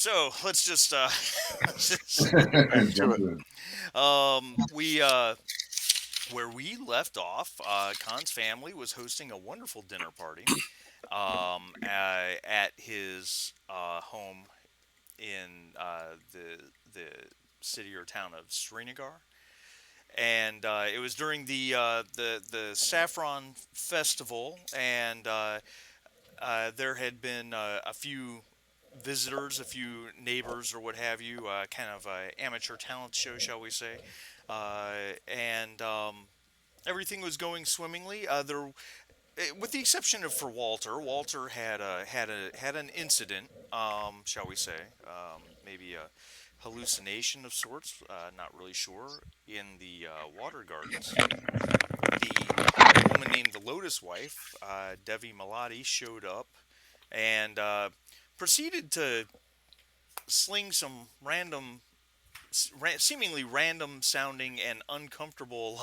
So let's just Let's Back to jump it. to it. we where we left off. Khan's family was hosting a wonderful dinner party at his home in the city or town of Srinagar, and it was during the Saffron festival, and there had been a few visitors, a few neighbors, or what have you, kind of amateur talent show, shall we say, and everything was going swimmingly. With the exception of for Walter, Walter had an incident, shall we say, maybe a hallucination of sorts. Not really sure. In the water gardens, the woman named the Lotus Wife, Devi Malati, showed up and proceeded to sling some seemingly random sounding and uncomfortable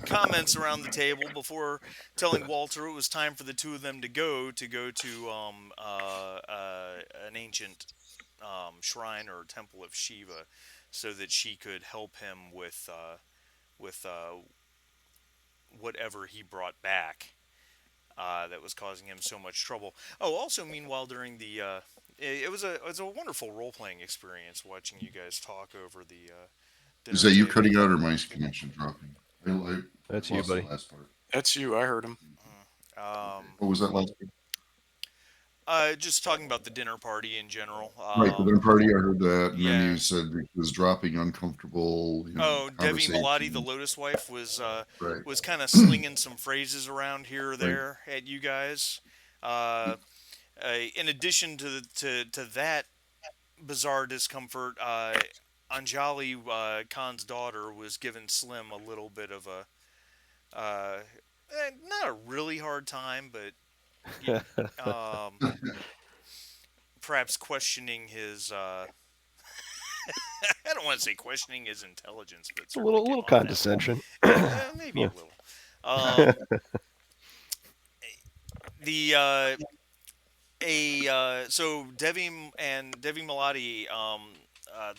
comments around the table before telling Walter it was time for the two of them to go to an ancient shrine or temple of Shiva, so that she could help him with whatever he brought back that was causing him so much trouble. Oh, also, meanwhile, during it was a wonderful role playing experience watching you guys talk over the Is dinner that you table. cutting out or my connection dropping? I That's you, lost the buddy. last part. That's you. I heard him. Okay. Um, What was that last part? just talking about the dinner party in general. Right, the dinner party. I heard that, and then you Yeah. said it was dropping uncomfortable, Oh, Devi Malati, the conversation. Lotus Wife, Right. was kind of slinging some phrases around here or Right. there at you guys. Uh, in addition to that bizarre discomfort, Anjali, Khan's daughter, was giving Slim a little bit of uh, not a really hard time, but perhaps questioning his. I don't want to say questioning his intelligence, but A certainly little getting on that. condescension. Maybe Yeah. a little. Um, the a So Devi Malati,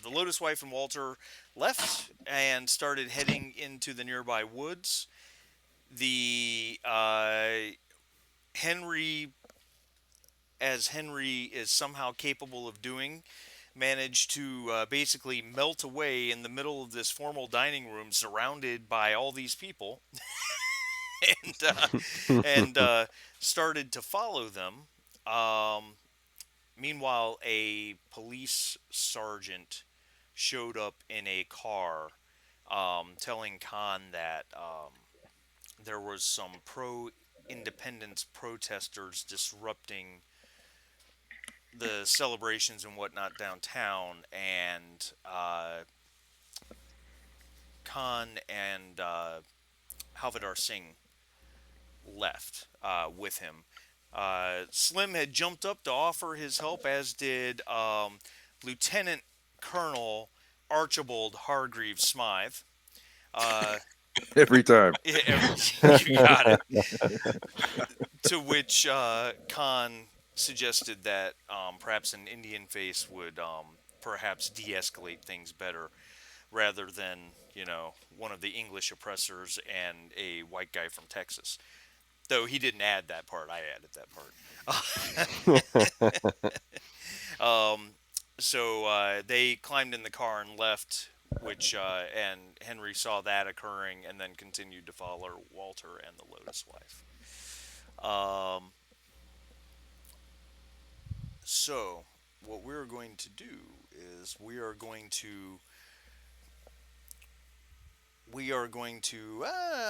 the Lotus Wife and Walter left and started heading into the nearby woods. The Henry, as Henry is somehow capable of doing, managed to basically melt away in the middle of this formal dining room, surrounded by all these people, and started to follow them. Um, Meanwhile, a police sergeant showed up in a car, telling Khan that there was some pro-independence protesters disrupting the celebrations and whatnot downtown, and Khan and Havildar Singh left with him. Slim had jumped up to offer his help, as did Lieutenant Colonel Archibald Hargreaves Smythe. Uh, Every time. you got it. To which Khan suggested that perhaps an Indian face would perhaps de escalate things better, rather than, one of the English oppressors and a white guy from Texas. Though he didn't add that part, I added that part. um, so they climbed in the car and left, which and Henry saw that occurring and then continued to follow Walter and the Lotus Wife. Um, so what we're going to do is I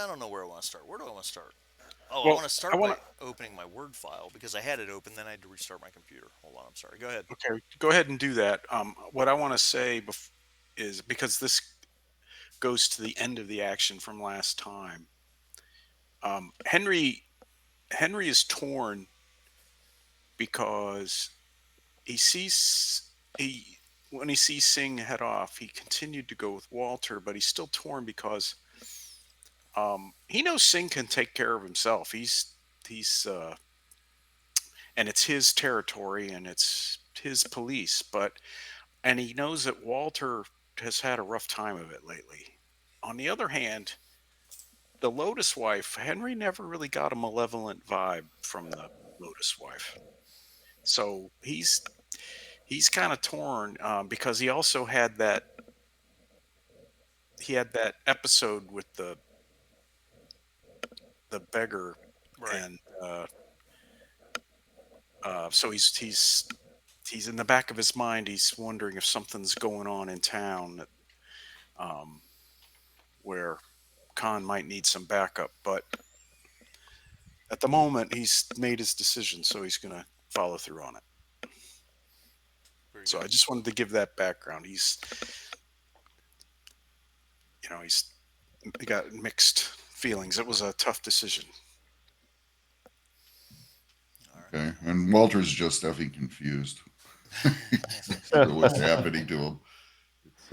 don't know where I want to start. Where do I want to start? Oh, I Well, want to I start want by to. opening my Word file because I had it open, then I had to restart my computer. Hold on, I'm sorry. Go ahead. Okay, go ahead and do that. What I want to say is because this goes to the end of the action from last time. Henry is torn because he sees he when he sees Singh head off, he continued to go with Walter, but he's still torn because he knows Singh can take care of himself. He's and it's his territory, and it's trust his police, and he knows that Walter has had a rough time of it lately. On the other hand, the Lotus wife, Henry never really got a malevolent vibe from the Lotus wife. So he's kind of torn because he had that episode with the beggar, Right. and so he's in the back of his mind. He's wondering if something's going on in town um, where Khan might need some backup. But at the moment, he's made his decision, so he's going to follow through on it. Very So good. I just wanted to give that background. He's he got mixed feelings. It was a tough decision. All Okay. And Walter's just effing confused to what's happening to him. It's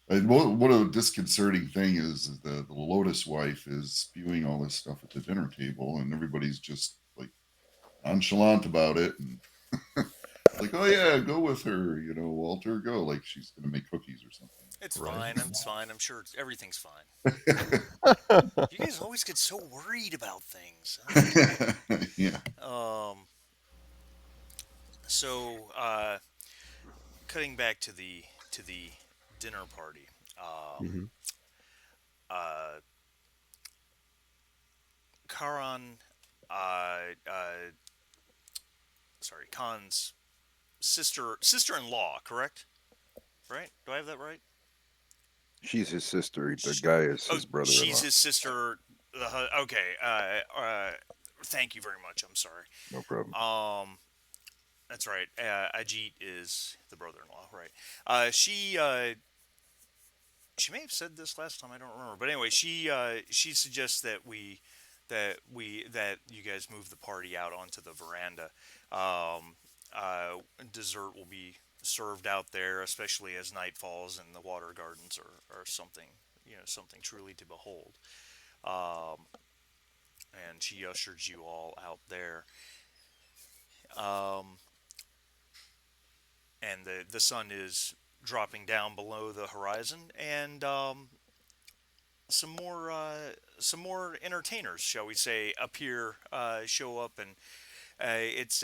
and what a disconcerting thing is the Lotus wife is spewing all this stuff at the dinner table, and everybody's just like nonchalant about it, and like, oh yeah, go with her, Walter, go, like she's gonna make cookies or something. It's Right. fine. It's fine. I'm sure everything's fine. You guys always get so worried about things. Yeah. So cutting back to the dinner party. Hmm. Uh, Karan, uh, sorry, Khan's sister-in-law, correct? Right? Do I have that right? She's his sister. The Sh- guy is Oh, his brother-in-law. she's his sister. Okay. Thank you very much. I'm sorry. No problem. That's right. Ajit is the brother-in-law, right? She may have said this last time. I don't remember. But anyway, she suggests that you guys move the party out onto the veranda. Um, Dessert will be served out there, especially as night falls and the water gardens are something something truly to behold. Um, and she ushers you all out there. Um, and the sun is dropping down below the horizon, and some more entertainers, shall we say, appear, show up, and it's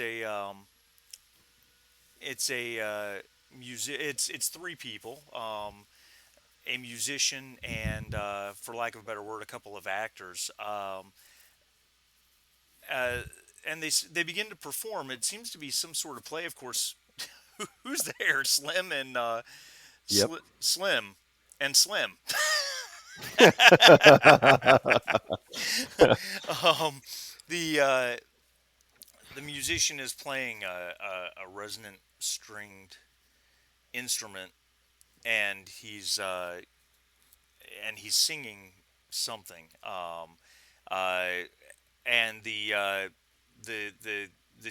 a it's three people, a musician, and for lack of a better word, a couple of actors. Uh, and they begin to perform. It seems to be some sort of play, of course. Who's there? Slim and Yep. Slim and Slim. um, the the musician is playing a resonant stringed instrument, and he's singing something. Uh, and the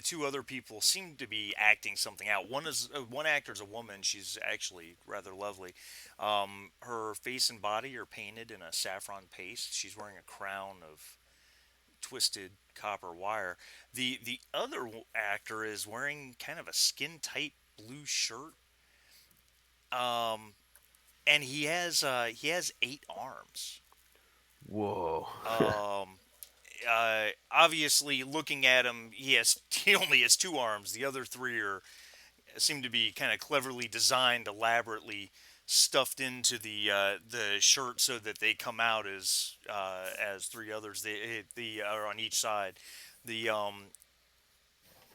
two other people seem to be acting something out. One actor's a woman. She's actually rather lovely. Her face and body are painted in a saffron paste. She's wearing a crown of twisted copper wire. The other actor is wearing kind of a skin tight blue shirt. Um, and he has 8 arms. Whoa. Obviously, looking at him, he only has 2 arms. The other three seem to be kind of cleverly designed, elaborately stuffed into the shirt so that they come out as three others. They are on each side. The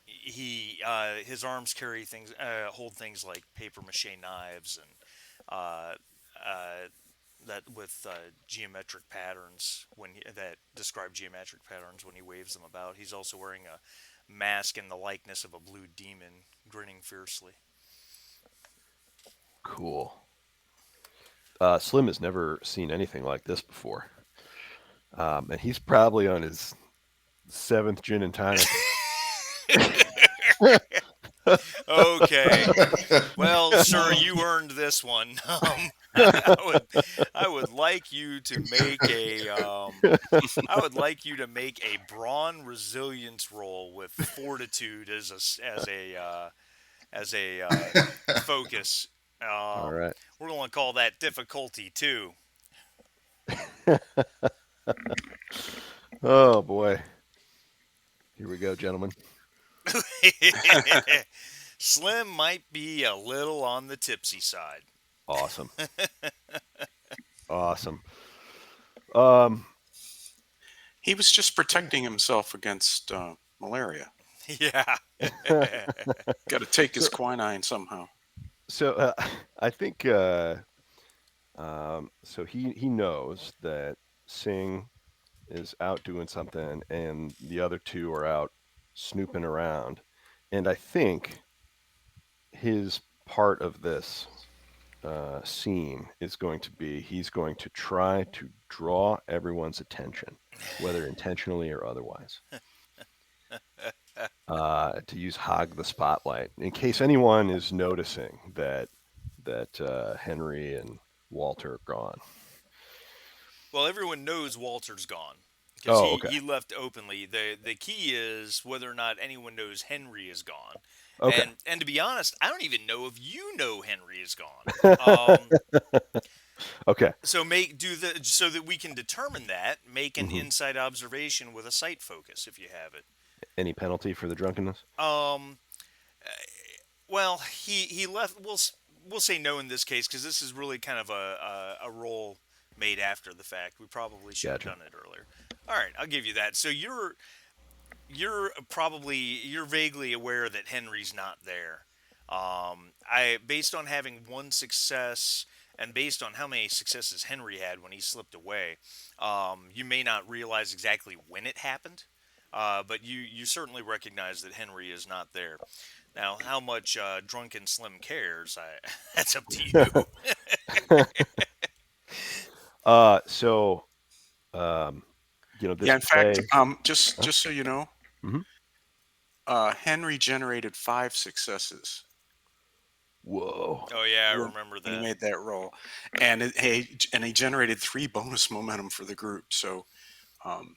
he His arms carry things, hold things like paper mache knives and uh, uh, that with geometric patterns that describe geometric patterns when he waves them about. He's also wearing a mask in the likeness of a blue demon, grinning fiercely. Cool. Slim has never seen anything like this before. And he's probably on his 7th gin and tonic. Okay. Well, sir, you earned this one. I would like you to make a brawn resilience roll with fortitude as a as a focus. All Um, right. we're going to call that difficulty 2. Oh boy. Here we go, gentlemen. Slim might be a little on the tipsy side. Awesome. Awesome. Um, He was just protecting himself against malaria. Yeah. Got to take his so quinine somehow. so I think so he knows that Singh is out doing something and the other two are out snooping around. And I think his part of this scene is going to be he's going to try to draw everyone's attention, whether intentionally or otherwise, to use hog the spotlight in case anyone is noticing that Henry and Walter are gone. Well, everyone knows Walter's gone because Oh, he, okay, he left openly. The key is whether or not anyone knows Henry is gone. okay. And to be honest, I don't even know if you know Henry is gone. Um, Okay. so so that we can determine that. Make an Hmm. inside observation with a sight focus if you have it. Any penalty for the drunkenness? Um, well, he left. We'll say no in this case because this is really kind of a role made after the fact. We probably should have Gotcha. done it earlier. All right, I'll give you that. So you're vaguely aware that Henry's not there. I based on having one success and based on how many successes Henry had when he slipped away, you may not realize exactly when it happened, but you certainly recognize that Henry is not there. Now, how much drunken Slim cares, that's up to you. So um, this Yeah, in fact, play. just Huh? just so you know, Hmm. Henry generated 5 successes Whoa. Oh yeah, I when remember when he that. made that roll, and he generated 3 bonus momentum for the group. So um,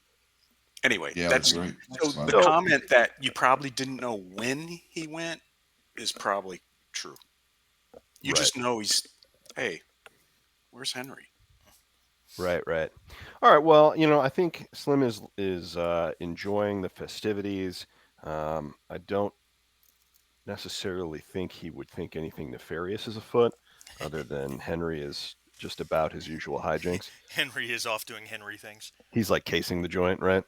anyway, Yeah, that's that's right. That's so the fine. So comment that you probably didn't know when he went is probably true. You right, just know he's, hey, where's Henry? right. All right. Well, I think Slim is enjoying the festivities. I don't necessarily think he would think anything nefarious is afoot, other than Henry is just about his usual hijinks. Henry is off doing Henry things. He's like casing the joint, right?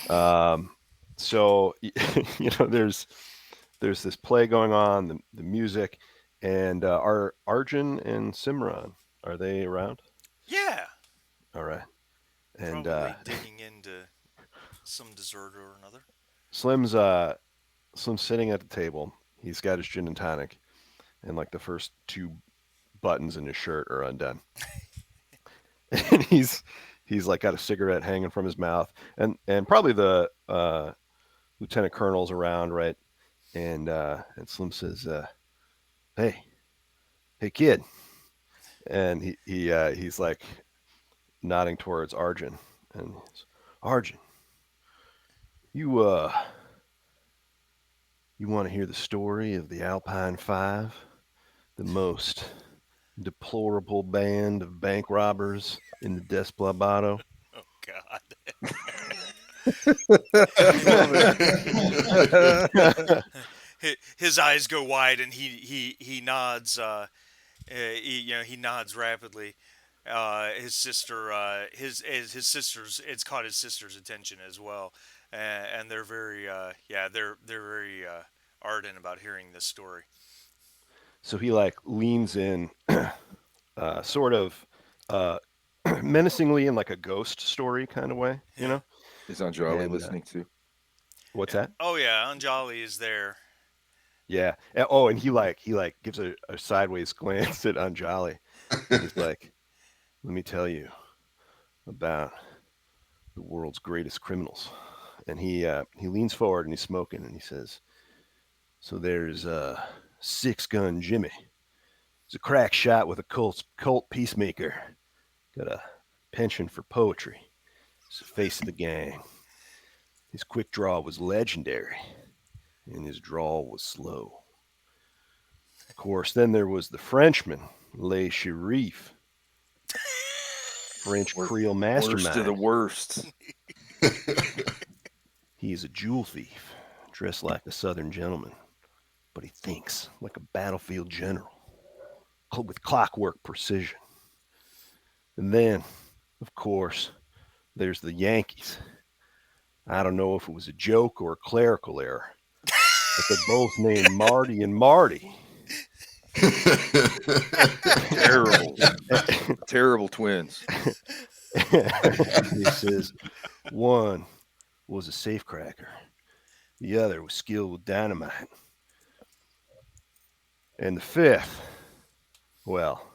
Um, so there's this play going on, the music, and are Arjun and Simran, are they around? Yeah, All right, and probably digging into some dessert or another. Slim's Slim's sitting at the table. He's got his gin and tonic, and like the first two buttons in his shirt are undone, and he's like got a cigarette hanging from his mouth, and probably the lieutenant colonel's around, right? And Slim says, "Hey, hey, kid," and he's like nodding towards Arjun, and he's, Arjun, you you want to hear the story of the Alpine Five, the most deplorable band of bank robbers in the Desplabado? Oh God. I love it. His eyes go wide and he nods. He nods rapidly. His sister, his sister's, it's caught his sister's attention as well, and they're very, they're very ardent about hearing this story. So he like leans in, sort of uh, menacingly in like a ghost story kind of way, Yeah. Is Anjali And listening too? what's that? Oh yeah, Anjali is there. Yeah. Oh, and he like gives a sideways glance at Anjali, and he's like, "Let me tell you about the world's greatest criminals." And he leans forward and he's smoking and he says, "So there's Six Gun Jimmy. He's a crack shot with a cult peacemaker. Got a penchant for poetry. He's the face of the gang. His quick draw was legendary, and his drawl was slow. Of course, then there was the Frenchman, Le Sharif, French Creole Worst of the mastermind. worst. He is a jewel thief, dressed like a southern gentleman, but he thinks like a battlefield general, with clockwork precision. And then, of course, there's the Yankees. I don't know if it was a joke or a clerical error, but they're both named Marty and Marty. Terrible. Terrible twins. He says one was a safecracker, the other was skilled with dynamite, and the fifth, well,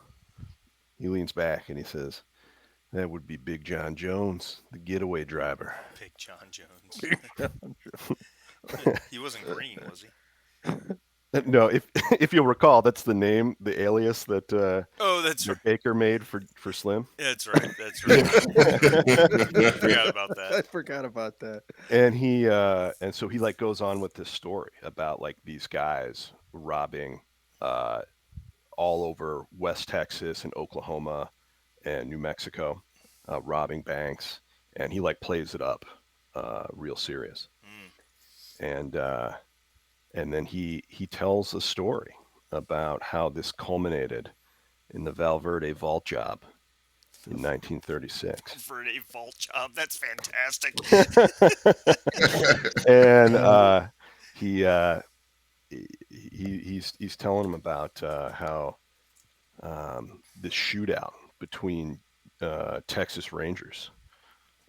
he leans back and he says, that would be Big John Jones, the getaway driver. Big John Jones. He wasn't green, was he? No, if you'll recall, that's the name, the alias that Oh, that's that right. Baker made for Slim. That's right. That's right. Forgot about I that. forgot about that. And and so he like goes on with this story about like these guys robbing uh all over West Texas and Oklahoma and New Mexico, robbing banks, and he like plays it up real serious. Mm. And then he tells a story about how this culminated in the Valverde vault job in 1936. For a vault job. That's fantastic. And he's telling him about how this shootout between Texas Rangers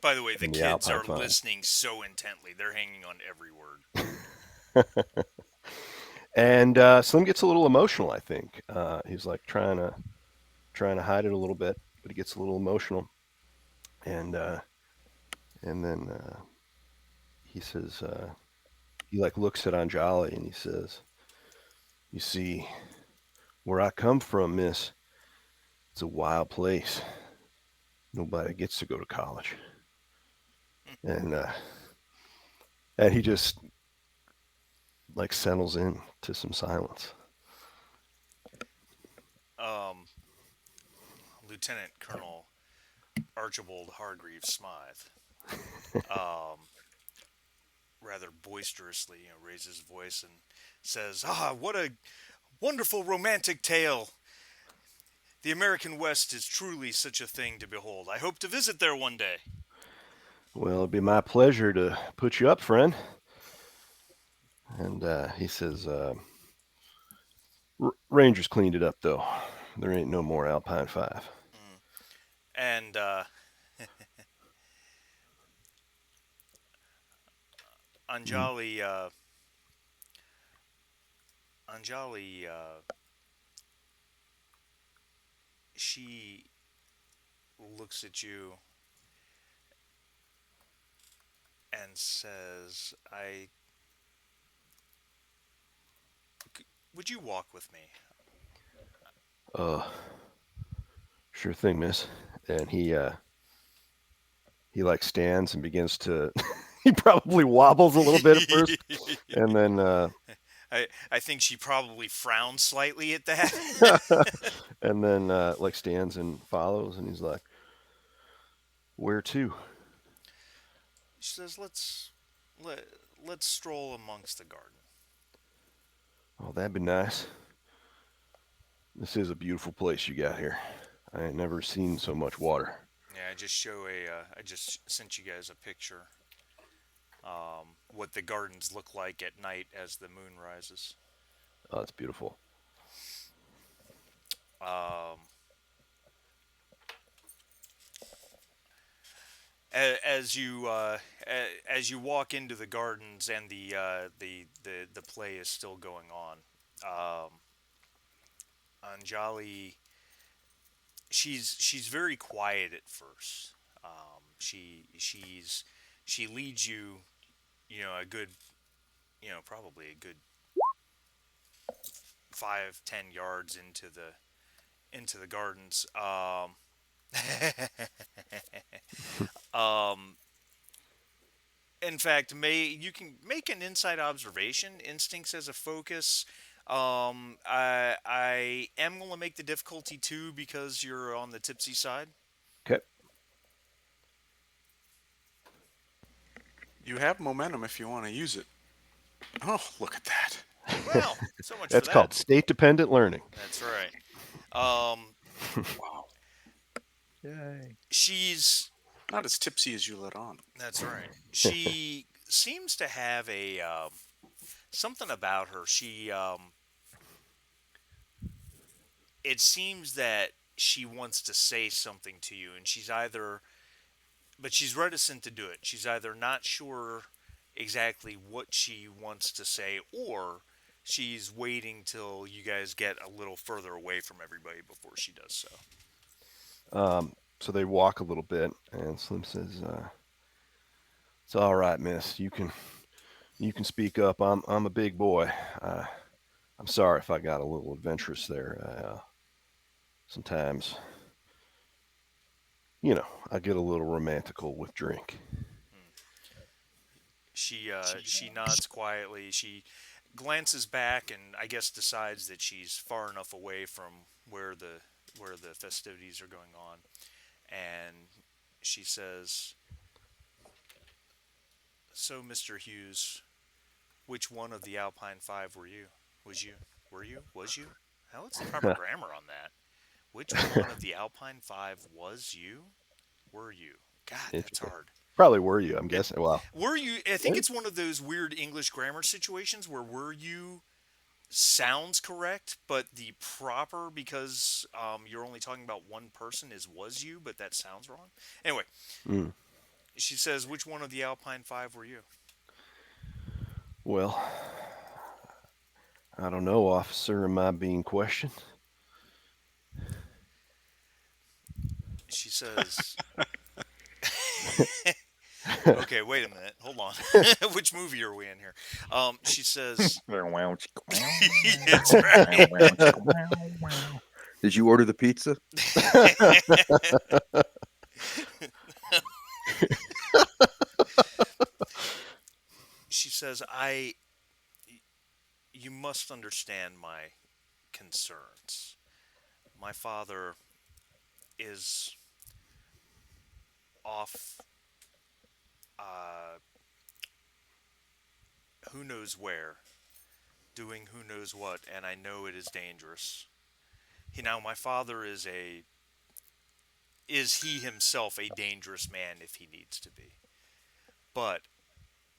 By the way, the and the kids Alpine are Five. listening so intently. They're hanging on every word. And Slim gets a little emotional. I think he's like trying to hide it a little bit, but he gets a little emotional. And then he says he like looks at Anjali and he says, "You see, where I come from, Miss, it's a wild place. Nobody gets to go to college." And he just like settles in to some silence. Lieutenant Colonel Archibald Hargreaves Smythe, rather boisterously, raises his voice and says, "Ah, what a wonderful romantic tale! The American West is truly such a thing to behold. I hope to visit there one day." Well, it'd be my pleasure to put you up, friend. And he says, Rangers cleaned it up, though. There ain't no more Alpine 5. And Anjali, Anjali, she looks at you and says, would you walk with me?" Sure thing, miss. And he like stands and begins to. He probably wobbles a little bit at first, and then I think she probably frowned slightly at that. and then like stands and follows, and he's like, "Where to?" She says, let's stroll amongst the garden." Oh, that'd be nice. This is a beautiful place you got here. I ain't never seen so much water. Yeah, I just sent you guys a picture. What the gardens look like at night as the moon rises. Oh, it's beautiful. Um, as you walk into the gardens and the play is still going on, Anjali, she's very quiet at first. She leads you, a good, probably a good 5-10 yards into the gardens. Um, in fact, you can make an inside observation. Instincts as a focus. I am going to make the difficulty 2 because you're on the tipsy side. Okay. You have momentum if you want to use it. Oh, look at that. Well, so much for That's that. called state dependent learning. That's right. Um, Wow. Yay. she's Not as tipsy as you let on. That's right. She seems to have a something about her. It seems that she wants to say something to you, and but she's reticent to do it. She's either not sure exactly what she wants to say, or she's waiting till you guys get a little further away from everybody before she does so. So they walk a little bit, and Slim says, "It's all right, miss. You can speak up. I'm a big boy. I'm sorry if I got a little adventurous there. Sometimes, I get a little romantical with drink." Hmm. She nods quietly. She glances back and I guess decides that she's far enough away from where the festivities are going on, and she says, "So, Mr. Hughes, which one of the Alpine Five were you? Was you? Were you? Was you? What's the proper grammar on that? Which one of the Alpine Five was you? Were you? God, that's Interesting. hard. Probably were you? I'm It guessing. Well, were you? I think it's one of those weird English grammar situations where were you sounds correct, but the proper because you're only talking about one person is was you, but that sounds wrong. Anyway, mm, she says, "Which one of the Alpine Five were you?" well, I don't know, officer. Am I being questioned? She says, "Okay, wait a minute, hold on. Which movie are we in here?" She says, "It's right." Did you order the pizza? She says, You must understand my concerns. My father is off, uh, who knows where, doing who knows what, and I know it is dangerous. My father is he himself a dangerous man if he needs to be. But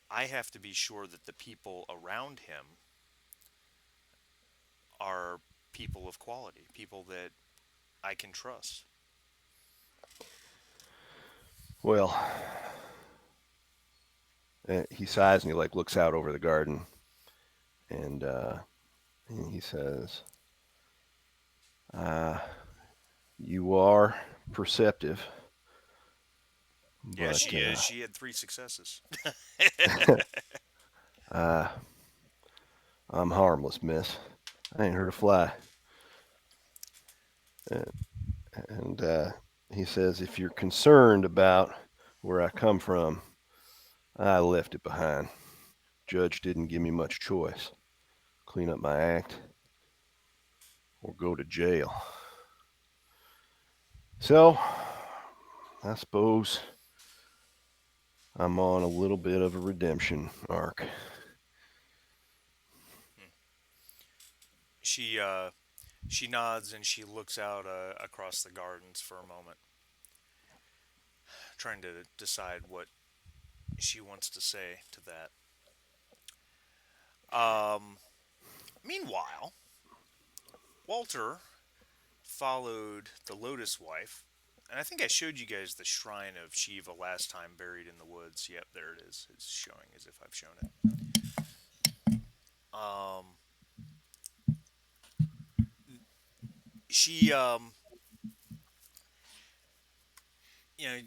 I have to be sure that the people around him are people of quality, people that I can trust." Well, he sighs and he looks out over the garden, and he says, uh, "You are perceptive, Yeah, but she is. She had 3 successes. uh, I'm harmless, miss. I ain't hurt a fly." Uh, and he says, "If you're concerned about where I come from, I left it behind. Judge didn't give me much choice. Clean up my act or go to jail. So, I suppose I'm on a little bit of a redemption arc." she she nods and she looks out across the gardens for a moment, trying to decide what she wants to say to that. Meanwhile, Walter followed the Lotus wife, and I think I showed you guys the shrine of Shiva last time, buried in the woods. Yep, there it is. It's showing as if I've shown it. Um, she, you know,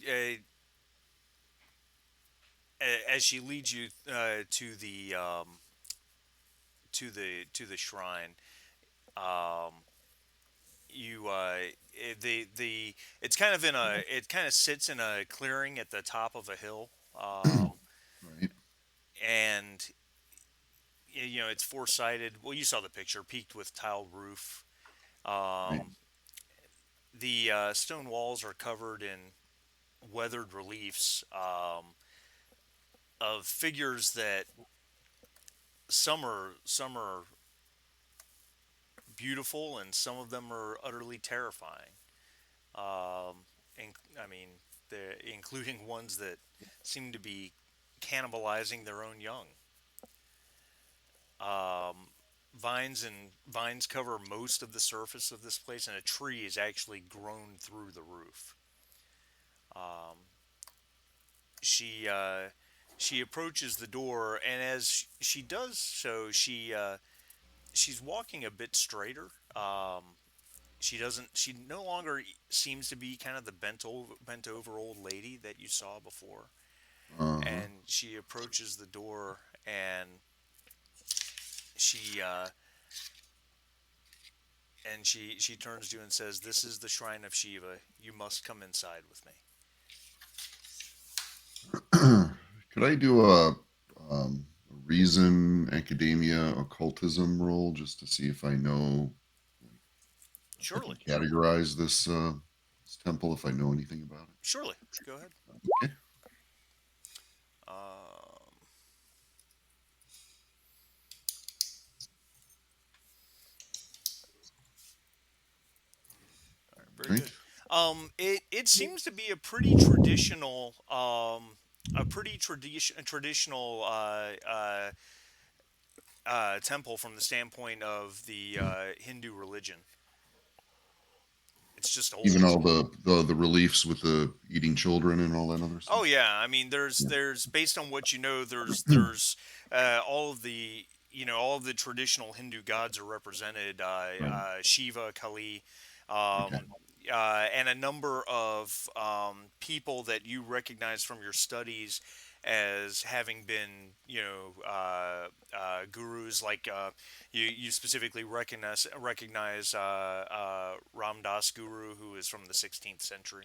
as she leads you to the shrine, um, you the it's kind of in a it kind of sits in a clearing at the top of a hill, Right. and it's four-sided. Well, you saw the picture, peaked with tiled roof. Right. Um, the stone walls are covered in weathered reliefs of figures that some are beautiful and some of them are utterly terrifying. And I mean, including ones that seem to be cannibalizing their own young. Um, vines cover most of the surface of this place, and a tree is actually grown through the roof. Um, she she approaches the door, and as she does so, she's walking a bit straighter. She doesn't. She no longer seems to be kind of the bent over old lady that you saw before. Uh-huh. And she approaches the door, and she uh, she turns to you and says, "This is the shrine of Shiva. You must come inside with me." Could I do a reason, academia, occultism roll just to see if I know, if I Surely, can categorize this temple, if I know anything about surely. Go ahead. it? Okay. Um, Very Right. good. It seems to be a pretty traditional traditional temple from the standpoint of the Hindu religion. It's just Even old. all the reliefs with the eating children and all that other stuff. Oh yeah, I mean, Yeah. there's based on what you know, there's all of the all of the traditional Hindu gods are represented. Right. Shiva, Kali, Okay. um, and a number of people that you recognize from your studies as having been gurus. Like you specifically recognize Ram Dass Guru, who is from the 16th century.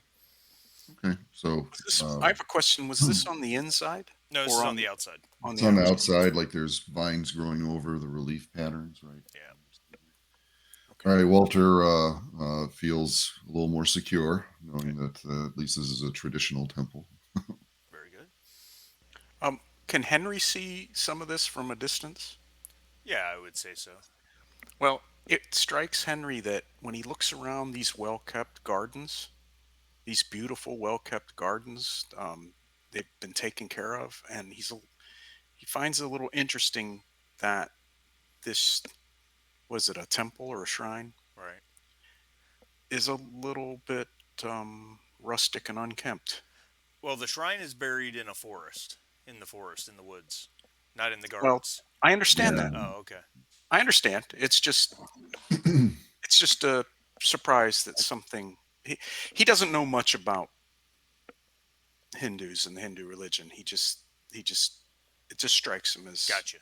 Okay. So Was this? uh, I have a question. Was this on the inside No, this or is on the outside. on it's the on the outside? outside, like there's vines growing over the relief patterns, right? Yeah. Okay. All right, Walter feels a little more secure Okay. knowing that at least this is a traditional temple. Very good. Can Henry see some of this from a distance? Yeah, I would say so. Well, it strikes Henry that when he looks around these well-kept gardens, these beautiful, well-kept gardens, they've been taken care of, and he finds it a little interesting that this, was it a temple or a shrine, Right. is a little bit rustic and unkempt. Well, the shrine is buried in a forest, in the woods, not in the Well, gardens. I understand Yeah. that. Oh, okay. I understand. It's just a surprise that something he doesn't know much about Hindus and the Hindu religion. He just it just strikes him as Gotcha.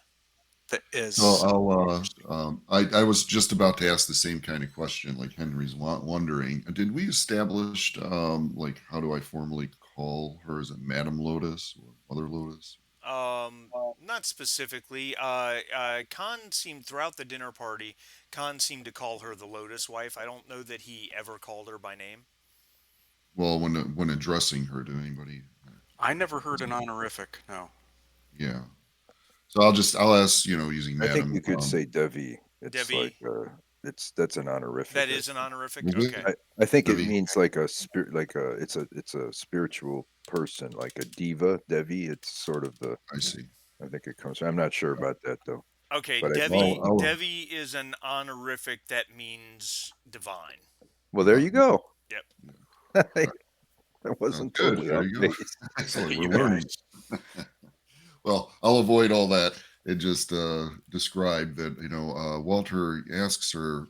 So as I'll interesting. I was just about to ask the same kind of question like Henry's wondering. Did we establish like how do I formally call her? Is it Madam Lotus or Mother Lotus? Not specifically. Khan seemed throughout the dinner party. Khan seemed to call her the Lotus Wife. I don't know that he ever called her by name. Well, when addressing her to anybody. I never heard an honorific. No. Yeah. So I'll ask, using I think Madam. you could say Devi. It's like Debbie, that's an honorific. that is an honorific. Was it Okay. I think it Debbie? means like a spirit, like it's a spiritual person, like a diva, Devi. It's sort of the. I see. I think it comes. I'm not sure about that though, Okay, but I think. Well, Devi. I'll, Devi is an honorific that means divine. Well, there you go. Yep. I sounds wasn't good. totally There off you go. base. Look Excellent. at We're you guys. learning. Well, I'll avoid all that and just describe that, Walter asks her,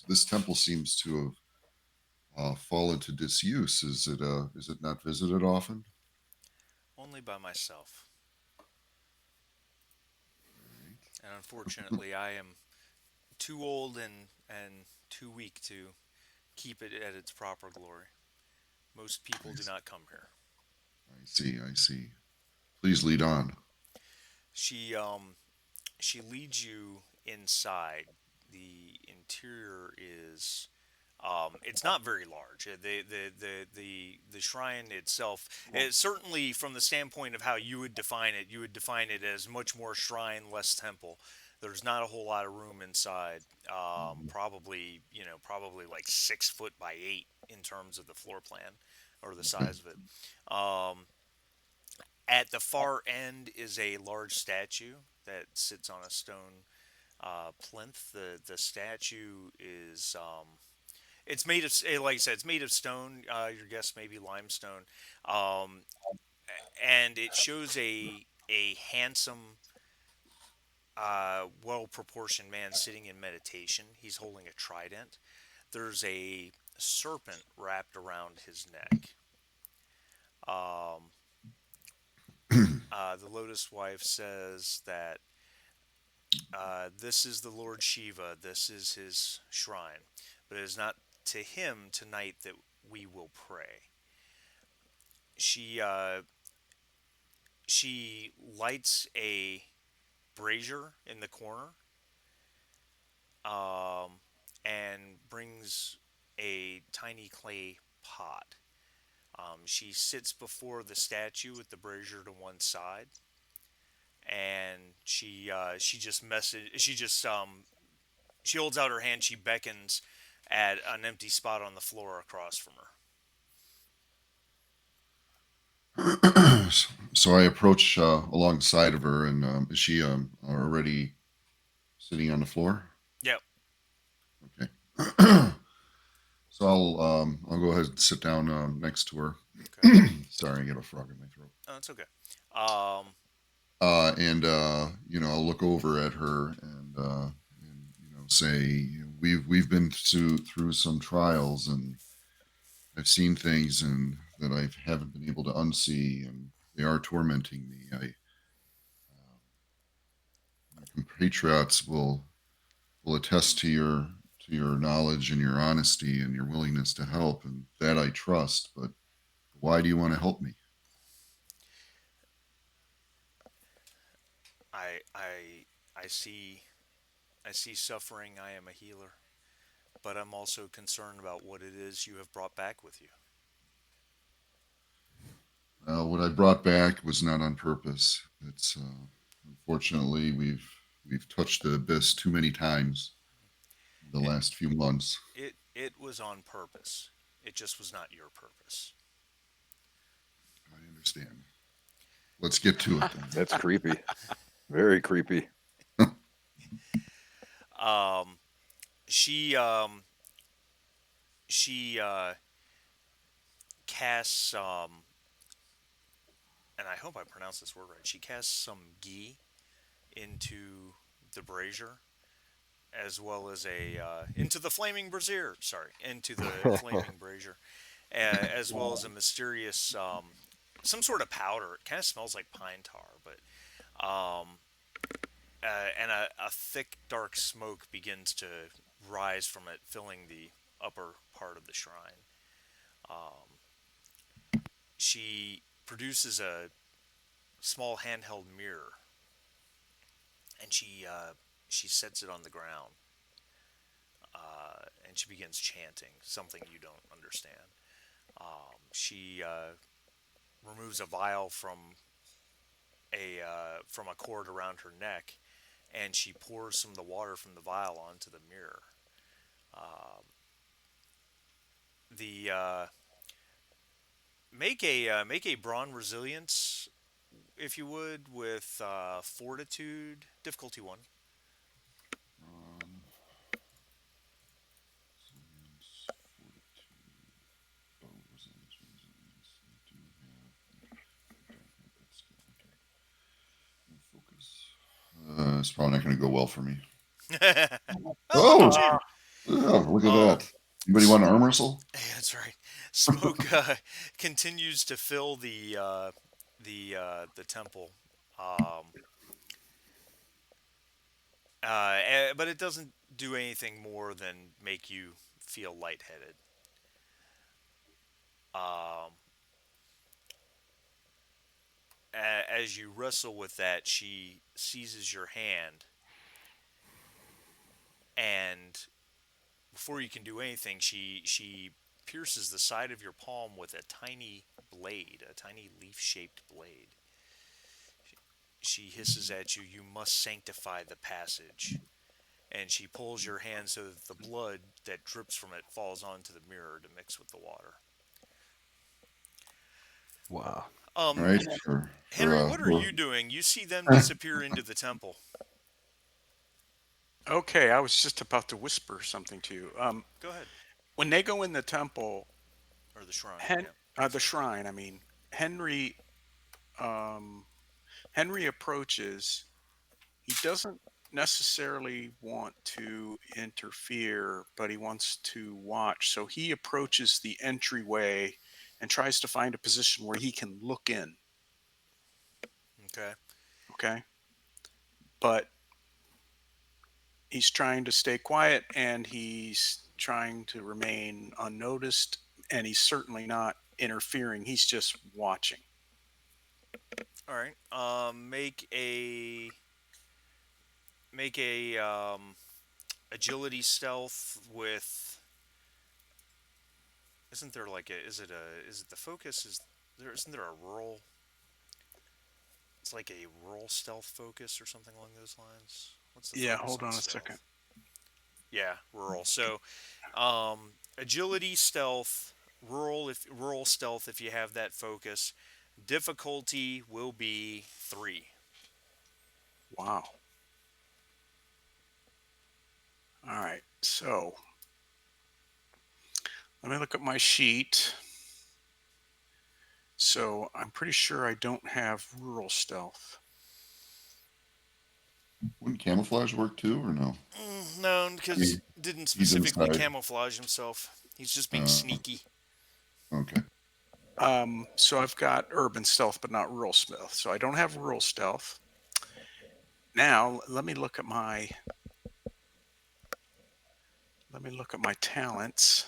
this temple seems to have fallen to disuse. Is it not visited often? Only by myself. And Right. unfortunately, I am too old and too weak to keep it at its proper glory. Most people I do s- not come here. I see. I see. Please lead on. She she leads you inside. The interior is it's not very large. The shrine itself is certainly from the standpoint of how you would define it. You would define it as much more shrine, less temple. There's not a whole lot of room inside. Probably probably like 6 foot by 8 in terms of the floor plan or the Okay. size of it. Um, at the far end is a large statue that sits on a stone plinth. The statue is it's made of like I said, it's made of stone. Your guess maybe limestone, um, and it shows a handsome, well proportioned man sitting in meditation. He's holding a trident. There's a serpent wrapped around his neck. Um, the Lotus wife says that this is the Lord Shiva, this is his shrine, but it is not to him tonight that we will pray. She she lights a brazier in the corner, um, and brings a tiny clay pot. She sits before the statue with the brazier to one side, and she just she holds out her hand. She beckons at an empty spot on the floor across from her. So I approach alongside of her, and is she already sitting on the floor? Yep. Okay. So I'll go ahead and sit down next to her. Okay. Sorry, I got a frog in my throat. Oh, that's okay. Um, And I'll look over at her and say we've been through some trials, and I've seen things and that I haven't been able to unsee, and they are tormenting me. My compatriots will attest to your knowledge and your honesty and your willingness to help, and that I trust. But why do you want to help me? I see suffering. I am a healer, but I'm also concerned about what it is you have brought back with you. What I brought back was not on purpose. It's unfortunately we've touched the abyss too many times in the It last few months. it was on purpose. It just was not your purpose. I understand. Let's get to it then. That's creepy. Very creepy. Um, she she casts and I hope I pronounced this word right. She casts some ghee into the brazier, as well as a into the flaming brazier. Sorry, into the flaming brazier, as well as a mysterious some sort of powder. It kind of smells like pine tar, but um, and a thick dark smoke begins to rise from it, filling the upper part of the shrine. Um, she produces a small handheld mirror, and she sets it on the ground, and she begins chanting something you don't understand. She removes a vial from a cord around her neck, and she pours some of the water from the vial onto the mirror. Um, the make a brawn resilience, if you would, with fortitude difficulty one. Um, Resilience, fortitude, resilience. I do have. I don't have that skill. Okay. And focus. It's probably not going to go well for me. Oh, look at Oh, you! look at Um, that. Anybody want an arm wrestle? yeah, that's right. Smoke continues to fill the temple, um, but it doesn't do anything more than make you feel lightheaded. Um, as you wrestle with that, she seizes your hand, and before you can do anything, she pierces the side of your palm with a tiny blade, a tiny leaf-shaped blade. She hisses at you, "You must sanctify the passage." And she pulls your hand so that the blood that drips from it falls onto the mirror to mix with the water. Wow. All right, Henry, what are you doing? You see them disappear into the temple. Okay, I was just about to whisper something to you. Go ahead. When they go in the temple, Or the shrine, Hen yeah. the shrine, I mean, Henry um, Henry approaches. He doesn't necessarily want to interfere, but he wants to watch. So he approaches the entryway and tries to find a position where he can look in. Okay. Okay. But he's trying to stay quiet and he's trying to remain unnoticed, and he's certainly not interfering. He's just watching. All right. Make a agility stealth with. Isn't there like a? Is it the focus? Is there? Isn't there a rural? It's like a rural stealth focus or something along those lines. What's the Yeah, focus hold on on a stealth? second. Yeah, rural. So, agility, stealth, rural stealth. If you have that focus, difficulty will be 3. Wow. All right. So let me look at my sheet. So I'm pretty sure I don't have rural stealth. Wouldn't camouflage work too, or no? No, because didn't He's specifically inside. camouflage himself. He's just being sneaky. Okay. So I've got urban stealth, but not rural stealth. So I don't have rural stealth. Now let me look at my talents.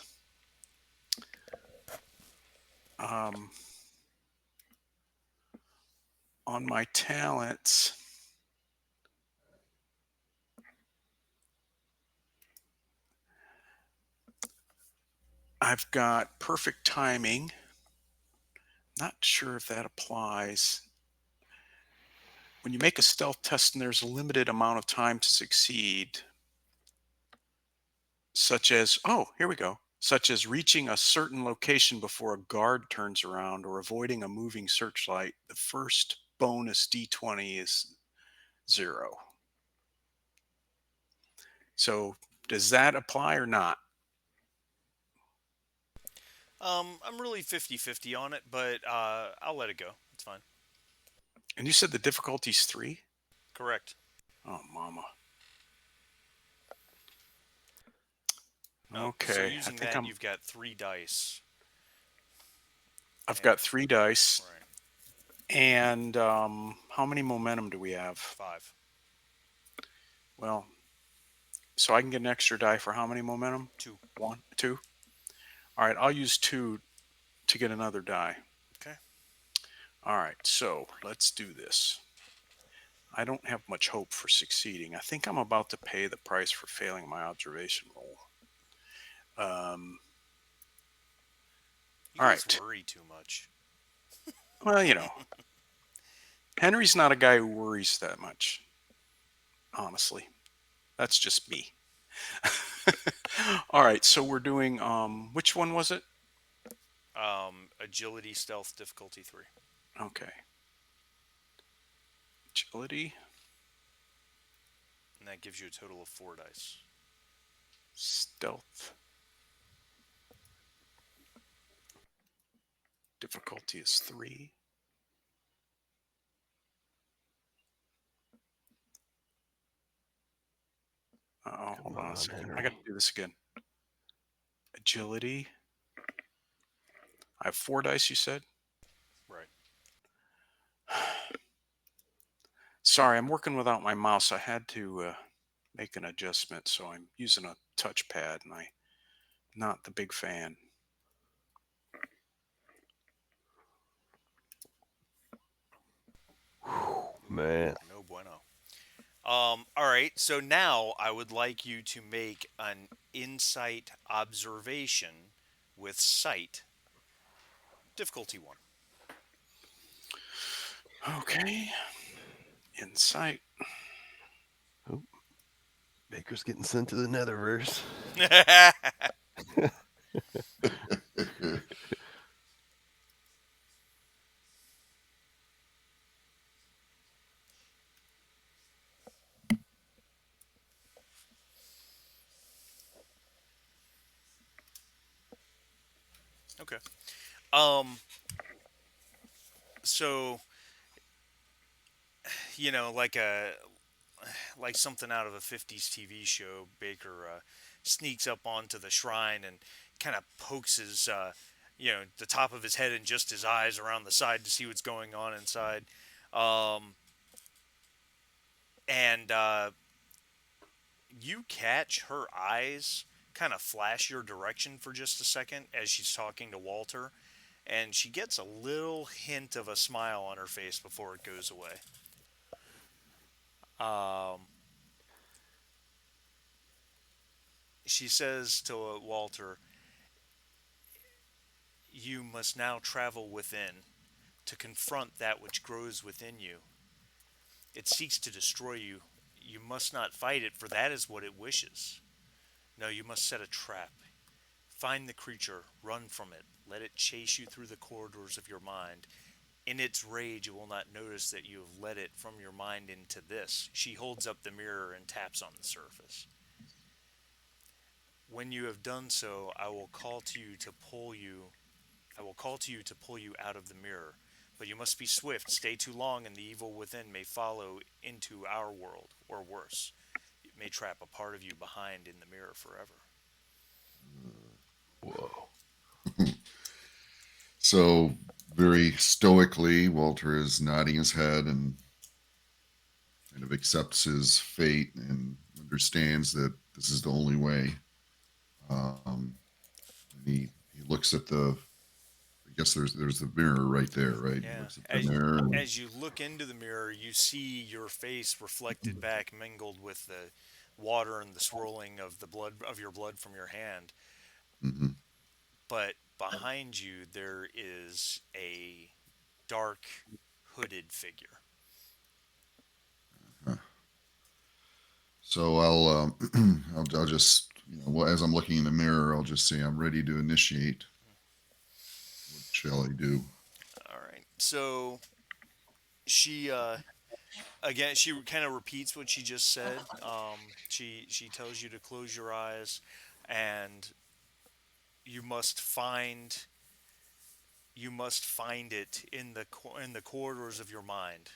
On my talents, I've got perfect timing. Not sure if that applies. When you make a stealth test and there's a limited amount of time to succeed, such as, oh, here we go, such as reaching a certain location before a guard turns around or avoiding a moving searchlight, the first bonus d20 is 0. So does that apply or not? I'm really 50-50 on it, but I'll let it go. It's fine. And you said the difficulty's 3? Correct. Oh, mama. So Okay, I using think that, you've got 3 dice. I've got 3 dice. Right. And how many momentum do we have? 5. Well, so I can get an extra die for how many momentum? 2. 1, 2. All right, I'll use 2 to get another die. Okay. All right, so let's do this. I don't have much hope for succeeding. I think I'm about to pay the price for failing my observation roll. You All guys right. worry too much. Well, you know, Henry's not a guy who worries that much. Honestly, that's just me. All right, so we're doing which one was it? Agility, stealth, difficulty 3. Okay. Agility, And that gives you a total of 4 dice. stealth. Difficulty is 3. Oh, hold on a second. Henry. I got to do this again. Agility. I have 4 dice, you said? Right. Sorry, I'm working without my mouse. I had to make an adjustment, so I'm using a touchpad, and I'm not the big fan. man. No bueno. All right, so now I would like you to make an insight observation with sight, difficulty 1. Okay. Insight. Oh, Baker's getting sent to the Netherverse. Okay. Um, so like something out of a '50s TV show, Baker sneaks up onto the shrine and kind of pokes his, the top of his head and just his eyes around the side to see what's going on inside. Um, and you catch her eyes kind of flash your direction for just a second as she's talking to Walter, and she gets a little hint of a smile on her face before it goes away. Um, she says to Walter, "You must now travel within to confront that which grows within you. It seeks to destroy you. You must not fight it, for that is what it wishes. No, you must set a trap. Find the creature, run from it, let it chase you through the corridors of your mind. In its rage, it will not notice that you have led it from your mind into this." She holds up the mirror and taps on the surface. "When you have done so, I will call to you to pull you out of the mirror. But you must be swift. Stay too long, and the evil within may follow into our world, or worse. It may trap a part of you behind in the mirror forever." Whoa. So very stoically, Walter is nodding his head and kind of accepts his fate and understands that this is the only way. And he looks at the. I guess there's the mirror right there, right? He Yeah. looks at the mirror. And, As you look into the mirror, you see your face reflected back, mingled with the water and the swirling of the blood of your blood from your hand. mhm. But behind you, there is a dark, hooded figure. So I'll just well, as I'm looking in the mirror, I'll just say I'm ready to initiate. What shall I do? All right. So she again, she kind of repeats what she just said. She tells you to close your eyes, and you must find it in the corridors of your mind,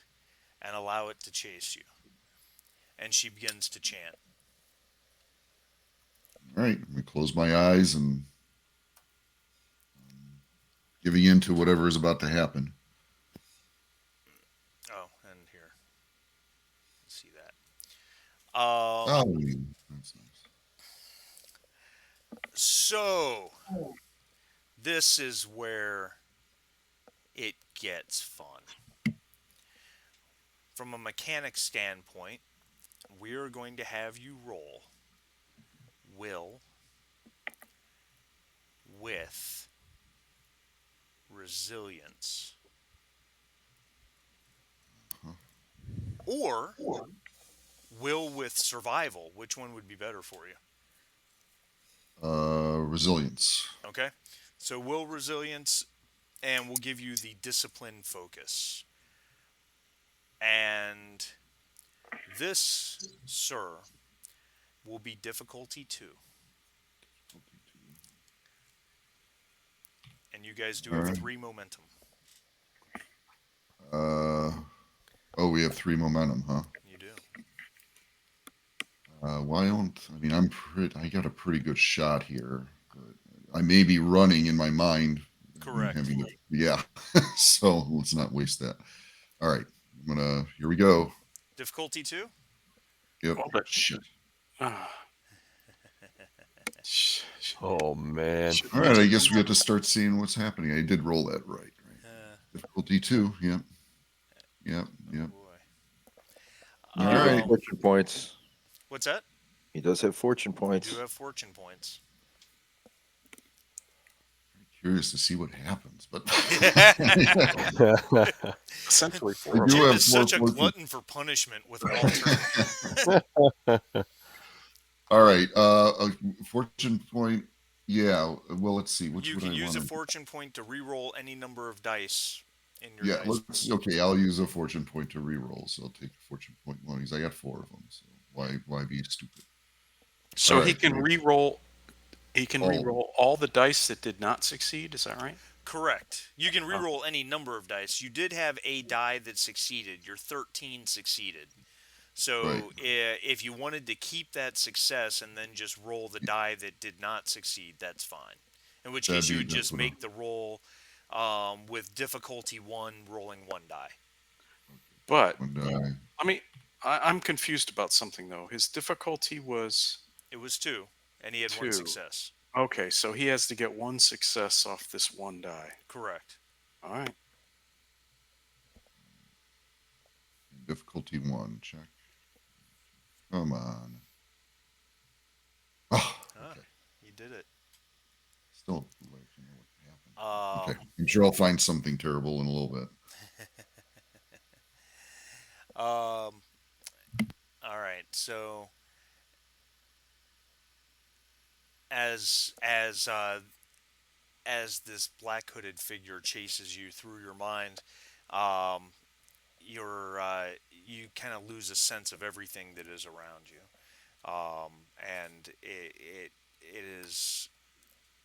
and allow it to chase you. And she begins to chant. All right, I'm gonna close my eyes and giving in to whatever is about to happen. Oh, and here, let's see that. Oh, that's nice. So this is where it gets fun. From a mechanic standpoint, we're going to have you roll will with resilience, Huh. or will with survival. Which one would be better for you? Resilience. Okay, so will resilience, and we'll give you the discipline focus. And this, sir, will be difficulty 2. And you guys do All have right. 3 momentum. We have 3 momentum, huh? You do. Why don't I mean I got a pretty good shot here. But I may be running in my mind. Correct. Yeah. So let's not waste that. All right. Here we go. Difficulty 2? Yep. Hold it. Shit. Ah. Oh man. All right. I guess we have to start seeing what's happening. I did roll that right. Uh, Difficulty 2. Yep. Yep. oh Yep. boy. He All do have right. fortune points. What's that? He does have fortune You points. do have fortune points. Curious to see what happens, but Essentially, I 4 of do Jim them. have is four such a fortune. glutton for punishment with Walter. All right. A fortune point. Yeah. Well, let's see. Which You would can I use want a to? fortune point to re-roll any number of dice in your Yeah. dice pool. Let's. Okay. I'll use a fortune point to re-roll. So I'll take the fortune point one because I got 4 of them. So why be stupid? All So he right. can re-roll. He can All of them. re-roll all the dice that did not succeed. Is that right? Correct. You can Oh. re-roll any number of dice. You did have a die that succeeded. Your 13 succeeded. Right. So if you wanted to keep that success and then just roll the die that did not succeed, that's fine. In which case, you would That's just what. make the roll with difficulty 1, rolling 1 die. But When I mean, I'm confused about something though. His difficulty was It was 2, and he had 1 2. success. Okay, so he has to get 1 success off this 1 die. Correct. All right. difficulty 1 check. Come on. Oh, Ah, okay. you did it. Still let you know what happened. Um, Okay. I'm sure I'll find something terrible in a little bit. all right. So as this black hooded figure chases you through your mind, um, you kind of lose a sense of everything that is around you, and it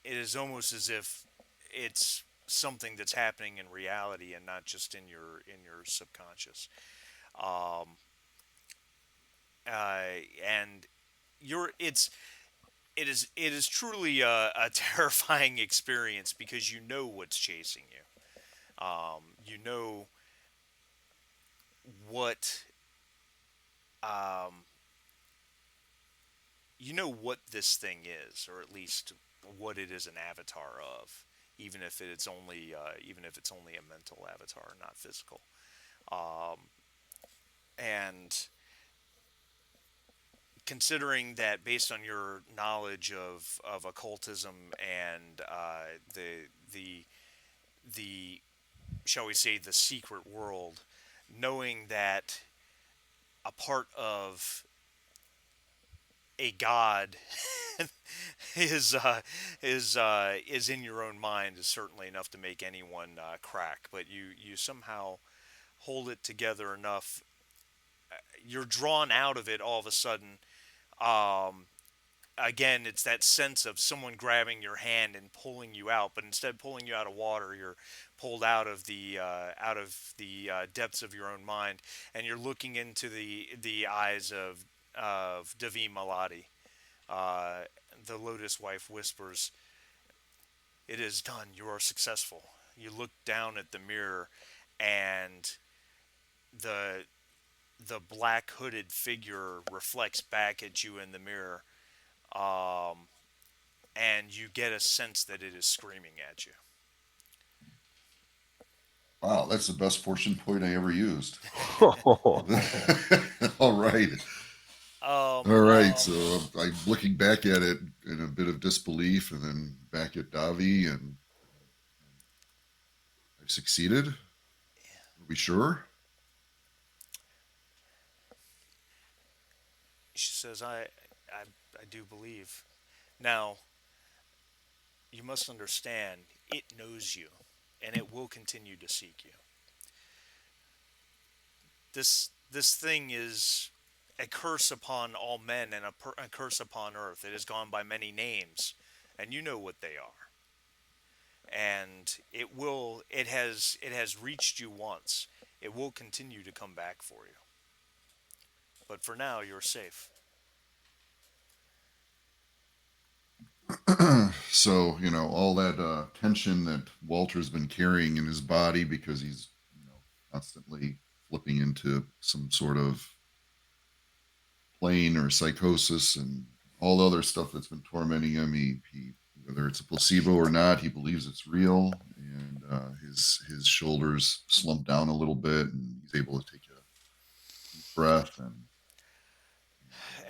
is almost as if it's something that's happening in reality and not just in your subconscious. Um, and you're it is truly a terrifying experience because you know what's chasing you. You know what um, you know what this thing is, or at least what it is an avatar of, even if it's only a mental avatar, not physical. Um, and considering that, based on your knowledge of occultism and the the shall we say the secret world, knowing that a part of a god is is in your own mind is certainly enough to make anyone crack. But you somehow hold it together enough. You're drawn out of it all of a sudden. Um, Again, it's that sense of someone grabbing your hand and pulling you out, but instead of pulling you out of water, you're pulled out of the depths of your own mind, and you're looking into the eyes of Devi Maladi. Uh, the Lotus wife whispers, "It is done. You are successful." You look down at the mirror, and the the black hooded figure reflects back at you in the mirror, um, and you get a sense that it is screaming at you. Wow, that's the best fortune point I ever used. Oh, All right. Um, All right. So I'm looking back at it in a bit of disbelief and then back at Davi, and I've succeeded. Are we sure? she says, I do believe. Now, you must understand, it knows you, and it will continue to seek you. This thing is a curse upon all men and a curse upon earth. It has gone by many names, and you know what they are. And it has reached you once. It will continue to come back for you. But for now, you're safe. So, all that tension that Walter's been carrying in his body because he's, constantly flipping into some sort of plane or psychosis and all the other stuff that's been tormenting him. He whether it's a placebo or not, he believes it's real, and his shoulders slump down a little bit, and he's able to take a deep breath, and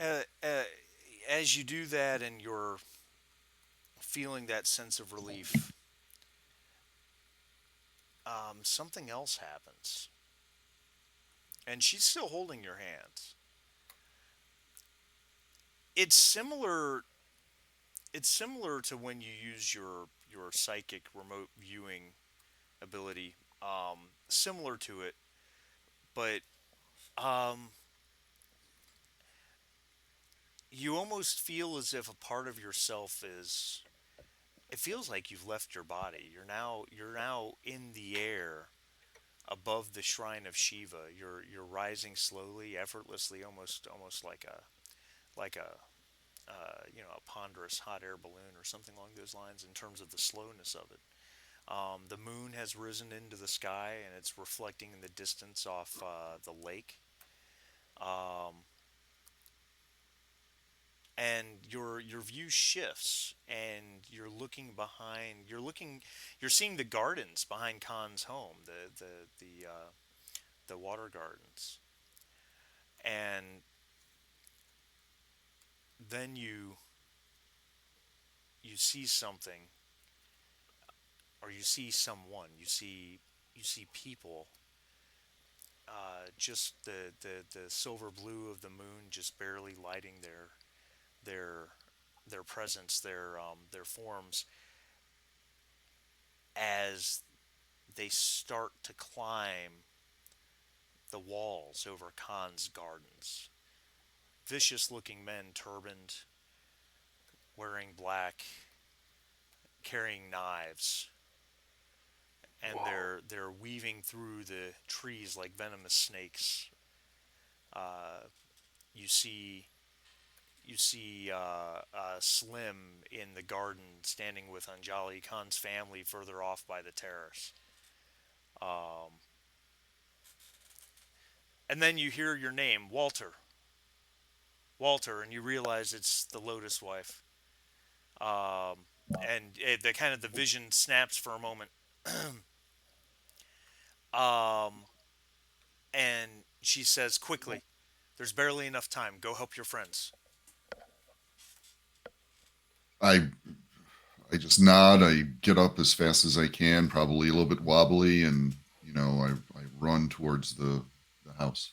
Uh, uh, as you do that and you're feeling that sense of relief, something else happens. And she's still holding your hands. It's similar. It's similar to when you use your psychic remote viewing ability. Similar to it, but um, you almost feel as if a part of yourself is. It feels like you've left your body. You're now in the air above the shrine of Shiva. You're rising slowly, effortlessly, almost like a a ponderous hot air balloon or something along those lines in terms of the slowness of it. The moon has risen into the sky and it's reflecting in the distance off the lake. Um, and your view shifts and you're seeing the gardens behind Khan's home, the water gardens, and then you see something, or you see someone, you see people, just the silver blue of the moon just barely lighting their their presence, their forms, as they start to climb the walls over Khan's gardens. Vicious looking men, turbaned, wearing black, carrying knives, and Whoa. they're weaving through the trees like venomous snakes. Uh, you see Slim in the garden, standing with Anjali Khan's family further off by the terrace. Um, and then you hear your name, Walter, Walter, and you realize it's the Lotus wife. Um, the kind of the vision snaps for a moment. um, and she says quickly, "There's barely enough time. Go help your friends." I I just nod. I get up as fast as I can, probably a little bit wobbly, and I run towards the house.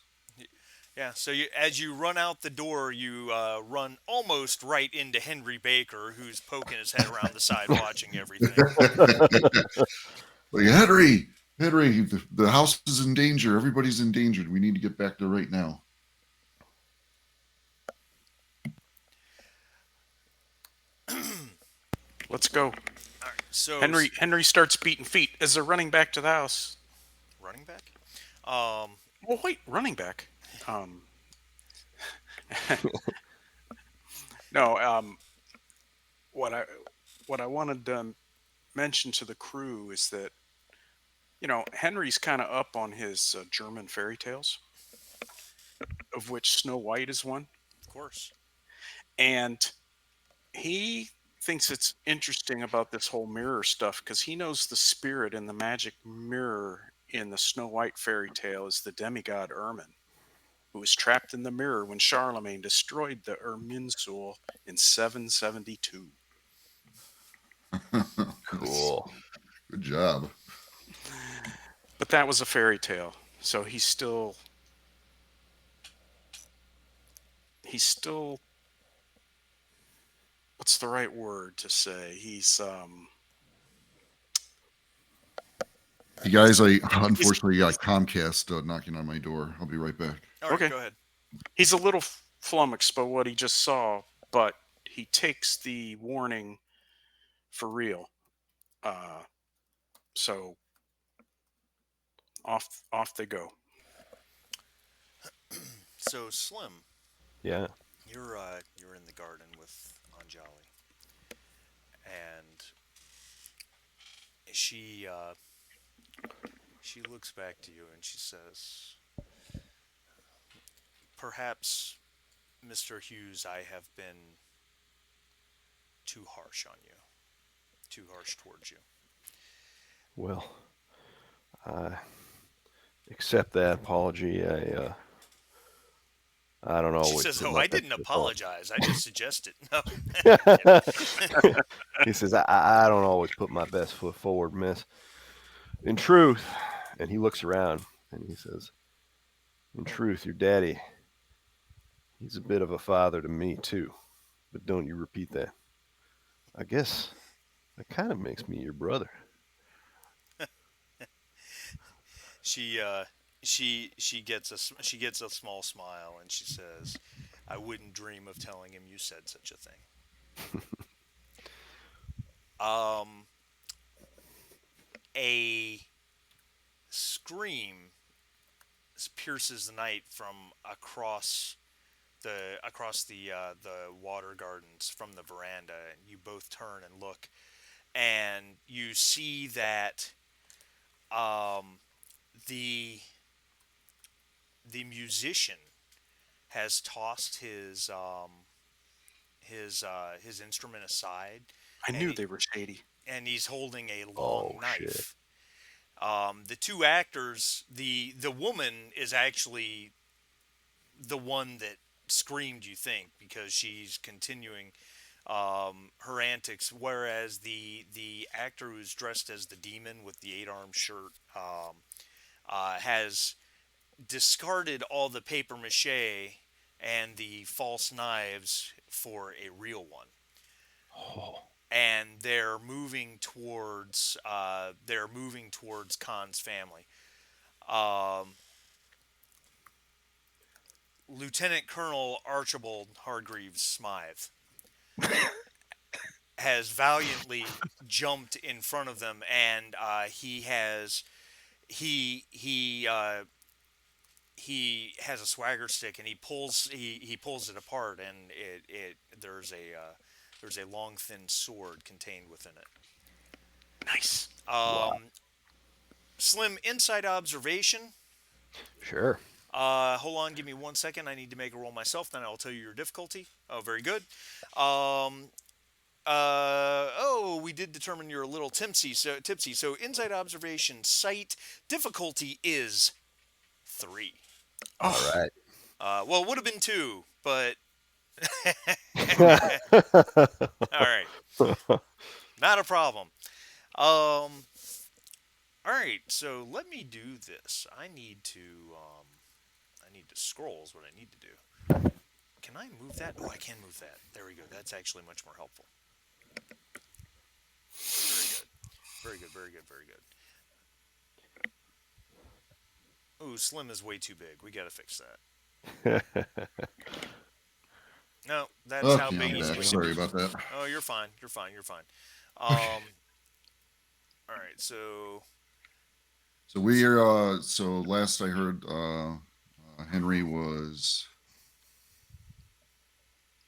Yeah. So as you run out the door, you run almost right into Henry Baker, who's poking his head around the side, watching everything. Like, Henry, the house is in danger. Everybody's endangered. We need to get back there right now. Let's go. All right. So Henry starts beating feet as they're running back to the house. running back. Um, Well, wait, running back. Um, no. What I what I wanted to mention to the crew is that Henry's kind of up on his German fairy tales, of which Snow White is one, of course. and he thinks it's interesting about this whole mirror stuff because he knows the spirit in the magic mirror in the Snow White fairy tale is the demigod Ermin, who was trapped in the mirror when Charlemagne destroyed the Irminsul in 772. Cool. Good job. But that was a fairy tale, so he's still what's the right word to say? Hey guys, I unfortunately got Comcast knocking on my door. I'll be right back. All right. Okay. Go ahead. He's a little flummoxed by what he just saw, but he takes the warning for real. Uh, so off they go. So Slim, Yeah. you're in the garden with Anjali, and she she looks back to you and she says, "Perhaps, Mr. Hughes, I have been too harsh on you, too harsh towards you." Well, I accept that apology. I don't She always says, put "Oh, my I best didn't foot forward. apologize. I just suggested." No. He says, I don't always put my best foot forward, miss. In truth, and he looks around and he says, in truth, your daddy, he's a bit of a father to me, too. But don't you repeat that. I guess that kind of makes me your brother. she she gets a small smile and she says, "I wouldn't dream of telling him you said such a thing." Um, a scream pierces the night from across the water gardens from the veranda, and you both turn and look, and you see that um, the the musician has tossed his instrument aside, I and knew they were shady. he's holding a long Oh, shit. knife. The two actors, the woman is actually the one that screamed, you think, because she's continuing her antics, whereas the actor who's dressed as the demon with the 8-armed shirt has discarded all the paper mache and the false knives for a real one, Oh, and they're moving towards Khan's family. Um, Lieutenant Colonel Archibald Hargreaves Smythe has valiantly jumped in front of them, and he he uh, he has a swagger stick, and he pulls it apart, and it there's a long thin sword contained within it. Nice. wow. Slim inside observation. Sure. Hold on, give me 1 second. I need to make a roll myself. Then I'll tell you your difficulty. Oh, very good. Um, oh, we did determine you're a little tipsy. So inside observation, sight difficulty is 3. All Oh, right. Well, it would have been 2, but all right, not a problem. Um, all right, so let me do this. I need to scroll is what I need to do. Can I move that? Oh, I can move that. There we go. That's actually much more helpful. Very good. Very good. Very good. Very good. Ooh, Slim is way too big. We got to fix that. No, that's how Okay, big I'm he's back. going to Sorry be. about that. Oh, you're fine. You're fine. You're fine. All right. So so last I heard, Henry was.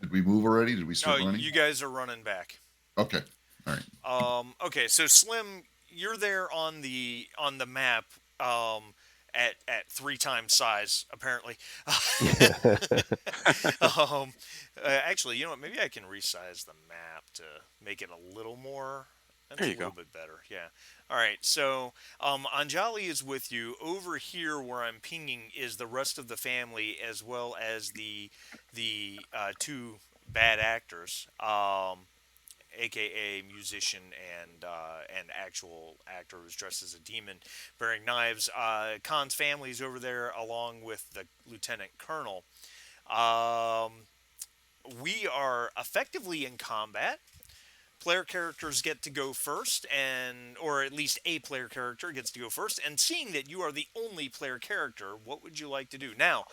Did we move already? Did we Oh, start running? you guys are running back. Okay. All right. Okay, so Slim, you're there on the map at 3 times size apparently. um, Actually, you know what? Maybe I can resize the map to make it a little more. That's there a you little go. bit better. Yeah. All right. So Anjali is with you. Over here, where I'm pinging, is the rest of the family as well as the two bad actors. AKA musician and actual actor who's dressed as a demon, bearing knives. Khan's family is over there along with the lieutenant colonel. Um, we are effectively in combat. Player characters get to go first, and or at least a player character gets to go first. And seeing that you are the only player character, what would you like to do? Now,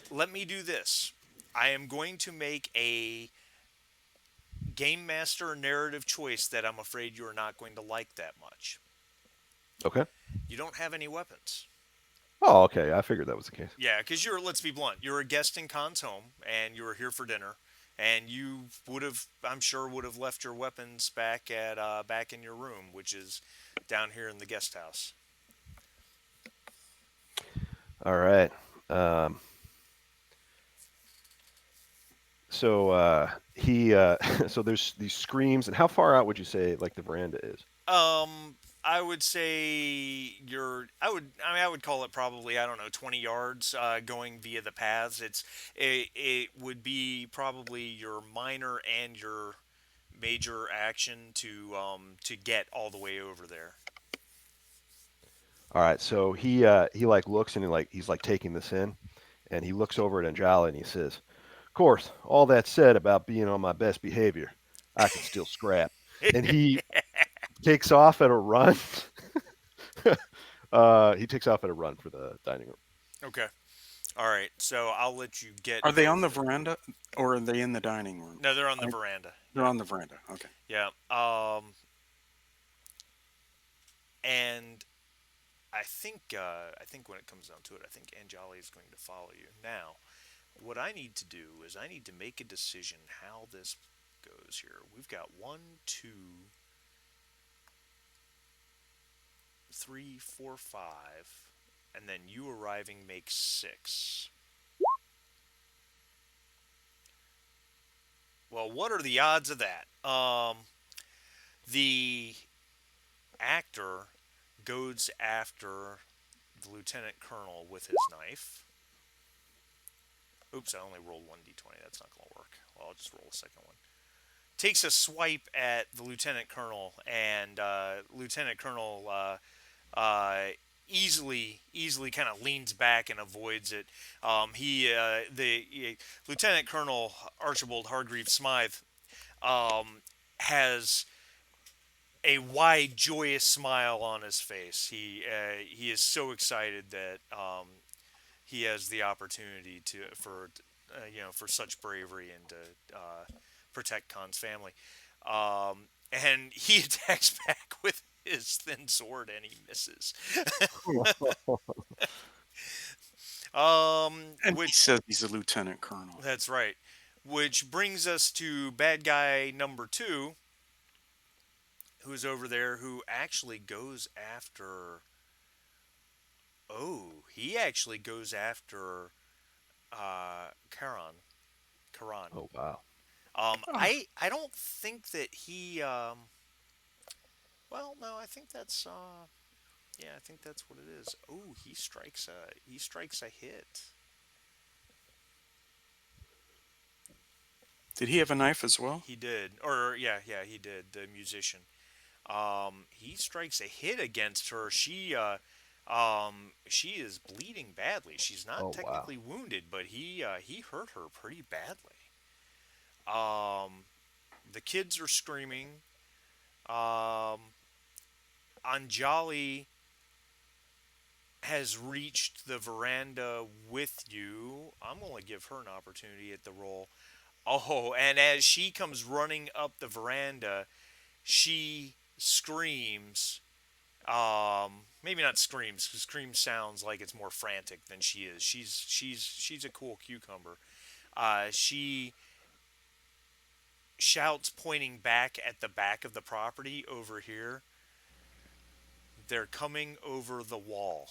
let me do this. I am going to make a game master narrative choice that I'm afraid you're not going to like that much. Okay. You don't have any weapons. Oh, okay. I figured that was the case. Yeah, because let's be blunt, you're a guest in Khan's home and you were here for dinner, and you I'm sure, would have left your weapons back in your room, which is down here in the guest house. All right. Um, he so there's these screams, and how far out would you say like the veranda is? Um, I would say I would call it probably, I don't know, 20 yards going via the paths. It would be probably your minor and your major action to get all the way over there. All right, so he like looks and he's like taking this in, and he looks over at Anjali and he says, "Of course, all that said about being on my best behavior, I can still scrap." And he takes off at a run. He takes off at a run for the dining room. Okay. All right. So I'll let you get Are they on the over. veranda or are they in the dining room? No, they're on the veranda. They're on the veranda. Okay. Yeah. And I think when it comes down to it, I think Anjali is going to follow you. Now, what I need to do is I need to make a decision how this goes here. We've got one, two, three, four, five, and then you arriving makes six. Well, what are the odds of that? The actor goes after the lieutenant colonel with his knife. Oops, I only rolled 1d20. That's not going to work. Well, I'll just roll a second one. Takes a swipe at the lieutenant colonel, and Lieutenant Colonel uh, easily kind of leans back and avoids it. The Lieutenant Colonel Archibald Hargreaves Smythe has a wide, joyous smile on his face. He is so excited that he has the opportunity for such bravery and to protect Khan's family. And he attacks back with his thin sword, and he misses. And he Which says he's a lieutenant colonel. That's right. Which brings us to bad guy number two, who's over there, who actually goes after. Oh, he actually goes after Karan. Karan. Oh wow. Oh, I don't think that he. Well, no, I think that's. Yeah, I think that's what it is. Oh, he strikes a hit. did he have a knife as well? He did, or yeah, he did. The musician. He strikes a hit against her. She is bleeding badly. She's not Oh wow. technically wounded, but he hurt her pretty badly. Um, the kids are screaming. Um, Anjali has reached the veranda with you. I'm going to give her an opportunity at the roll. Oh, and as she comes running up the veranda, she screams. Maybe not screams, because scream sounds like it's more frantic than she is. She's a cool cucumber. She shouts, pointing back at the back of the property over here. They're coming over the wall.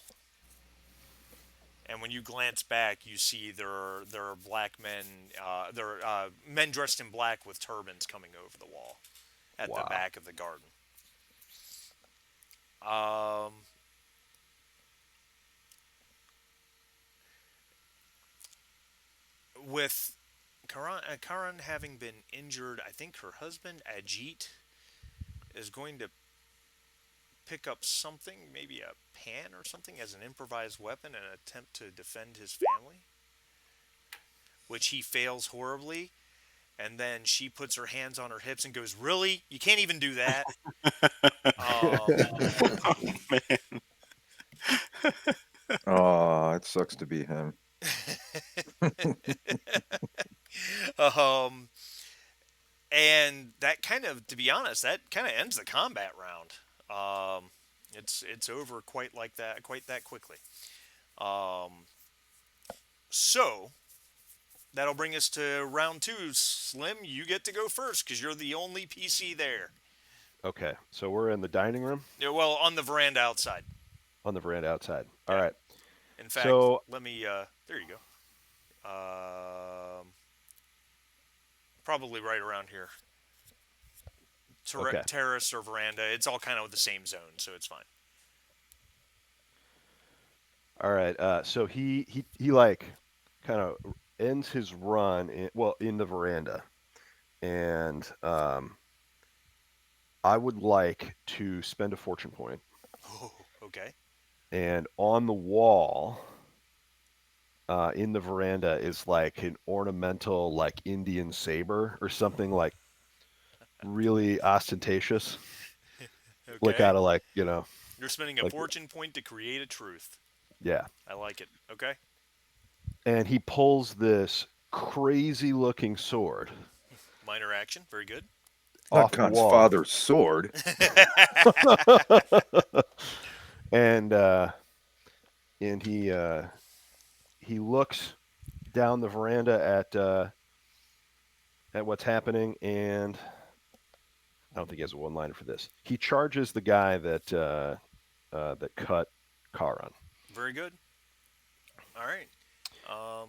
And when you glance back, you see there are black men. There are men dressed in black with turbans coming over the wall at the Wow. back of the garden. Um, with Karan having been injured, I think her husband Ajit is going to pick up something, maybe a pan or something, as an improvised weapon in an attempt to defend his family, which he fails horribly. And then she puts her hands on her hips and goes, "Really? You can't even do that." Um, Man. Oh, it sucks to be him. um, and that kind of, to be honest, that kind of ends the combat round. It's over quite that quickly. Um, so that'll bring us to round two. Slim, you get to go first because you're the only PC there. Okay, so we're in the dining room Yeah, well, on the veranda outside. on the veranda outside. All Yeah. right. In fact, So let me. There you go. Um, Probably right around here. Okay. terrace or veranda. It's all kind of the same zone, so it's fine. All right. So he like kind of ends his run in the veranda, and I would like to spend a fortune point, Oh, okay. and on the wall in the veranda is like an ornamental like Indian saber or something like really ostentatious, like Okay. out of like You're spending a like fortune point to create a truth. yeah. I like it. Okay. And he pulls this crazy looking sword Minor action. Very good. Not off the Khan's wall. father's sword. and he looks down the veranda at what's happening, and I don't think he has a one liner for this. He charges the guy that cut Charon. Very good. All right. Um,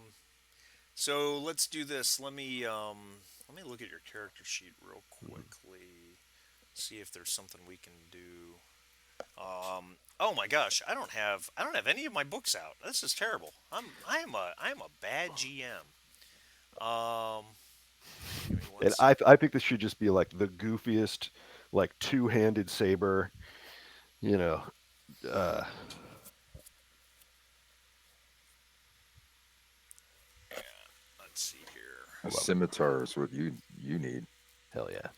so let's do this. Let me look at your character sheet real quickly. See if there's something we can do. Oh my gosh, I don't have any of my books out. This is terrible. I am a bad GM. Give me one And sec. I think this should just be like the goofiest, like two-handed saber. You know, uh, Let's see here. A hold on. scimitar is what you need. Hell yeah.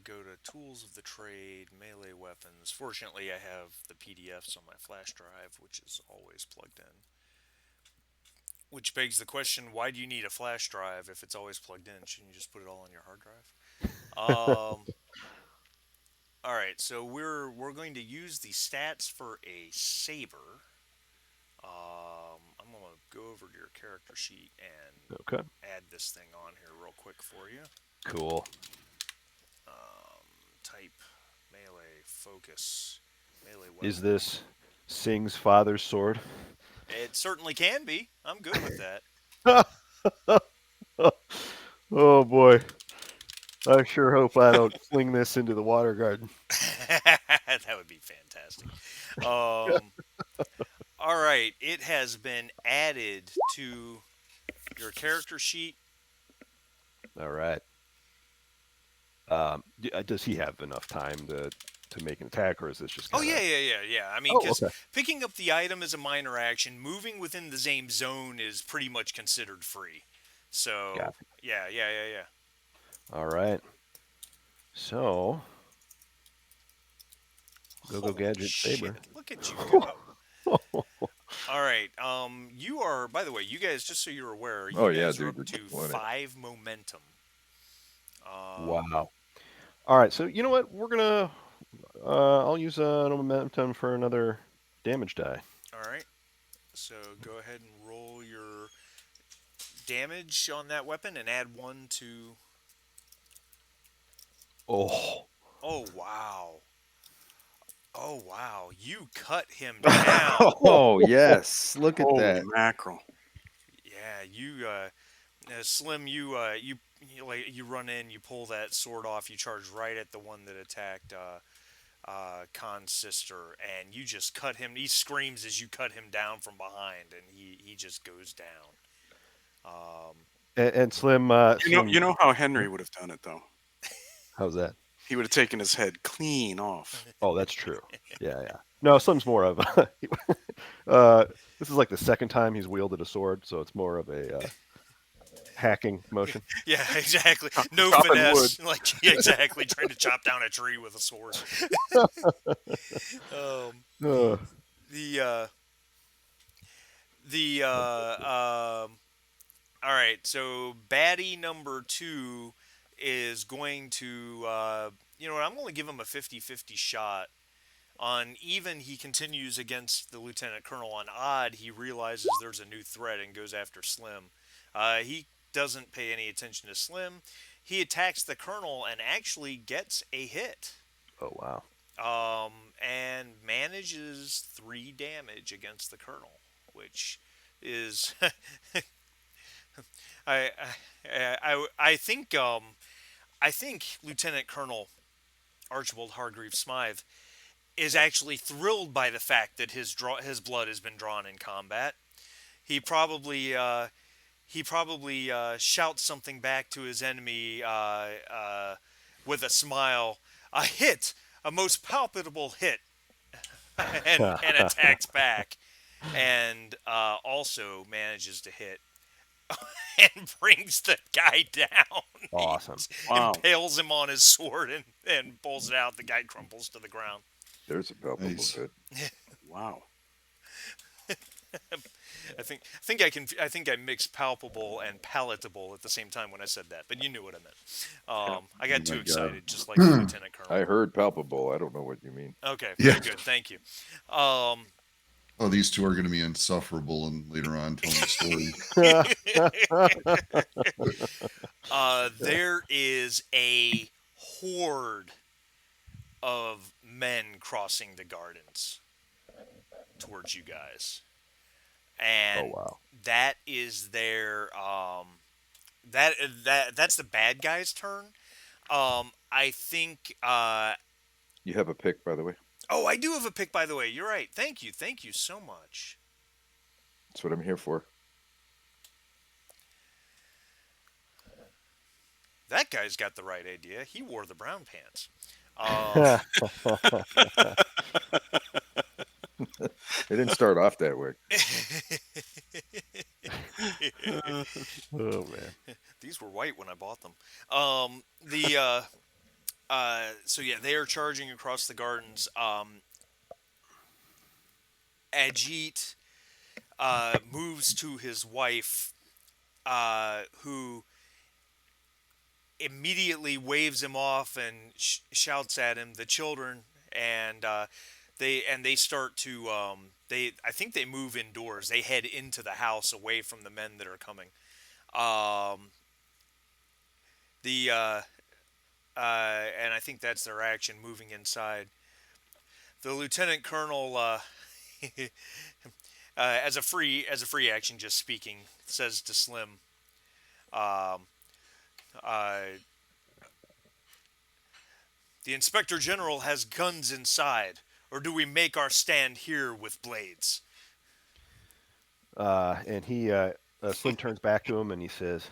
Go to tools of the trade, melee weapons. Fortunately, I have the PDFs on my flash drive, which is always plugged in. Which begs the question: why do you need a flash drive if it's always plugged in? Shouldn't you just put it all on your hard drive? Um, all right, so we're going to use the stats for a saber. I'm gonna go over to your character sheet and Okay. add this thing on here real quick for you. Cool. Type melee focus melee Is weapon. this Sing's father's sword? It certainly can be. I'm good with that. Oh boy. I sure hope I don't fling this into the water garden. That would be fantastic. Um, all right, it has been added to your character sheet. All right. Does he have enough time to make an attack, or is this just Oh kind yeah, of? yeah. I mean, Oh, because okay. picking up the item is a minor action. Moving within the same zone is pretty much considered free. So Got yeah. All right. So, go Holy gadget saber. shit! Look at you go. All right. You are, by the way, you guys, just so you're aware, Oh you yeah, guys are dude, up we're to killing it. 5 momentum. Wow. All right. So you know what? We're gonna. I'll use a momentum for another damage die. All right. So go ahead and roll your damage on that weapon and add one to. Oh. Oh wow. Oh wow. You cut him down. Oh yes, look at Holy that. mackerel. Yeah. Slim. You run in. You pull that sword off. You charge right at the one that attacked. Khan's sister, and you just cut him. He screams as you cut him down from behind, and he just goes down. Um, And Slim. You know how Henry would have done it though. How's that? He would have taken his head clean off. Oh, that's true. Yeah, yeah. No, Slim's more of. This is like the second time he's wielded a sword, so it's more of a hacking motion. yeah, exactly. No Chopping wood. finesse. Like yeah, exactly, trying to chop down a tree with a sword. um, Uh, the uh, the All right, so baddie number two is going to you know what? I'm going to give him a 50-50 shot. On even, he continues against the lieutenant colonel. On odd, he realizes there's a new threat and goes after Slim. He doesn't pay any attention to Slim. He attacks the colonel and actually gets a hit. oh wow. And manages 3 damage against the colonel, which is I think I think Lieutenant Colonel Archibald Hargreave Smythe is actually thrilled by the fact that his blood has been drawn in combat. He probably shouts something back to his enemy with a smile. A hit, a most palpable hit, and attacks back, and also manages to hit and brings the guy down. He Awesome. Wow. impales him on his sword and pulls it out. The guy crumples to the ground. There's a palpable Nice. hit. Wow. I think I mixed palpable and palatable at the same time when I said that, but you knew what I meant. I got Oh too my excited, God. just like the Lieutenant Colonel. I heard palpable. I don't know what you mean. Okay, Yeah. very good, thank you. Um, Oh, these two are going to be insufferable and later on telling the story. there is a horde of men crossing the gardens towards you guys, and Oh wow. that is their that's the bad guy's turn. I think. You have a pick, by the way. Oh, I do have a pick, by the way. You're right. Thank you so much. That's what I'm here for. That guy's got the right idea. He wore the brown pants. It didn't start off that way. Oh man. These were white when I bought them. So yeah, they are charging across the gardens. Ajit moves to his wife, who immediately waves him off and shouts at him. The children and they start to I think they move indoors. They head into the house away from the men that are coming. And I think that's their action, moving inside. The lieutenant colonel, as a free action, just speaking, says to Slim, um, uh, "The inspector general has guns inside, or do we make our stand here with blades?" And he Slim turns back to him and he says,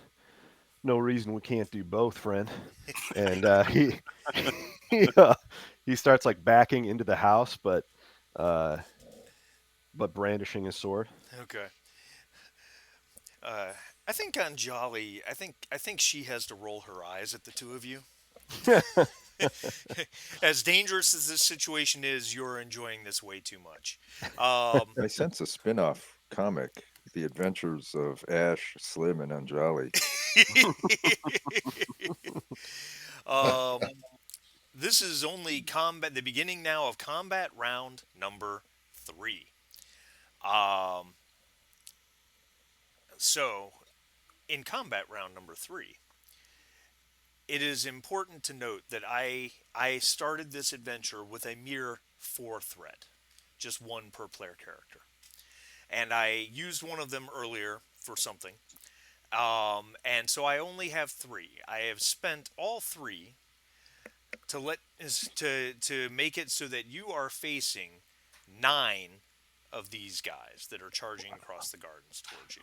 "No reason we can't do both, friend." And he starts like backing into the house, but brandishing his sword. Okay. I think on Jolly, I think she has to roll her eyes at the two of you. As dangerous as this situation is, you're enjoying this way too much. I sense a spin-off comic, The Adventures of Ash, Slim, and Anjali. This is only the beginning now of combat round number 3. So, in combat round number 3, it is important to note that I started this adventure with a mere 4 threat, just one per player character, and I used one of them earlier for something, and so I only have 3. I have spent all 3 to make it so that you are facing 9 of these guys that are charging across the gardens towards you.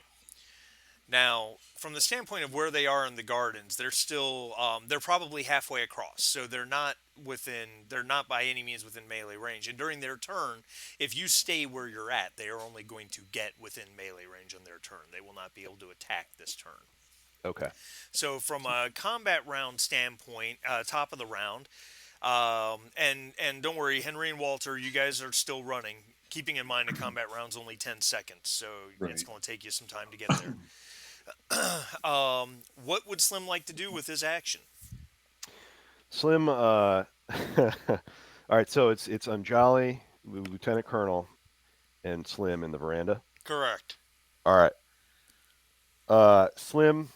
Now, from the standpoint of where they are in the gardens, they're still they're probably halfway across, so they're not by any means within melee range. And during their turn, if you stay where you're at, they are only going to get within melee range on their turn. They will not be able to attack this turn. Okay. So from a combat round standpoint, top of the round, and don't worry, Henry and Walter, you guys are still running. Keeping in mind a combat round's only 10 seconds, so it's Right. going to take you some time to get there. What would Slim like to do with his action? Slim. All right. So it's Anjali, Lieutenant Colonel, and Slim in the veranda. Correct. All right. Slim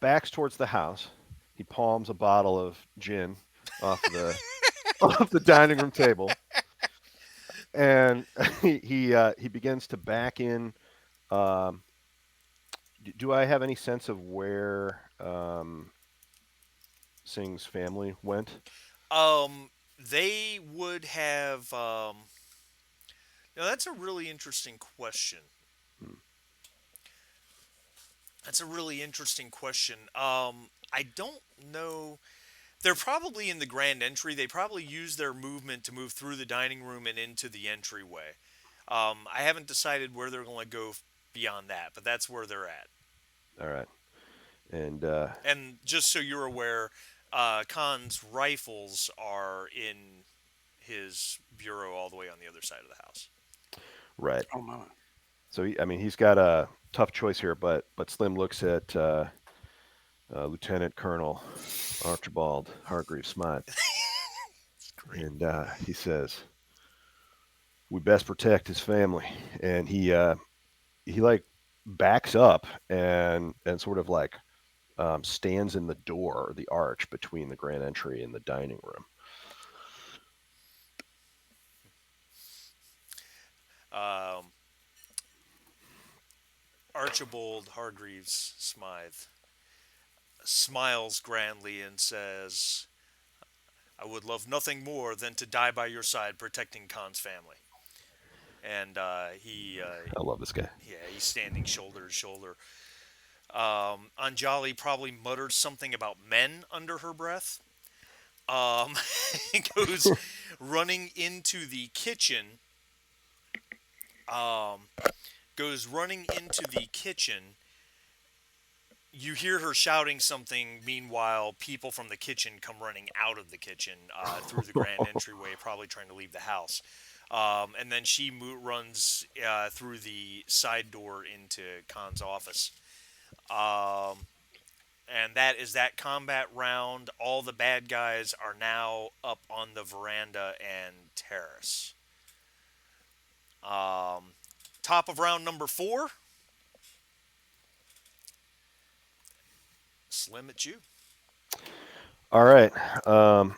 backs towards the house. He palms a bottle of gin off the off the dining room table, and he begins to back in. Do I have any sense of where Singh's family went? They would have. Now that's a really interesting question. Hmm. That's a really interesting question. I don't know. They're probably in the grand entry. They probably use their movement to move through the dining room and into the entryway. I haven't decided where they're going to go beyond that, but that's where they're at. All right. And And just so you're aware, Khan's rifles are in his bureau all the way on the other side of the house. right. Oh my. So I mean, he's got a tough choice here, but Slim looks at Lieutenant Colonel Archibald Hargreaves Smythe, Great. and he says, "We best protect his family." And he like backs up and sort of like stands in the door or the arch between the grand entry and the dining room. Um, Archibald Hargreaves Smythe smiles grandly and says, "I would love nothing more than to die by your side protecting Khan's family." And I love this guy. yeah, he's standing shoulder to shoulder. Anjali probably mutters something about men under her breath. Um, goes running into the kitchen. Um, goes running into the kitchen. You hear her shouting something. Meanwhile, people from the kitchen come running out of the kitchen through the grand entryway, probably trying to leave the house. And then she runs through the side door into Khan's office. Um, and that is that combat round. All the bad guys are now up on the veranda and terrace. Um, Top of round number 4. Slim at you. All right. Um,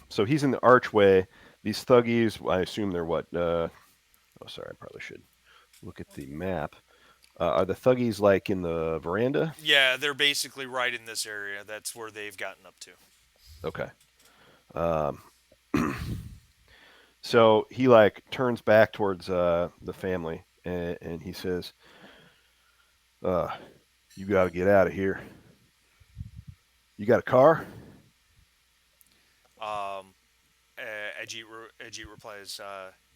so he's in the archway. These thuggies, I assume they're what? Oh, sorry, I probably should look at the map. Are the thuggies like in the veranda? Yeah, they're basically right in this area. That's where they've gotten up to. Okay. Um, so he like turns back towards the family and he says, uh, "You got to get out of here. You got a car? Um, Ajit replies,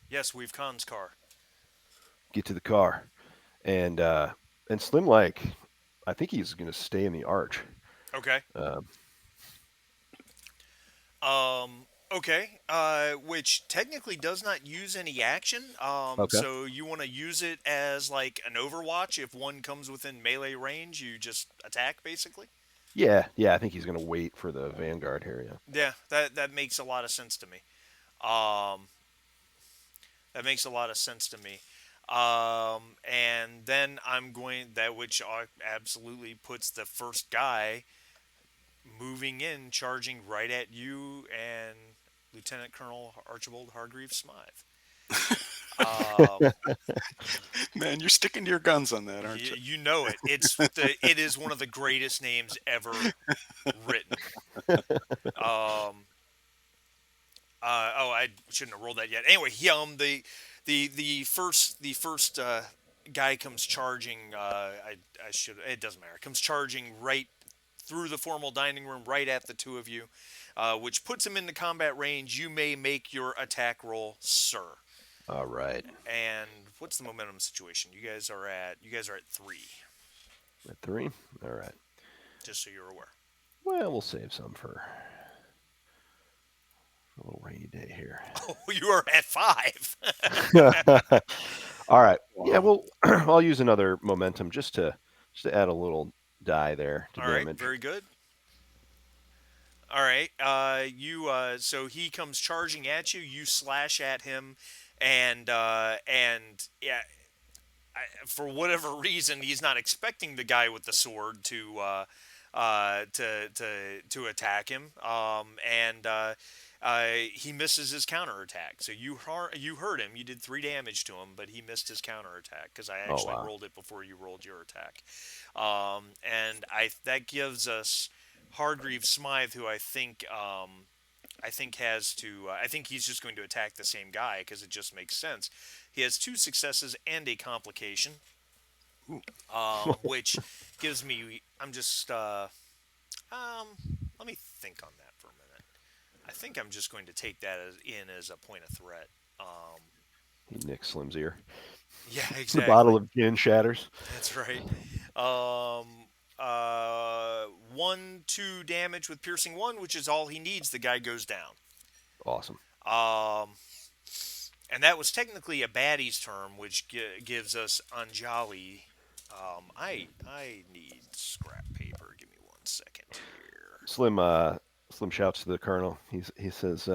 "Yes, we've Khan's car." Get to the car." And Slim like, I think he's gonna stay in the arch. Okay. Um, Okay. Which technically does not use any action. okay. So you want to use it as like an Overwatch. If one comes within melee range, you just attack basically. Yeah. I think he's gonna wait for the vanguard here. Yeah. Yeah, that makes a lot of sense to me. Um, that makes a lot of sense to me. And then I'm going that which absolutely puts the first guy moving in, charging right at you and Lieutenant Colonel Archibald Hargreaves Smythe. Um, Man, you're sticking to your guns on that, aren't you? you know it. It is one of the greatest names ever written. Um, oh, I shouldn't have rolled that yet. Anyway, the first guy comes charging. I should. It doesn't matter. Comes charging right through the formal dining room, right at the two of you, which puts him into combat range. You may make your attack roll, sir. All right. And what's the momentum situation? You guys are at 3. At 3. All right. Just so you're aware. Well, we'll save some for a little rainy day here. Oh, you are at 5. All right. Yeah. Wow. Well, I'll use another momentum just to add a little die there to All right, damage. very good. All right. So he comes charging at you. You slash at him, and yeah, for whatever reason, he's not expecting the guy with the sword to attack him. He misses his counterattack. So you hurt him. You did 3 damage to him, but he missed his counterattack because I Oh actually wow. rolled it before you rolled your attack. And that gives us Hargreave Smythe, who I think has to. I think he's just going to attack the same guy because it just makes sense. He has two successes and a complication, Ooh. which gives me. I'm just. Um, Let me think on that for a minute. I think I'm just going to take that as a point of threat. Um, He nicks Slim's ear. yeah, The bottle exactly. of gin shatters. That's right. Um, 1, 2 damage with piercing one, which is all he needs. The guy goes down. Awesome. Um, and that was technically a baddie's term, which gives us Anjali. I need scrap paper. Give me 1 second here. Slim shouts to the colonel. He says,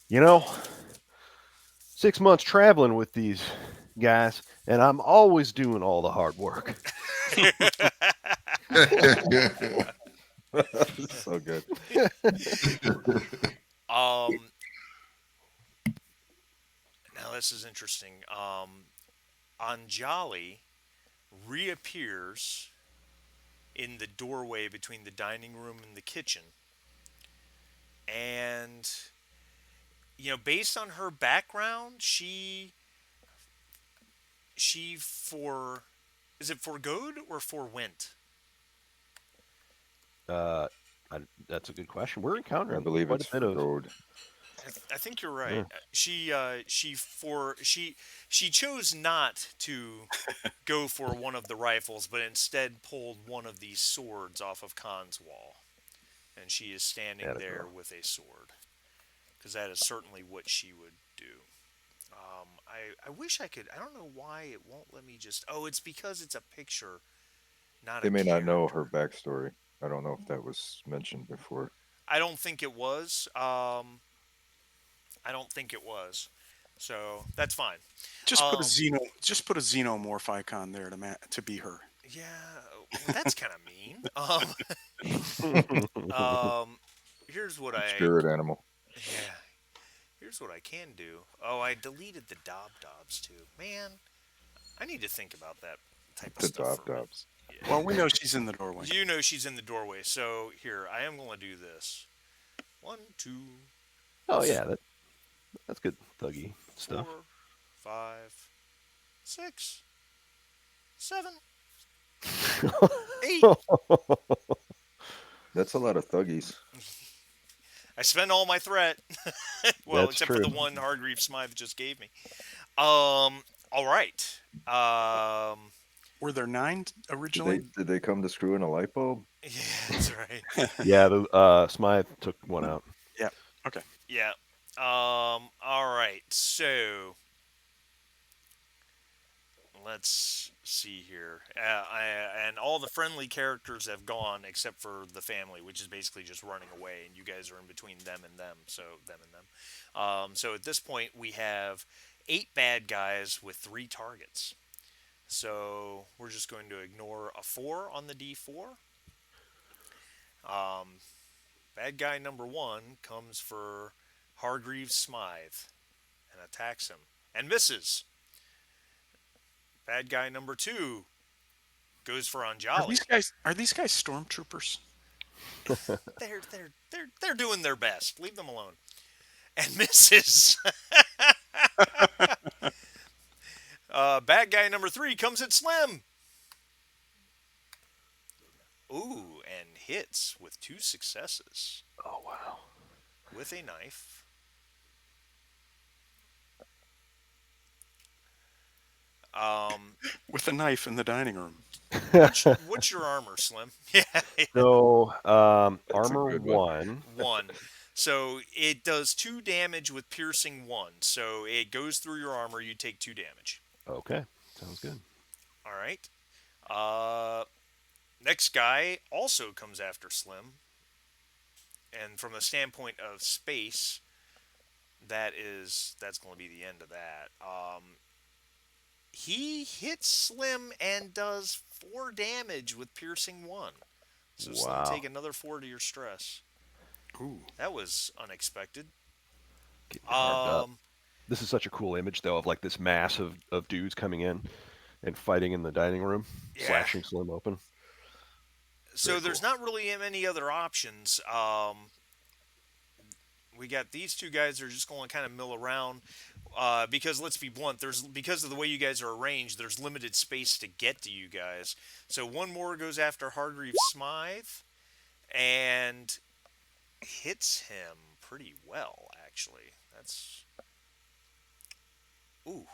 you know, 6 months traveling with these guys, and I'm always doing all the hard work. So good. um, Now this is interesting. Anjali reappears in the doorway between the dining room and the kitchen, and based on her background, she for is it forgoed or forwent? Uh, that's a good question. We're I encountering believe quite it's a bit of. road. I think you're right. Yeah. She chose not to go for one of the rifles, but instead pulled one of these swords off of Khan's wall, and she is standing Atta there girl. with a sword, because that is certainly what she would do. I wish I could. I don't know why it won't let me just. Oh, it's because it's a picture, not They a may not know character. her backstory. I don't know if that was mentioned before. I don't think it was. I don't think it was. So that's fine. Um, Just put a xenomorph icon there to be her. yeah, well, that's kind of mean. Here's what I Spirit animal. yeah. Here's what I can do. Oh, I deleted the Dobs too. Man, I need to think about that type of The stuff for Dob a minute. Dobs. Well, we Yeah. know she's in the doorway. You know she's in the doorway. So here, I am going to do this. 1, 2, Oh yeah, that's good thuggy 4, stuff. 5, 6, 7, 8. That's a lot of thuggies. I spent all my threat. Well, That's except for true. the one Hargreave Smythe just gave me. All right. Were there 9 Did originally? they come to screw in a light bulb? Yeah, that's right. Yeah, the Smythe took one out. Yeah. Okay. Yeah. All right. So let's see here. And all the friendly characters have gone except for the family, which is basically just running away, and you guys are in between them and them. So them and them. So at this point, we have 8 bad guys with 3 targets. So we're just going to ignore a 4 on the D4. Um, Bad guy number 1 comes for Hargreave Smythe and attacks him and misses. Bad guy number 2 goes for Anjali. Are these guys stormtroopers? They're doing their best. Leave them alone. And misses. Bad guy number 3 comes at Slim. Ooh, and hits with 2 successes Oh wow. with a knife. Um, With a knife in the dining room. what's your armor, Slim? Yeah, So That's a armor good one. 1. 1. So it does 2 damage with piercing 1. So it goes through your armor. You take 2 damage. Okay, sounds good. All right. Uh, Next guy also comes after Slim, and from the standpoint of space, that's going to be the end of that. He hits Slim and does 4 damage with piercing 1. So Slim, Wow. take another 4 to your stress. Ooh. That was unexpected. Getting carved up. Um, This is such a cool image though of like this mass of dudes coming in and fighting in the dining room, Yeah. slashing Slim open. So Very there's cool. not really many other options. We got these two guys that are just going to kind of mill around because let's be blunt, there's because of the way you guys are arranged, there's limited space to get to you guys. So one more goes after Hargreaves Smythe and hits him pretty well, actually. That's ooh,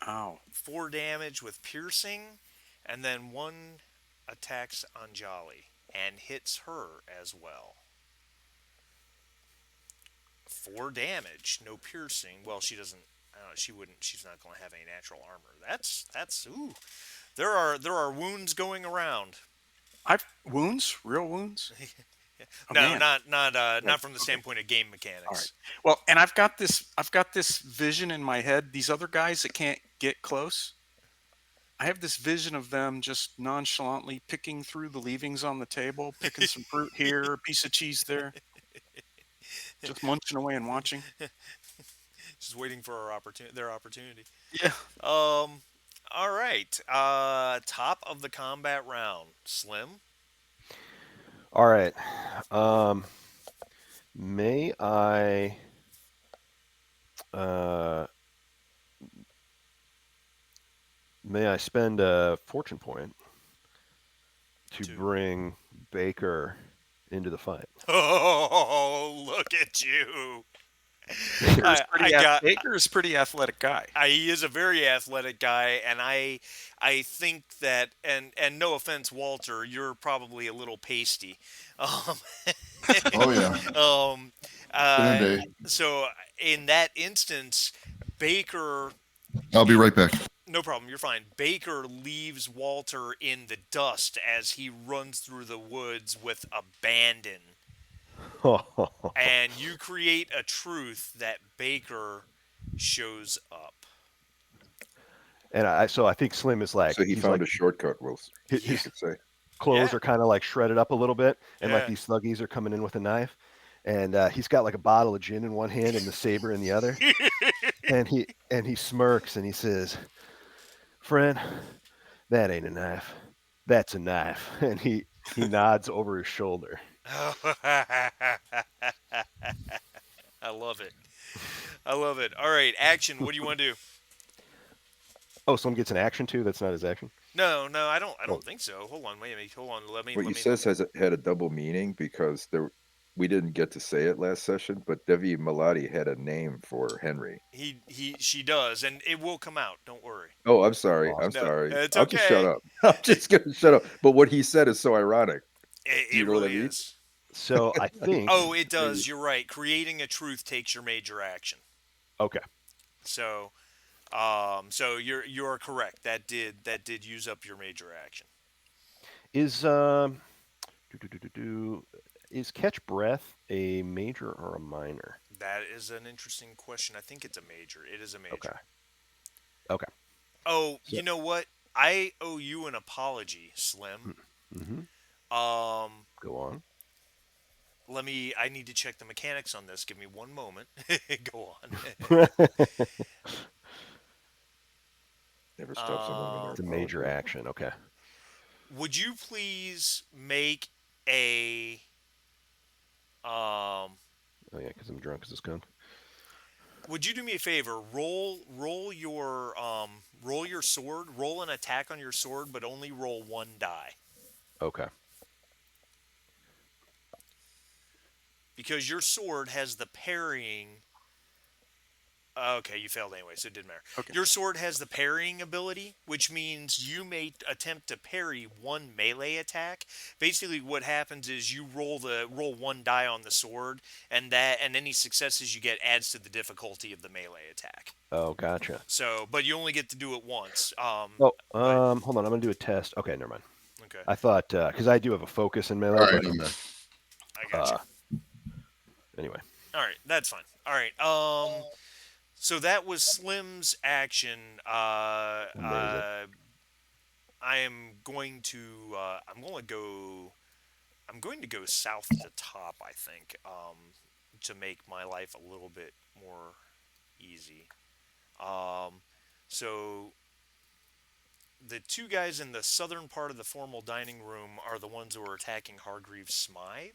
Ow. 4 damage with piercing, and then one attacks on Jolly and hits her as well. 4 damage, no piercing. Well, she doesn't. She wouldn't. She's not going to have any natural armor. That's ooh. There are wounds going around. I've wounds, real wounds. Oh No, man. not Right. from the Okay. standpoint of game All right. mechanics. Well, and I've got this vision in my head. These other guys that can't get close. I have this vision of them just nonchalantly picking through the leavings on the table, picking some fruit here, a piece of cheese there, just munching away and watching. Just waiting for their opportunity. Yeah. All right. Top of the combat round, Slim. All right. Um, may I uh, may I spend a fortune point to Two. bring Baker into the fight? Oh, look at you! I got. Baker is a pretty athletic guy. He is a very athletic guy, and I think that, and no offense, Walter, you're probably a little pasty. Um, Oh yeah, um, been a uh, day. so in that instance, Baker, I'll be right back. no problem, you're fine. Baker leaves Walter in the dust as he runs through the woods with abandon, and you create a truth that Baker shows up. And so I think Slim is like So he he's found like a shortcut, Wilson. his, You Yeah, his could say. clothes yeah, are kind of like shredded up a little bit, and like yeah. these thuggies are coming in with a knife, and he's got like a bottle of gin in one hand and the saber in the other, and he smirks and he says, "Friend, that ain't a knife. That's a knife." And he nods over his shoulder. I love it. I love it. All right, action. What do you want to do? Oh, Slim gets an action too. That's not his action. No, no, I don't. I Oh, don't think so. Hold on, wait a minute. Hold on. Let me. what Let you me. Let says me. had a double meaning because we didn't get to say it last session, but Devi Malati had a name for Henry. She does, and it will come out. Don't worry. Oh, I'm sorry. I'm Awesome. No, sorry. it's I'll just shut okay. up. I'm just gonna shut up. But what he said is so ironic. Do you It know what I really mean? is. So I think Oh, it Maybe. does. You're right. Creating a truth takes your major action. okay. So, so you're correct. That did use up your major action. Is do, do, do, do, do, is catch breath a major or a minor? That is an interesting question. I think it's a major. It is a Okay. major. Okay. Oh, So, you know what? I owe you an apology, Slim. mm-hmm. Um, Go on. I need to check the mechanics on this. Give me one moment. Go on. Never stop someone in their It's a major apology. action. Okay. Would you please make a um Oh yeah, because I'm drunk as a skunk. would you do me a favor? Roll your sword, roll an attack on your sword, but only roll one die. Okay. Because your sword has the parrying. Okay, you failed anyway, so it didn't matter. Okay. Your sword has the parrying ability, which means you may attempt to parry one melee attack. Basically, what happens is you roll one die on the sword, and any successes you get adds to the difficulty of the melee attack. Oh, gotcha. So, but you only get to do it once. Oh, But hold on. I'm gonna do a test. Okay, never mind. okay, I thought because I do have a focus in melee, All right, but I'm back. I got you. anyway. All right, that's fine. All right. So that was Slim's action. Amazing. I am going to. I'm going to go. I'm going to go south to top. I think to make my life a little bit more easy. Um, so the two guys in the southern part of the formal dining room are the ones who are attacking Hargreaves Smythe.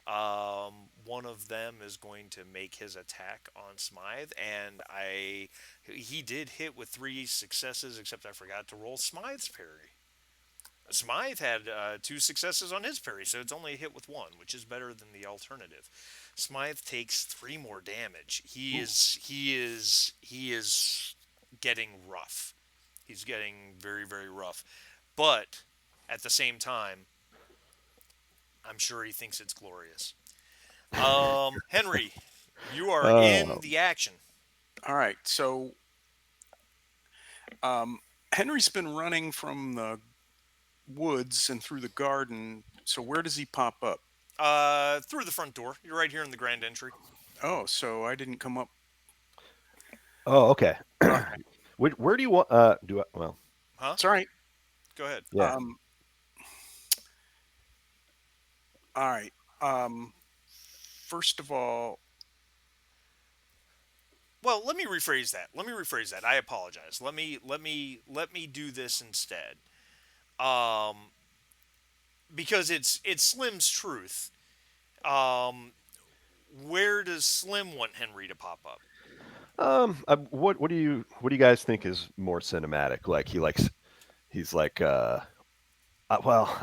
One of them is going to make his attack on Smythe, and he did hit with three successes, except I forgot to roll Smythe's parry. Smythe had two successes on his parry, so it's only a hit with one, which is better than the alternative. Smythe takes three more damage. He is getting rough. He's getting very, very rough. But at the same time, I'm sure he thinks it's glorious. Henry, you are in Oh, the action. All right. So Henry's been running from the woods and through the garden. So where does he pop up? Through the front door. You're right here in the grand entry. Oh, so I didn't come up. oh, okay. Okay. Where do you want? Do I? Well, Huh? It's all right. Go ahead. yeah. Um, all right. First of all, Well, let me rephrase that. I apologize. Let me do this instead. Um, because it's Slim's truth. Um, where does Slim want Henry to pop up? What do you guys think is more cinematic? Like he's like well,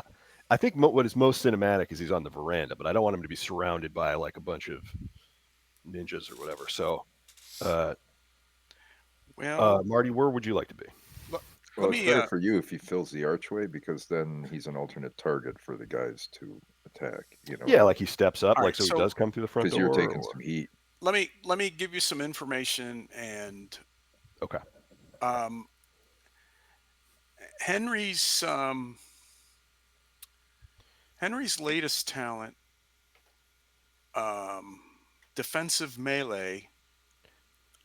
I think what is most cinematic is he's on the veranda, but I don't want him to be surrounded by like a bunch of ninjas or whatever. So, uh, well, Marty, where would you like to be? let, Well, let it's me. better for you if he fills the archway because then he's an alternate target for the guys to attack. Yeah, like he steps up, All like right. so he So does come through the front because you're door. taking Or, some heat. let me give you some information and okay, um, Henry's Henry's latest talent, um, defensive melee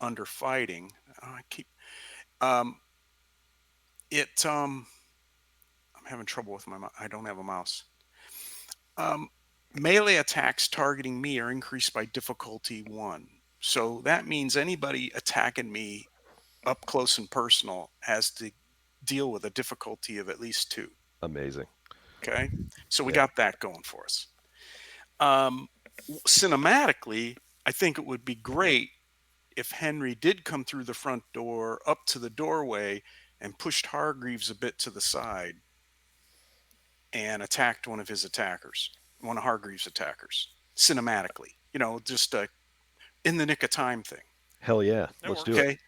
under fighting. I keep um, it. I'm having trouble with my. I don't have a mouse. Um, Melee attacks targeting me are increased by difficulty 1. So that means anybody attacking me up close and personal has to deal with a difficulty of at least 2. amazing. Okay. So we Yeah. got that going for us. Um, Cinematically, I think it would be great if Henry did come through the front door up to the doorway and pushed Hargreaves a bit to the side and attacked one of Hargreaves' attackers, cinematically. Just a in the nick of time thing. Hell yeah, That let's do works. it.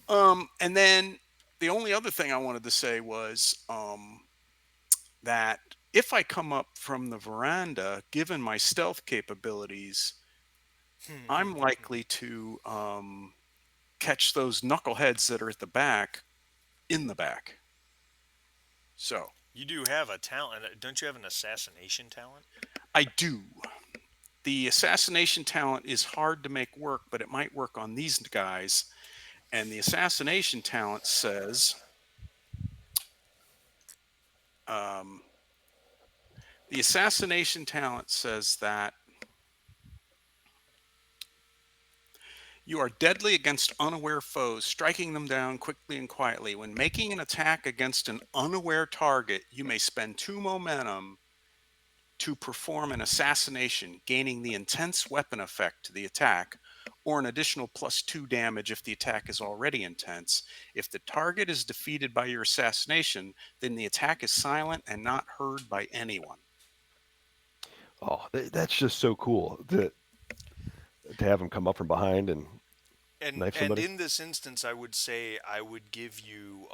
Okay. And then the only other thing I wanted to say was that if I come up from the veranda, given my stealth capabilities, I'm likely to catch those knuckleheads that are at the back in the back. So You do have a talent. Don't you have an assassination talent? I do. The assassination talent is hard to make work, but it might work on these guys. And the assassination talent says, um, that you are deadly against unaware foes, striking them down quickly and quietly. When making an attack against an unaware target, you may spend 2 momentum to perform an assassination, gaining the intense weapon effect to the attack, or an additional +2 damage if the attack is already intense. If the target is defeated by your assassination, then the attack is silent and not heard by anyone. Oh, that's just so cool to have him come up from behind and And knife and somebody. in this instance, I would say I would give you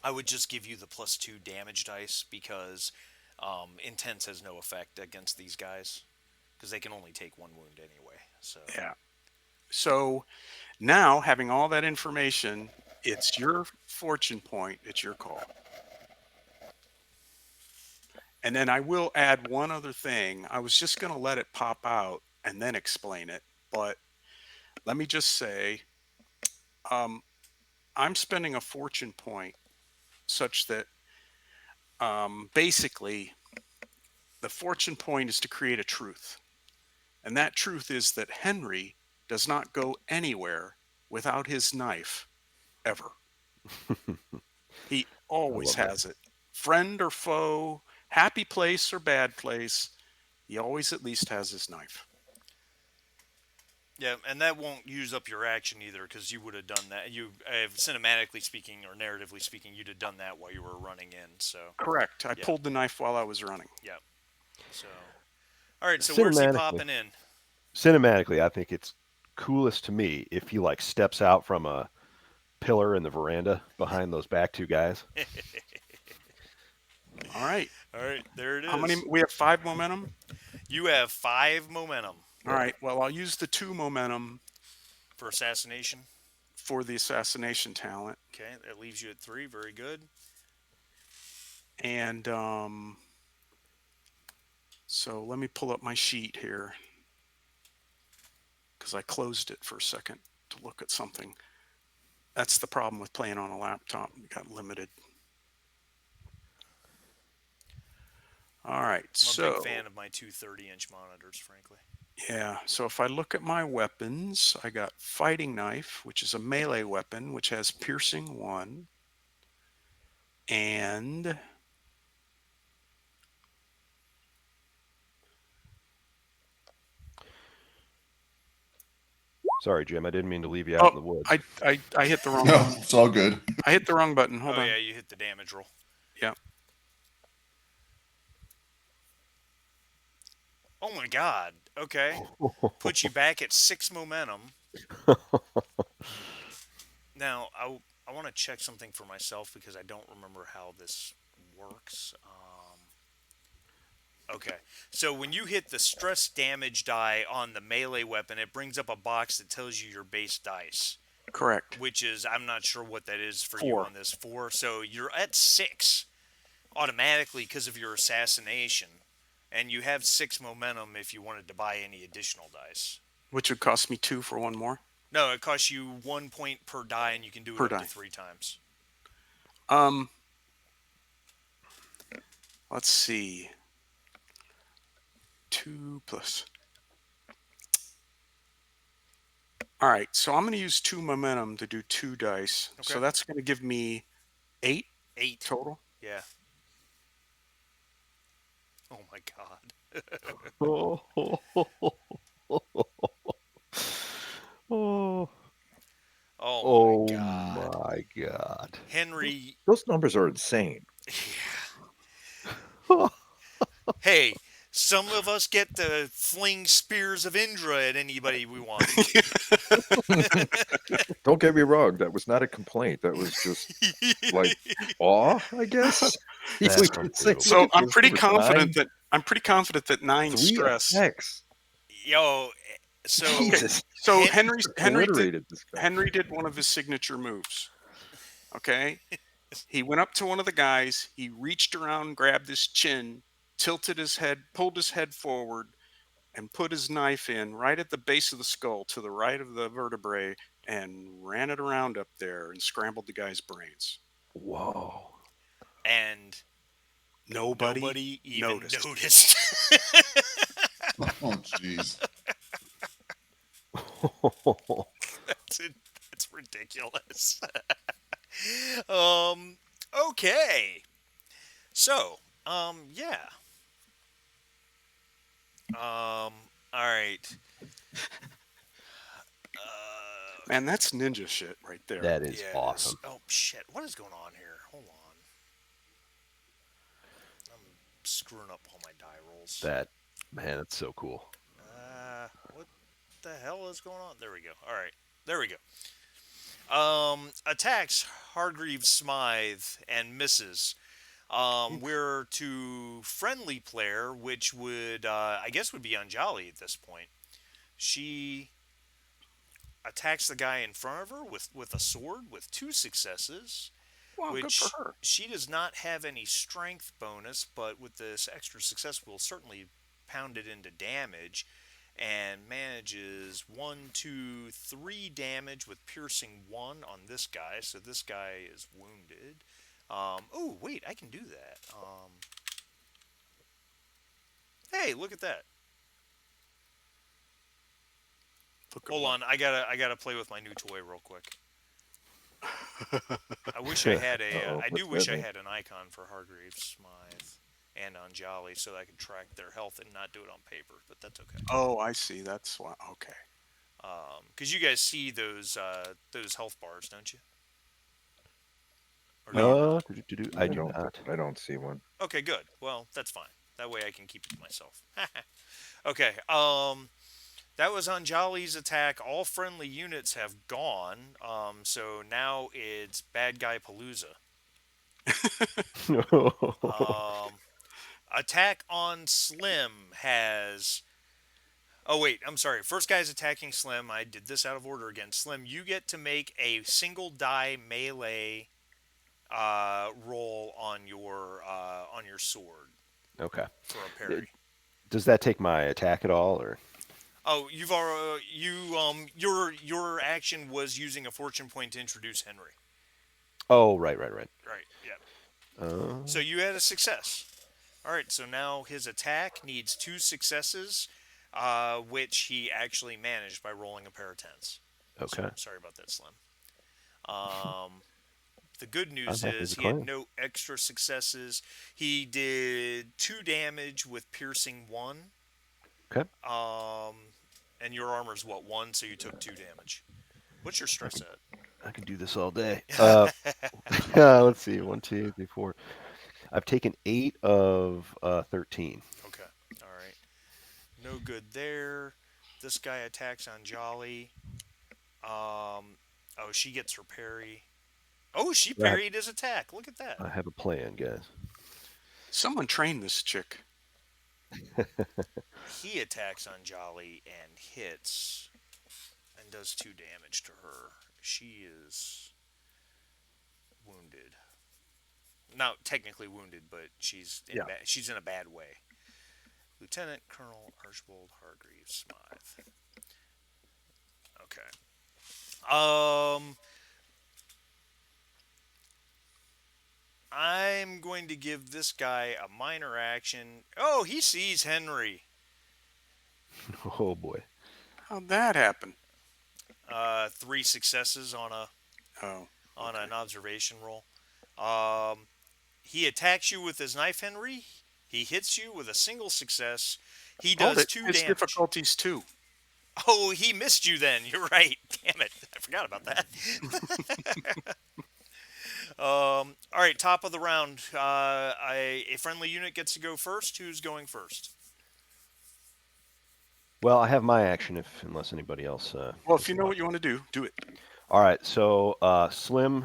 I would just give you the +2 damage dice because intense has no effect against these guys because they can only take one wound anyway. So Yeah. So now, having all that information, it's your fortune point. It's your call. And then I will add one other thing. I was just going to let it pop out and then explain it. But let me just say, um, I'm spending a fortune point such that basically the fortune point is to create a truth. And that truth is that Henry does not go anywhere without his knife ever. He always love that. has it. Friend or foe, happy place or bad place, he always at least has his knife. Yeah, and that won't use up your action either, because you would have done that. Cinematically speaking or narratively speaking, you'd have done that while you were running in. So, Correct. I yeah, pulled the knife while I was running. yeah. So, all right. So where's he Cinematically, popping in? I think it's coolest to me if he like steps out from a pillar in the veranda behind those back two guys. All right. All right, there it How many? is. We have 5 momentum. You have 5 momentum All right. Well, I'll use the 2 momentum for assassination. for the assassination talent. Okay, that leaves you at 3. Very good. And so let me pull up my sheet here because I closed it for a second to look at something. That's the problem with playing on a laptop. You got limited. All right. I'm a big fan of my two 30-inch monitors, frankly. Yeah, so if I look at my weapons, I got fighting knife, which is a melee weapon, which has piercing 1. And Sorry, Jim, I didn't mean to leave you out in the woods. I hit the wrong No, button. it's all good. I hit the wrong button. Hold on. Yeah, you hit the damage roll. Yeah. Oh my god. Okay. Put you back at 6 momentum. Now, I want to check something for myself because I don't remember how this works. Okay. So when you hit the stress damage die on the melee weapon, it brings up a box that tells you your base dice. Correct. Which is, I'm not sure what that is for you 4. on this. 4. So you're at 6 automatically because of your assassination. And you have 6 momentum if you wanted to buy any additional dice. Which would cost me 2 for one more. No, it costs you 1 point per die, and you can do it Per up die. to 3 times. Let's see. 2 plus. All right, so I'm going to use 2 momentum to do 2 dice. Okay. So that's going to give me 8 8 total. Yeah. Oh my god. Oh Oh my god. my god. Henry, Those numbers are insane. hey, some of us get to fling spears of Indra at anybody we want. Don't get me wrong. That was not a complaint. That was just like awe, I guess. That's We could say, unbelievable. So look at I'm those pretty numbers, confident that 9 3 stress. attacks. Yo, so Jesus. So Hen- Obliterated this guy. Henry did one of his signature moves. Okay? He went up to one of the guys, he reached around, grabbed his chin, tilted his head, pulled his head forward, and put his knife in right at the base of the skull to the right of the vertebrae and ran it around up there and scrambled the guy's brains. Whoa. and Nobody even noticed. noticed. Oh, jeez. That's ridiculous. Okay. So, yeah. All right. Man, that's ninja shit right there. That is Yeah, awesome. Oh shit! What is going on here? Hold on. I'm screwing up all my die rolls. Man, that's so cool. What the hell is going on? There we go. All right, there we go. Attacks Hargreaves Smythe and misses. We're to friendly player, which would I guess would be Anjali at this point. She attacks the guy in front of her with a sword with 2 successes. Wow, good Which for her. she does not have any strength bonus, but with this extra success, will certainly pound it into damage, and manages 1, 2, 3 damage with piercing 1 on this guy. So this guy is wounded. Oh wait, I can do that. Hey, look at that. Hold on, I gotta play with my new toy real quick. I wish I had a. Uh-oh, I do what's wish that I mean? had an icon for Hargreaves, Smythe, and Anjali so that I could track their health and not do it on paper. But that's okay. Oh, I see. That's why. Okay. Because you guys see those health bars, don't you? Or do you No. not? I do not. I don't see one. Okay, good. Well, that's fine. That way I can keep it to myself. Okay. That was Anjali's attack. All friendly units have gone. So now it's Bad Guy Palooza. Um, attack on Slim has. Oh wait, I'm sorry. First guy's attacking Slim. I did this out of order again. Slim, you get to make a single die melee roll on your sword Okay. for a parry. Does that take my attack at all, or? Oh, your action was using a fortune point to introduce Henry. Oh, right. Right. Yeah. Uh, So you had a success. All right. So now his attack needs 2 successes, which he actually managed by rolling a pair of tens. okay. So, sorry about that, Slim. The good I'm news happy is with he had claim. no extra successes. He did 2 damage with piercing 1. Okay. And your armor's what, 1, so you took 2 damage. What's your stress I can do this all day. at? Let's see. 1, 2, 3, 4. I've taken 8 of 13. Okay. All right. No good there. This guy attacks on Jolly. Oh, she gets her parry. Oh, she Right. parried his attack. Look at that. I have a plan, guys. Someone train this chick. He attacks on Jolly and hits and does 2 damage to her. She is wounded. Not technically wounded, but she's in a bad way. Lieutenant Colonel Archibald Hargreaves Smythe. Okay. I'm going to give this guy a minor action. Oh, he sees Henry. Oh boy. How'd that happen? 3 successes on Oh. an observation roll. He attacks you with his knife, Henry. He hits you with a single success. He does 2 It's damage. difficulties too. Oh, he missed you then. You're right. Damn it. I forgot about that. All right, top of the round. A friendly unit gets to go first. Who's going first? Well, I have my action unless anybody else. Well, if you know what you want to do it. All right. So Slim,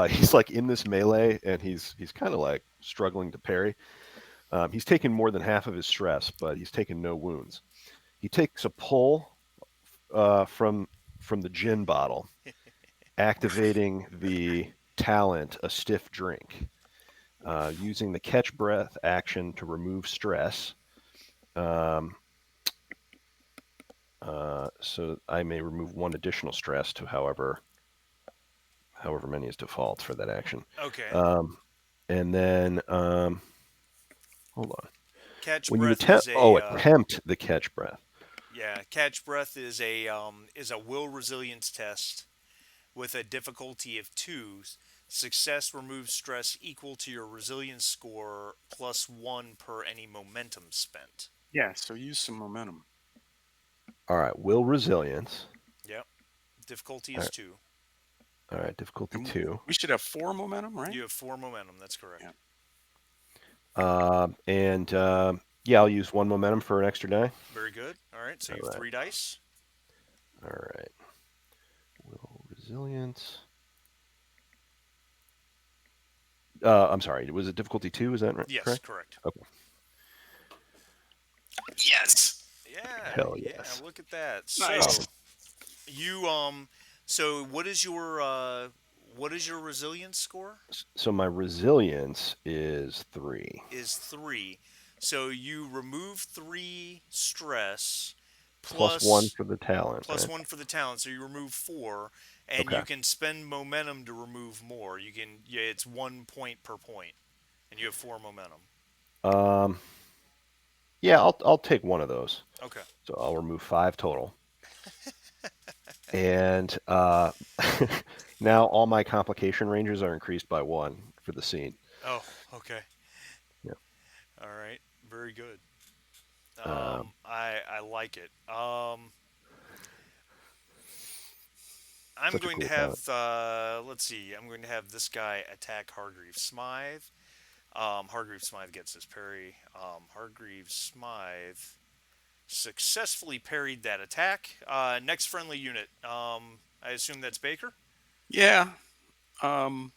he's like in this melee, and he's kind of like struggling to parry. He's taken more than half of his stress, but he's taken no wounds. He takes a pull from the gin bottle, activating the talent, a stiff drink, using the catch breath action to remove stress. So I may remove 1 additional stress to however many is default for that action. Okay. And then hold on. Catch When you breath attempt, is a attempt the catch breath. yeah. Catch breath is a will resilience test with a difficulty of 2. Success removes stress equal to your resilience score plus 1 per any momentum spent. Yeah. So use some momentum. All right, will resilience. Yep. Difficulty All is right. 2. All right, difficulty And 2. We should have 4 momentum, right? You have 4 momentum. That's correct. Yeah. And I'll use 1 momentum for an extra die. Very good. All right. So you All have right. 3 dice. All right. Will resilience. I'm sorry. Was it difficulty 2? Is that right? Yes, correct. Okay. Yes. Yeah. Hell Yeah. yes. Look at that. Nice. So you So what is your resilience score? So my resilience is 3. Is 3. So you remove 3 stress Plus 1 for the talent. plus right? 1 for the talent. So you remove 4, and Okay. you can spend momentum to remove more. You can it's 1 point per point, and you have 4 momentum. Yeah, I'll take 1 of those. Okay. So I'll remove 5 total. And Now all my complication ranges are increased by 1 for the scene. Oh, okay. Yeah. All right. Very good. Um, I like it. I'm Such a going to cool have talent. let's see. I'm going to have this guy attack Hargreave Smythe. Hargreave Smythe gets his parry. Hargreave Smythe successfully parried that attack. Next friendly unit. I assume that's Baker. Yeah. Um,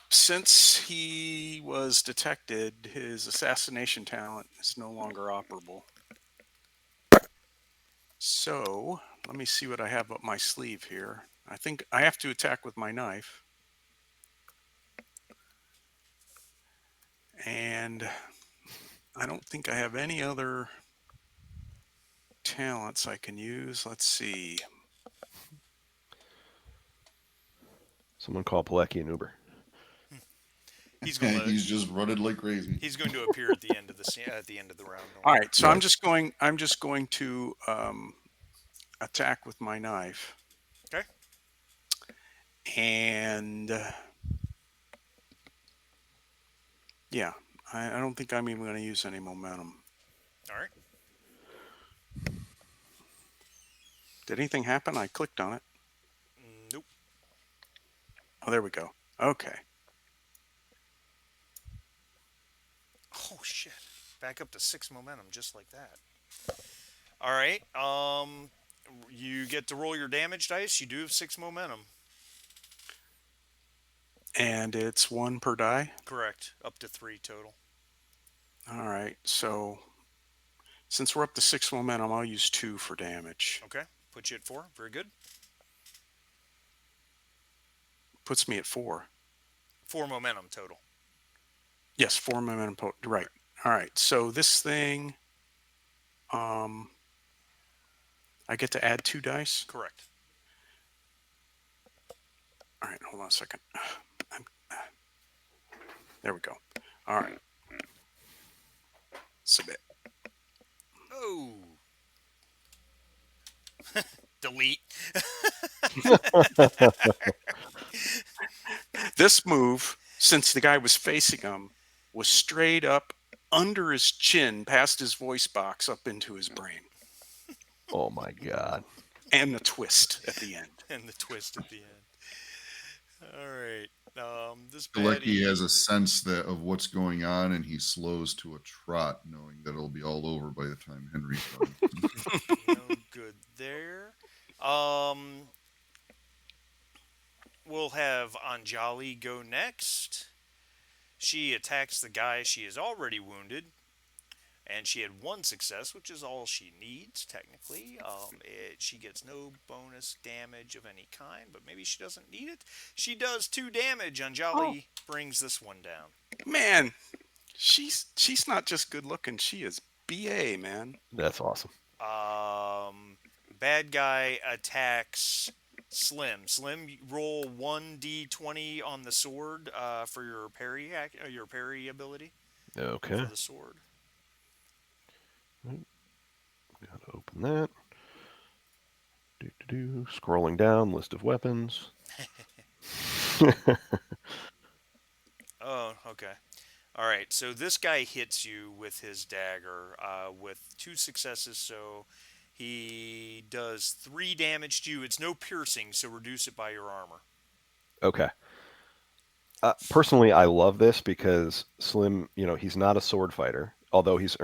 since he was detected, his assassination talent is no longer operable. So let me see what I have up my sleeve here. I think I have to attack with my knife. And I don't think I have any other talents I can use. Let's see. Someone call Pilecki an Uber. He's gonna He's just running like crazy. he's going to appear at the end of at the end of the round. Don't All worry. right, so Right. I'm just going to attack with my knife, Okay. and yeah, I don't think I'm even going to use any momentum. All right. Did anything happen? I clicked on it. Nope. Oh, there we go. Okay. Oh shit. Back up to 6 momentum just like that. All right. You get to roll your damage dice. You do have 6 momentum. And it's 1 per die. Correct. Up to 3 total. All right. So since we're up to 6 momentum, I'll use 2 for damage. Okay. Put you at 4. Very good. Puts me at 4. 4 momentum total. Yes, 4 momentum. Right. All right. So this thing, I get to add 2 dice. Correct. All right. Hold on a second. There we go. All right. Submit. Oh. Delete. This move, since the guy was facing him, was straight up under his chin, past his voice box, up into his brain, Oh my god. and a twist at the end. And the twist at the end. All right. This Galecki has baddie. a sense that of what's going on, and he slows to a trot, knowing that it'll be all over by the time Henry's done. No good there. Um, we'll have Anjali go next. She attacks the guy she is already wounded, and she had 1 success, which is all she needs technically. She gets no bonus damage of any kind, but maybe she doesn't need it. She does 2 damage. Anjali brings this one down. Man, she's not just good looking; she is BA, man. That's awesome. Bad guy attacks Slim. Slim, roll 1d20 on the sword for your your parry ability Okay. for the sword. Gotta open that. Scrolling down, list of weapons. Oh, okay. All right. So this guy hits you with his dagger with 2 successes. So he does 3 damage to you. It's no piercing, so reduce it by your armor. Okay. Personally, I love this because Slim, he's not a sword fighter, although he's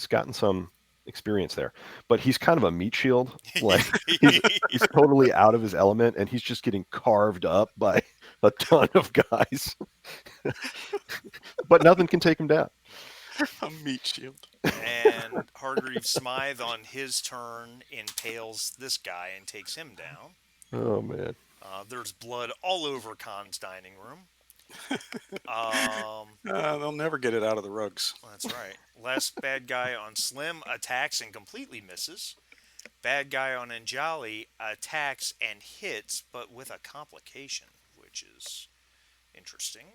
gotten some experience there, but he's kind of a meat shield. Like he's totally out of his element, and he's just getting carved up by a ton of guys, but nothing can take him down. A meat shield. And Hargreave Smythe on his turn impales this guy and takes him down. Oh man. There's blood all over Khan's dining room. They'll never get it out of the rugs. That's right. Last bad guy on Slim attacks and completely misses. Bad guy on Anjali attacks and hits, but with a complication, which is interesting.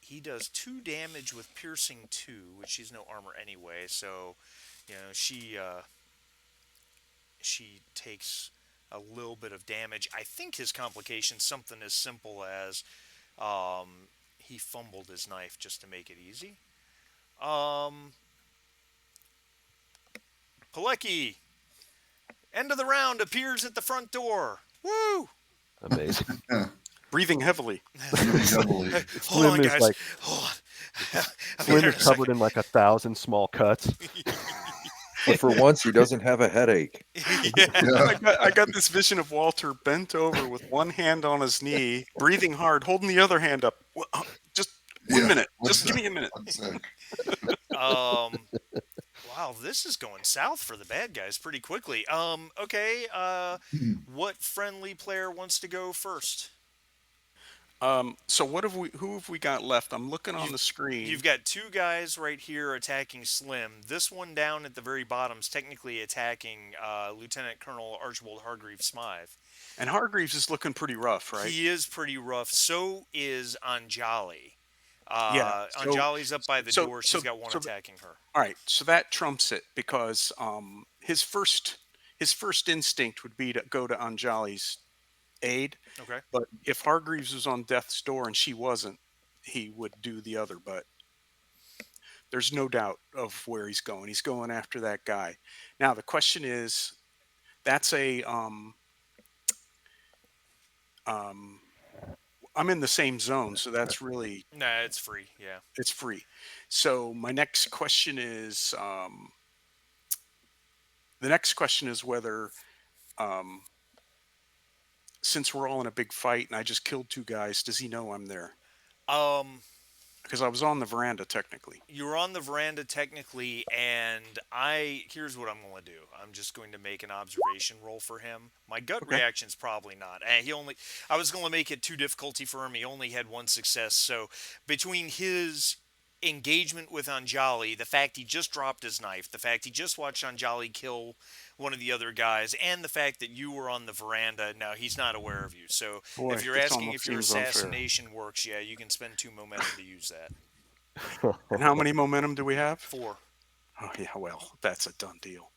He does 2 damage with piercing 2, which she's no armor anyway. So, she she takes a little bit of damage. I think his complication's something as simple as he fumbled his knife just to make it easy. Um, Pilecki, end of the round, appears at the front door. Woo! Amazing. Breathing heavily. Really heavily. Hold on, Slim is guys. like Hold on. I'll be Slim here is in a covered second. in like 1,000 small cuts. But for once, he doesn't have a headache. Yeah. Yeah. I got this vision of Walter bent over with one hand on his knee, breathing hard, holding the other hand up. Just one Yeah. minute. One Just give sec. me a minute. One sec. Wow, this is going south for the bad guys pretty quickly. Okay. What friendly player wants to go first? So who have we got left? I'm looking on You've- the screen. You've got two guys right here attacking Slim. This one down at the very bottom is technically attacking Lieutenant Colonel Archibald Hargreaves Smythe. And Hargreaves is looking pretty rough, right? He is pretty rough. So is Anjali. Yeah, so- Anjali's up by the so- door. She's so- got one so- attacking her. All right, so that trumps it because his first instinct would be to go to Anjali's aid. Okay. But if Hargreaves was on death's door and she wasn't, he would do the other. But there's no doubt of where he's going. He's going after that guy. Now the question is, that's a I'm in the same zone, so that's really Nah, it's free. Yeah. it's free. So my next question is the next question is whether since we're all in a big fight and I just killed two guys, does he know I'm there? Because I was on the veranda technically. You were on the veranda technically, and here's what I'm going to do. I'm just going to make an observation roll for him. My gut Okay. reaction's probably not. I was going to make it too difficulty for him. He only had one success. So between his engagement with Anjali, the fact he just dropped his knife, the fact he just watched Anjali kill one of the other guys, and the fact that you were on the veranda, now he's not aware of you. So Boy, if you're this asking almost if your seems unfair. assassination works, yeah, you can spend 2 momentum to use that. And how many momentum do we have? 4. Oh yeah, well, that's a done deal.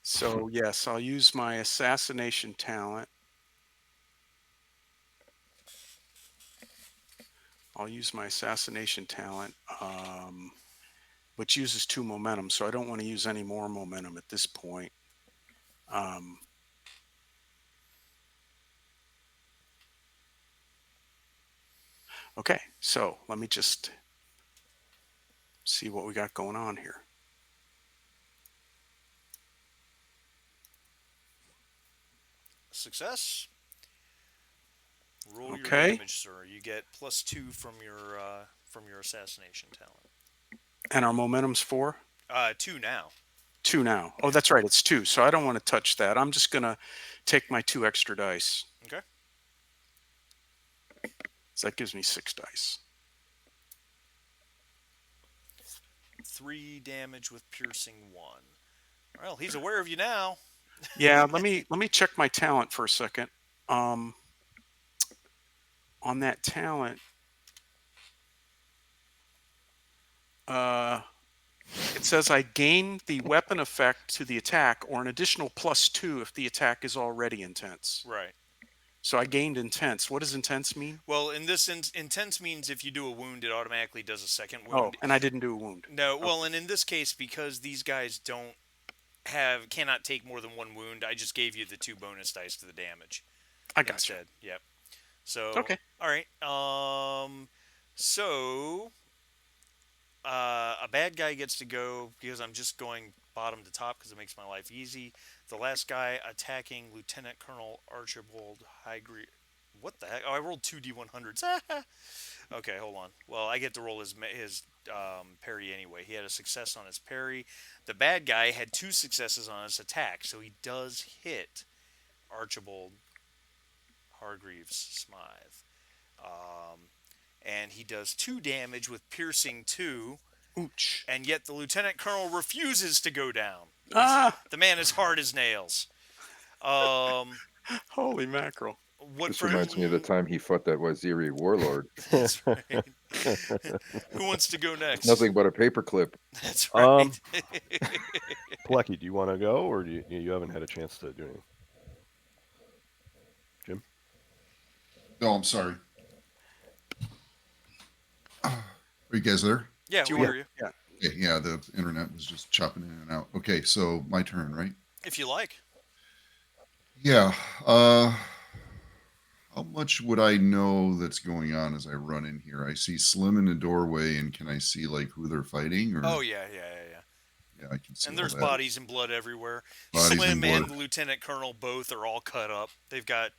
So yes, I'll use my assassination talent. Which uses 2 momentum, so I don't want to use any more momentum at this point. Okay, so let me just see what we got going on here. Success. Roll Okay. your damage, sir. You get +2 from your assassination talent. And our momentum's 4? 2 now. 2 now. Oh, that's right, it's 2, so I don't want to touch that. I'm just going to take my 2 extra dice. Okay. So that gives me 6 dice. 3 damage with piercing 1. Well, he's aware of you now. Yeah, let me check my talent for a second. On that talent, it says I gain the weapon effect to the attack or an additional +2 if the attack is already intense. Right. So I gained intense. What does intense mean? Well, in this intense means if you do a wound, it automatically does a second Oh, wound. and I didn't do a wound. No, well, and in this case, because these guys cannot take more than 1 wound, I just gave you the 2 bonus dice to the damage. I gotcha. Instead. Yep. So Okay. All right. So a bad guy gets to go because I'm just going bottom to top because it makes my life easy. The last guy attacking Lieutenant Colonel Archibald Highgrave. What the heck? Oh, I rolled 2 D100s. Okay, hold on. Well, I get to roll his parry anyway. He had a success on his parry. The bad guy had 2 successes on his attack, so he does hit Archibald Hargreaves Smythe. And he does 2 damage with piercing 2. Ouch. And yet the lieutenant colonel refuses to go down. Ah! The man is hard as nails. Holy mackerel. What This for reminds me of the time he fought that Waziri warlord. That's right. Who wants to go next? Nothing but a paperclip. That's Um, right. Plecky, do you want to go, or you haven't had a chance to do anything? Jim? No, I'm sorry. Are you guys there? Yeah, Do you we want hear you. Yeah. Okay, yeah, the internet was just chopping in and out. Okay, so my turn, right? If you like. Yeah. How much would I know that's going on as I run in here? I see Slim in the doorway, and can I see like who they're fighting? Or Oh yeah, yeah, yeah, yeah. yeah, I can see And all there's that. bodies and blood everywhere. Bodies and Slim blood. and Lieutenant Colonel both are all cut up. They've got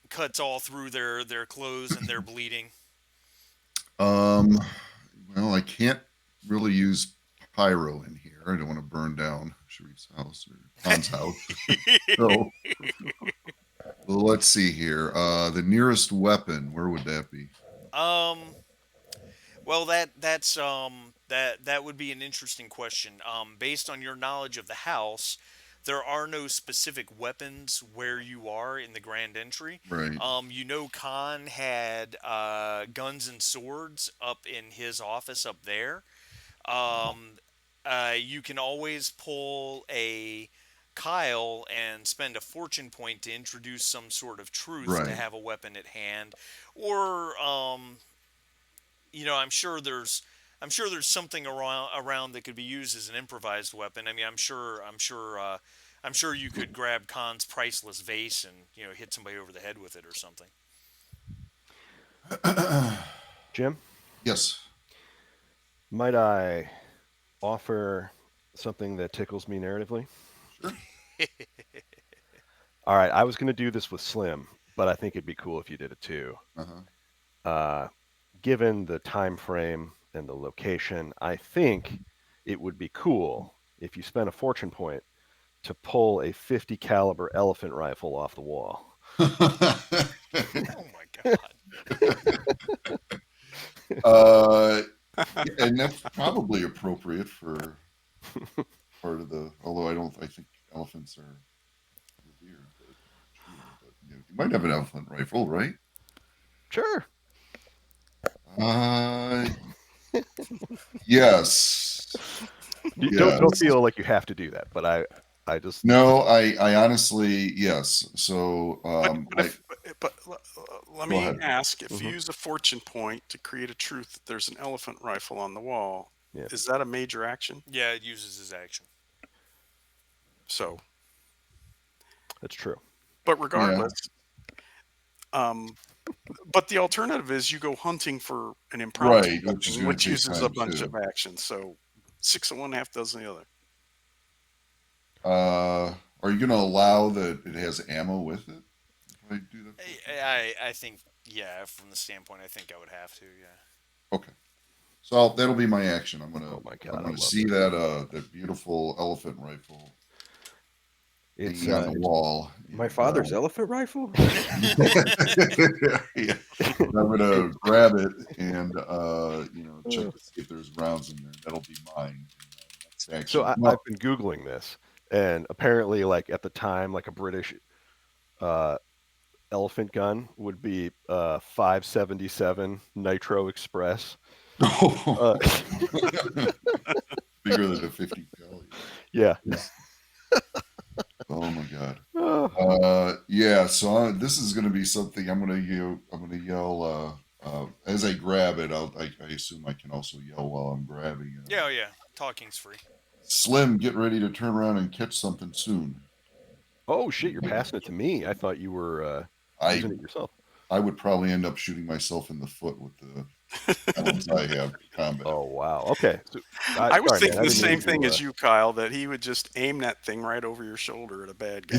cuts all through their clothes and they're bleeding. Um, well, I can't really use pyro in here. I don't want to burn down Sharif's house or Khan's house. So, well, let's see here. The nearest weapon, where would that be? um Well, that would be an interesting question. Based on your knowledge of the house, there are no specific weapons where you are in the grand entry. Right. Khan had guns and swords up in his office up there. Um, you can always pull a Kyle and spend a fortune point to introduce some sort of truth to Right. have a weapon at hand, or I'm sure there's something around that could be used as an improvised weapon. I mean, I'm sure you could grab Khan's priceless vase and hit somebody over the head with it or something. Jim, Yes. might I offer something that tickles me narratively? Sure. All right, I was going to do this with Slim, but I think it'd be cool if you did it too. Uh-huh. Given the time frame and the location, I think it would be cool if you spent a fortune point to pull a 50 caliber elephant rifle off the wall. Oh my god. uh, and that's probably appropriate for part of the. Although I think elephants are revered, but you might have an elephant rifle, right? Sure. Uh, yes. Don't Yes. feel like you have to do that, but I just No, I honestly yes. So Let go me ahead. ask: if you Mhm. use a fortune point to create a truth that there's an elephant rifle on the wall, Yeah. is that a major action? Yeah, it uses his action. So, That's true. but Yeah. regardless, but the alternative is you go hunting for an impromptu Right, which is weapon, going to which take uses a time bunch too. of actions. So, 6 of one, half dozen the other. Are you going to allow that it has ammo with it? If I do that. I think from the standpoint, I think I would have to. Yeah. Okay. So that'll be my action. I'm Oh my I'm god, I gonna love see this. that beautiful elephant rifle It's hanging on the wall. My and, father's elephant rifle? yeah. I'm gonna grab it and check Uh, to see if there's rounds in there. That'll be mine. Next so action. I've been googling this, and apparently, like at the time, like a British uh, elephant gun would be 577 Nitro Express. Uh, Bigger than a 50 cal. yeah. Oh my god. Oh, Yeah. So this is going to be something I'm going to yell. I'm going to yell. As I grab it, I assume I can also yell while I'm grabbing it. Yeah, oh yeah. Talking's free. Slim, get ready to turn around and catch something soon. oh shit! You're passing it to me. I thought you were I using it yourself. I would probably end up shooting myself in the foot with the talents I have for combat. Oh wow. Okay. So, I was sorry, man. thinking I the didn't mean same thing to. as you, Kyle, that he would just aim that thing right over your shoulder at a bad guy.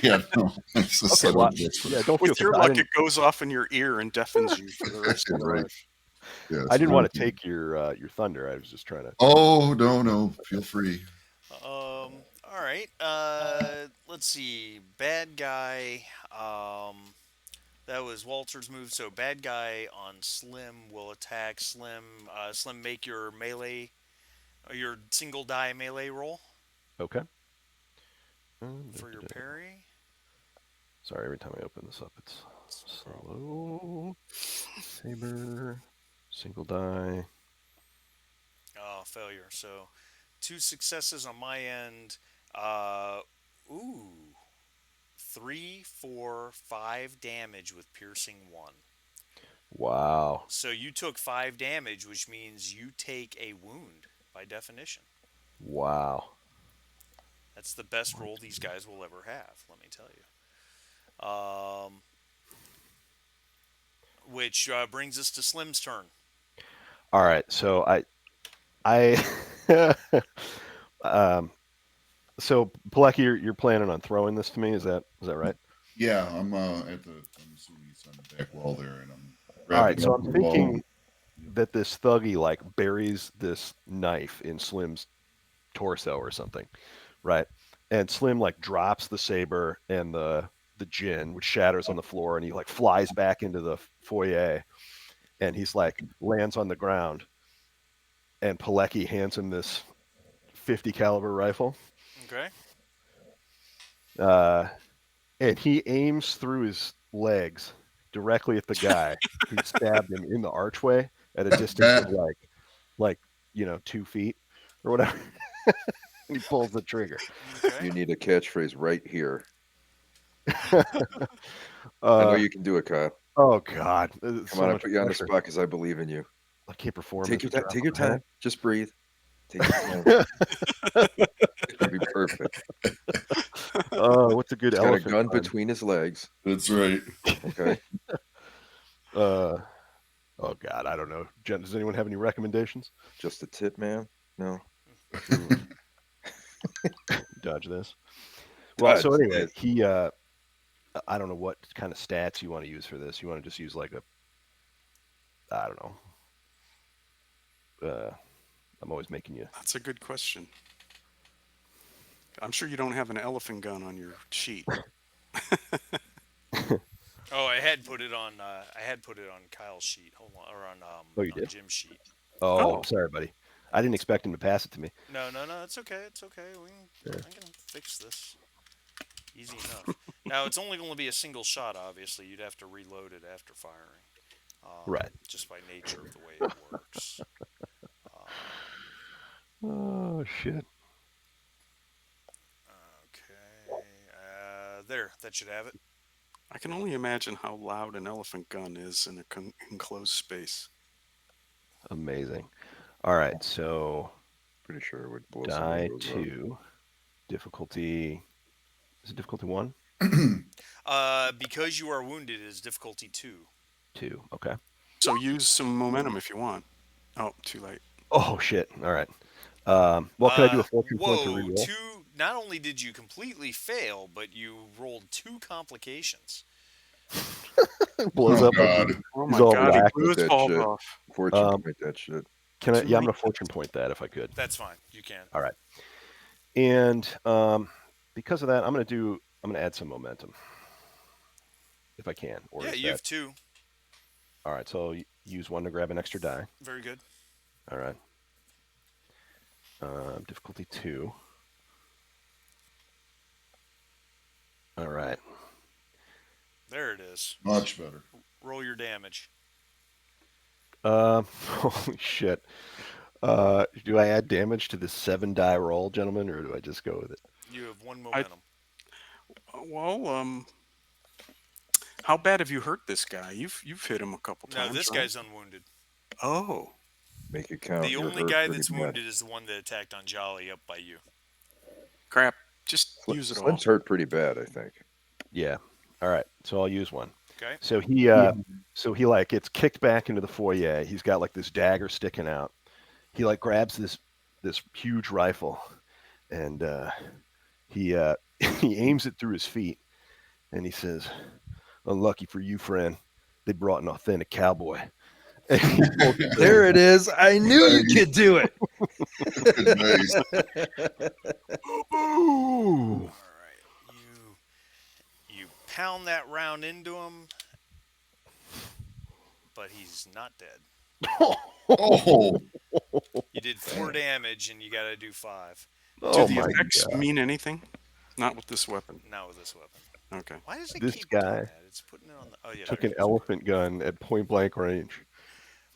Yeah, no, it's a Okay. son Well, of a bitch. yeah. Don't feel. With your I luck, didn't. it goes off in your ear and deafens you for the rest of your Right. life. Yeah, I didn't so want to take your thunder. I was just trying to. Oh no, feel free. All right. Let's see. Bad guy. That was Walter's move. So bad guy on Slim will attack Slim. Slim, make your melee, your single die melee roll Okay. for your parry. Sorry, every time I open this up, it's slow. Saber, Single die. Oh, failure. So 2 successes on my end. Uh, ooh, 3, 4, 5 damage with piercing 1. Wow. So you took 5 damage, which means you take a wound by definition. Wow. That's the best roll these guys will ever have, let me tell you. Which brings us to Slim's turn. All right. So I so Pelecky, you're planning on throwing this to me? Is that right? Yeah, I'm I'm assuming he's on the back wall there, and I'm All right. grabbing So up I'm the thinking wall. that this thuggy like buries this knife in Slim's torso or something, right? And Slim like drops the saber and the gin, which shatters on the floor, and he like flies back into the foyer, and he's like lands on the ground, and Pelecky hands him this 50 caliber rifle, Okay. and he aims through his legs directly at the guy who stabbed him in the archway at a distance of like 2 feet or whatever. And he pulls the trigger. Okay. You need a catchphrase right here. I know uh, you can do it, Kyle. oh God, this is Come so on, I much put you on the pressure. spot because I believe in you. I can't perform. Take as your a time. Take your drop of a time. Just breathe. Take your time. It's gonna be perfect. hat. What's a good He's got a elephant gun gun? between his legs. That's right. Okay. Oh God, I don't know. Jen, does anyone have any recommendations? Just a tip, man. No. Dodge this. Well, so Dodge anyway, this. he I don't know what kind of stats you want to use for this. You want to just use like I don't know. I'm always making you. That's a good question. I'm sure you don't have an elephant gun on your sheet. Oh, I had put it on. Kyle's sheet. Hold on, or Oh, you on did? Jim's sheet. Oh, Oh. I'm sorry, buddy. I didn't expect him to pass it to me. No, it's okay. It's okay. I can fix this. Easy enough. Now it's only going to be a single shot. Obviously, you'd have to reload it after firing. Right. Just by nature of the way it works. Oh shit. Okay. There. That should have it. I can only imagine how loud an elephant gun is in a enclosed space. Amazing. All right, so Pretty sure it would blow some die windows out. 2, difficulty. Is it difficulty 1? Because you are wounded, is difficulty 2. 2. Okay. So use some momentum if you want. Oh, too late. Oh shit. All right. Well, can I do a fortune point to Whoa! reroll? 2. Not only did you completely fail, but you rolled 2 complications. Blows Oh up. God. Oh He's my all God, he whacked. blew his That balls shit. off. Fortune point that shit. Can I? Too Yeah, I'm late. gonna fortune point that if I could. That's fine. You can. All right. And because of that, I'm gonna add some momentum, if I can. Or Yeah, is you that have 2. all right? So I'll use 1 to grab an extra die. Very good. All right. Difficulty 2. All right. There it is. Much better. Roll your damage. Holy shit. Do I add damage to the 7 die roll, gentlemen, or do I just go with it? You have 1 momentum. Well, how bad have you hurt this guy? You've hit him a couple No, times. this right? guy's unwounded. Oh, Make it count. The You're only hurt guy pretty that's bad. wounded is the one that attacked on Jolly up by you. crap! Just use it all. Slim's hurt pretty bad, I think. Yeah. All right. So I'll use 1. Okay. So he like gets kicked back into the foyer. He's got like this dagger sticking out. He like grabs this huge rifle, and he he aims it through his feet, and he says, "Unlucky for you, friend. They brought an authentic cowboy." And he pulls the trigger. There it is. I knew you could do it. Nice. Ooh. All right. You pound that round into him, but he's not dead. Oh, You did 4 damage, and you got to do 5. Do Oh the my effects God. mean anything? Not with this weapon. Not with this weapon. Okay. Why does it This keep guy doing that? It's putting it on the. Oh yeah. Took there an it is. elephant gun at point blank range.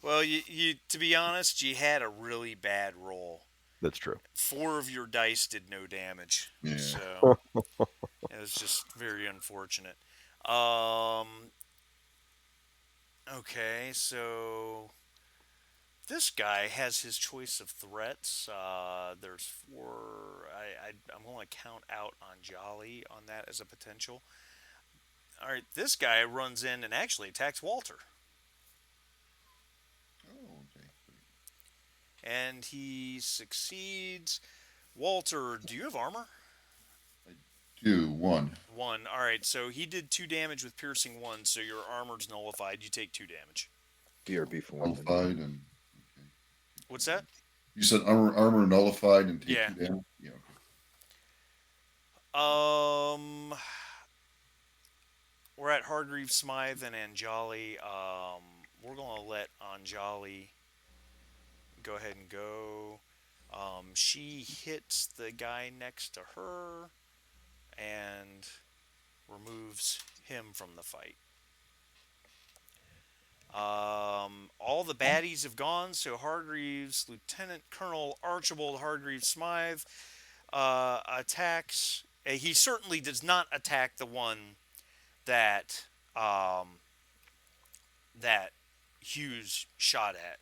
Well, you to be honest, you had a really bad roll. That's true. 4 of your dice did no damage, Yeah. so it was just very unfortunate. Um, okay, so this guy has his choice of threats. There's 4. I'm going to count out on Jolly on that as a potential. All right, this guy runs in and actually attacks Walter, Oh, okay. and he succeeds. Walter, do you have armor? 2, 1. 1. All right, so he did 2 damage with piercing 1, so your armor's nullified. You take 2 damage. BRB for 1 minute. Nullified and okay. What's that? You said armor nullified and take Yeah. 2 damage? Yeah. Okay. We're at Hargreave, Smythe, and Anjali. We're gonna let Anjali go ahead and go. She hits the guy next to her and removes him from the fight. All the baddies have gone, so Hargreaves, Lieutenant Colonel Archibald Hargreaves Smythe, attacks. He certainly does not attack the one that that Hughes shot at.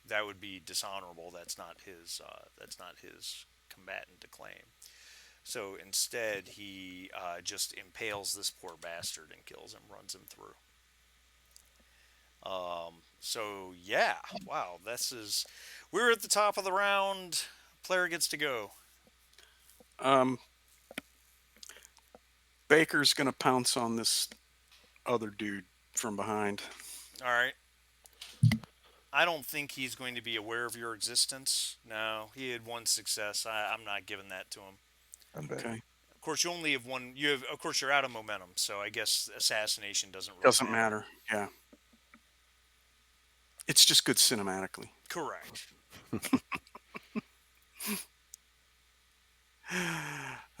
That would be dishonorable. That's not his. That's not his combatant to claim. So instead, he just impales this poor bastard and kills him, runs him through. So yeah, wow, this is. We're at the top of the round. Player gets to go. Baker's gonna pounce on this other dude from behind. All right. I don't think he's going to be aware of your existence. No, he had 1 success. I'm not giving that to him. I'm back. Okay, Of course, you only have 1. You have, of course, you're out of momentum, so I guess assassination doesn't really doesn't matter. Yeah, it's just good cinematically. Correct.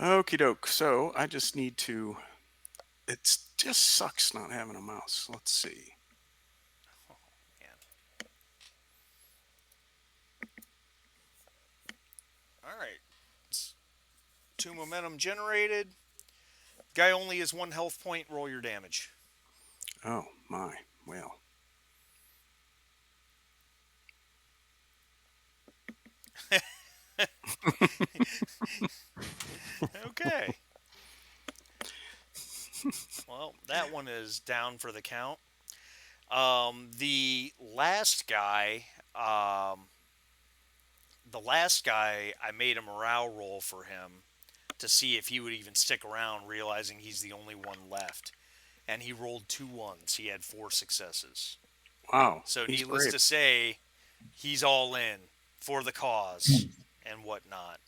Okie doke. So I just need to. It just sucks not having a mouse. Let's see. Oh, man. All right. It's 2 momentum generated. Guy only has 1 health point. Roll your damage. Oh my. Well. Okay. Well, that one is down for the count. The last guy, I made a morale roll for him to see if he would even stick around, realizing he's the only one left. And he rolled 2 ones. He had 4 successes. Wow. So he's needless brave. to say, he's all in for the cause and whatnot.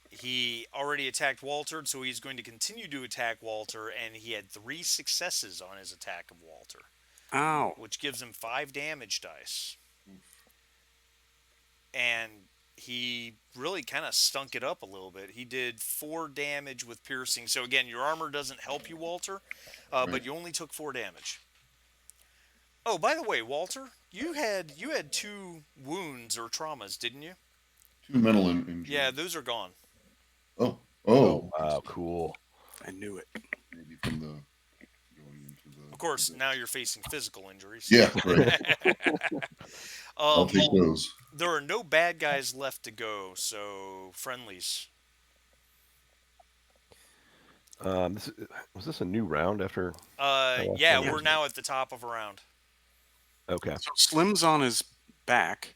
He already attacked Walter, so he's going to continue to attack Walter, and he had 3 successes on his attack of Walter, Ow. which gives him 5 damage dice. And he really kind of stunk it up a little bit. He did 4 damage with piercing. So again, your armor doesn't help you, Walter, but you only took 4 damage. Oh, by the way, Walter, you had 2 wounds or traumas, didn't you? 2 mental injuries. Yeah, those are gone. Oh. Wow, cool. I knew it. Maybe from the going into the. Of course, now you're facing physical injuries. Yeah, right. I'll take those. There are no bad guys left to go, so friendlies. Was this a new round after? Yeah, we're now at the top of a round. Okay. So Slim's on his back,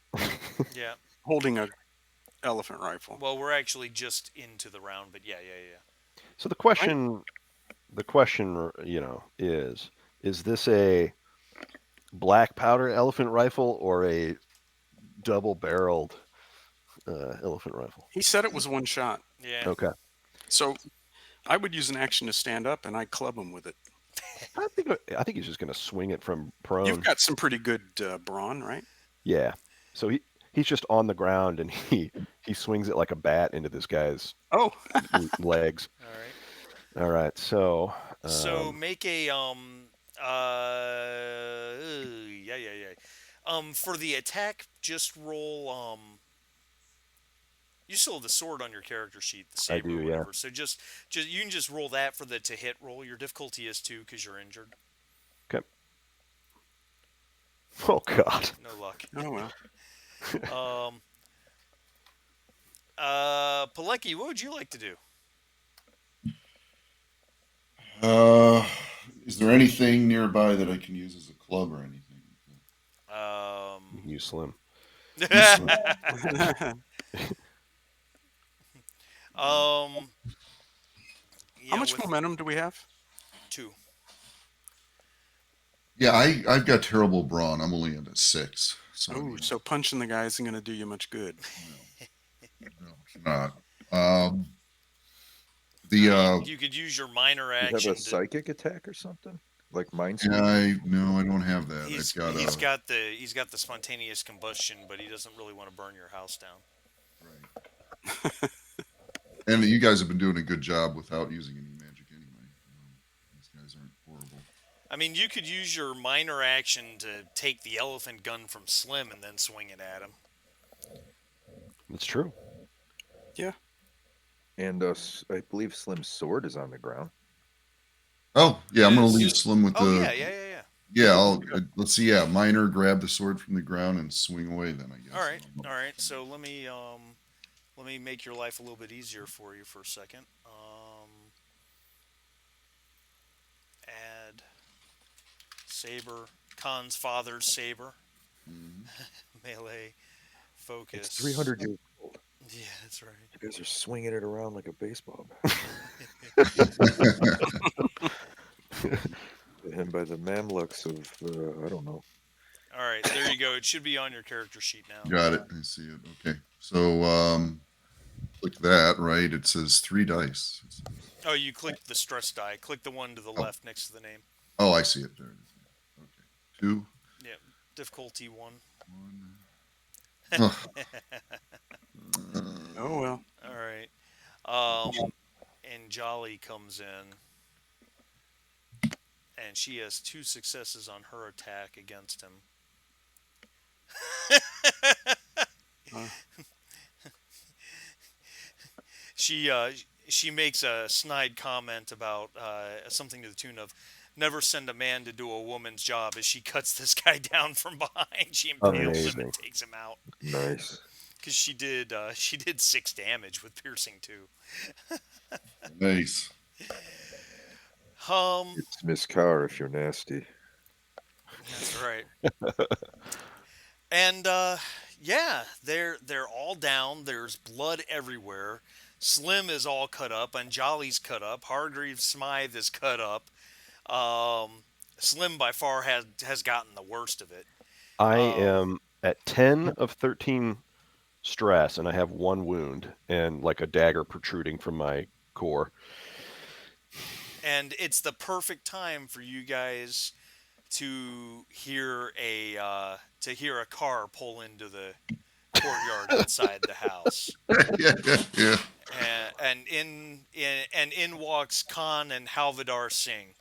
Yeah. holding a elephant rifle. Well, we're actually just into the round, but yeah. So the question, is this a black powder elephant rifle or a double-barreled elephant rifle? He said it was 1 shot. Yeah. Okay. So I would use an action to stand up, and I'd club him with it. I think he's just going to swing it from prone. You've got some pretty good brawn, right? Yeah. So he's just on the ground and he swings it like a bat into this guy's Oh, legs. All All right. So make a yeah. For the attack, just roll. You still have the sword on your character sheet, the I saber do, or yeah. whatever. So just you can just roll that for the to hit roll. Your difficulty is 2 because you're injured. Okay. Oh God. No luck. Oh well. Um, Palecki, what would you like to do? Uh, is there anything nearby that I can use as a club or anything? Um, You slim. Use um, How much with momentum do we have? 2. Yeah, I've got terrible brawn. I'm only into 6. So Oh, so punching the guy isn't going to do you much good. no, it's not. The You could use your minor You have a action to. psychic attack or something? Like mind yeah, screen? I don't have that. I've got He's got the spontaneous combustion, but he doesn't really want to burn your house down. right. And you guys have been doing a good job without using any magic anyway. These guys aren't horrible. I mean, you could use your minor action to take the elephant gun from Slim and then swing it at him. It's true. Yeah. And I believe Slim's sword is on the ground. Oh yeah, I'm gonna Is- leave Slim with Oh the. yeah. Yeah, let's see. Yeah, Minor grab the sword from the ground and swing away. Then I guess. All right. So let me make your life a little bit easier for you for a second. Add saber, Khan's father's saber, Mhm. melee, focus. It's 300 years old. Yeah, that's right. You guys are swinging it around like a baseball bat. And by the Mamluks of, I don't know. All right, there you go. It should be on your character sheet now. Got it. I see it. Okay. So click that. Right. It says 3 dice. It says. Oh, you clicked the stress die. Click the one to the left next to the name. Oh, I see it. There it is. Okay. 2. Yeah, difficulty 1. 1. Ugh. Oh well. All right. And Jolly comes in, and she has 2 successes on her attack against him. She makes a snide comment about something to the tune of, "Never send a man to do a woman's job." As she cuts this guy down from behind, she impales him Amazing. and takes him out. Nice. Because she did 6 damage with piercing 2. Nice. It's Miss Carr if you're nasty. That's right. And yeah, they're all down. There's blood everywhere. Slim is all cut up, and Jolly's cut up. Hargreaves Smythe is cut up. Slim by far has gotten the worst of it. I am at 10 of 13 stress, and I have 1 wound and like a dagger protruding from my core. And it's the perfect time for you guys to hear a car pull into the courtyard inside the house. Yeah. And in walks Khan and Halvadar Singh.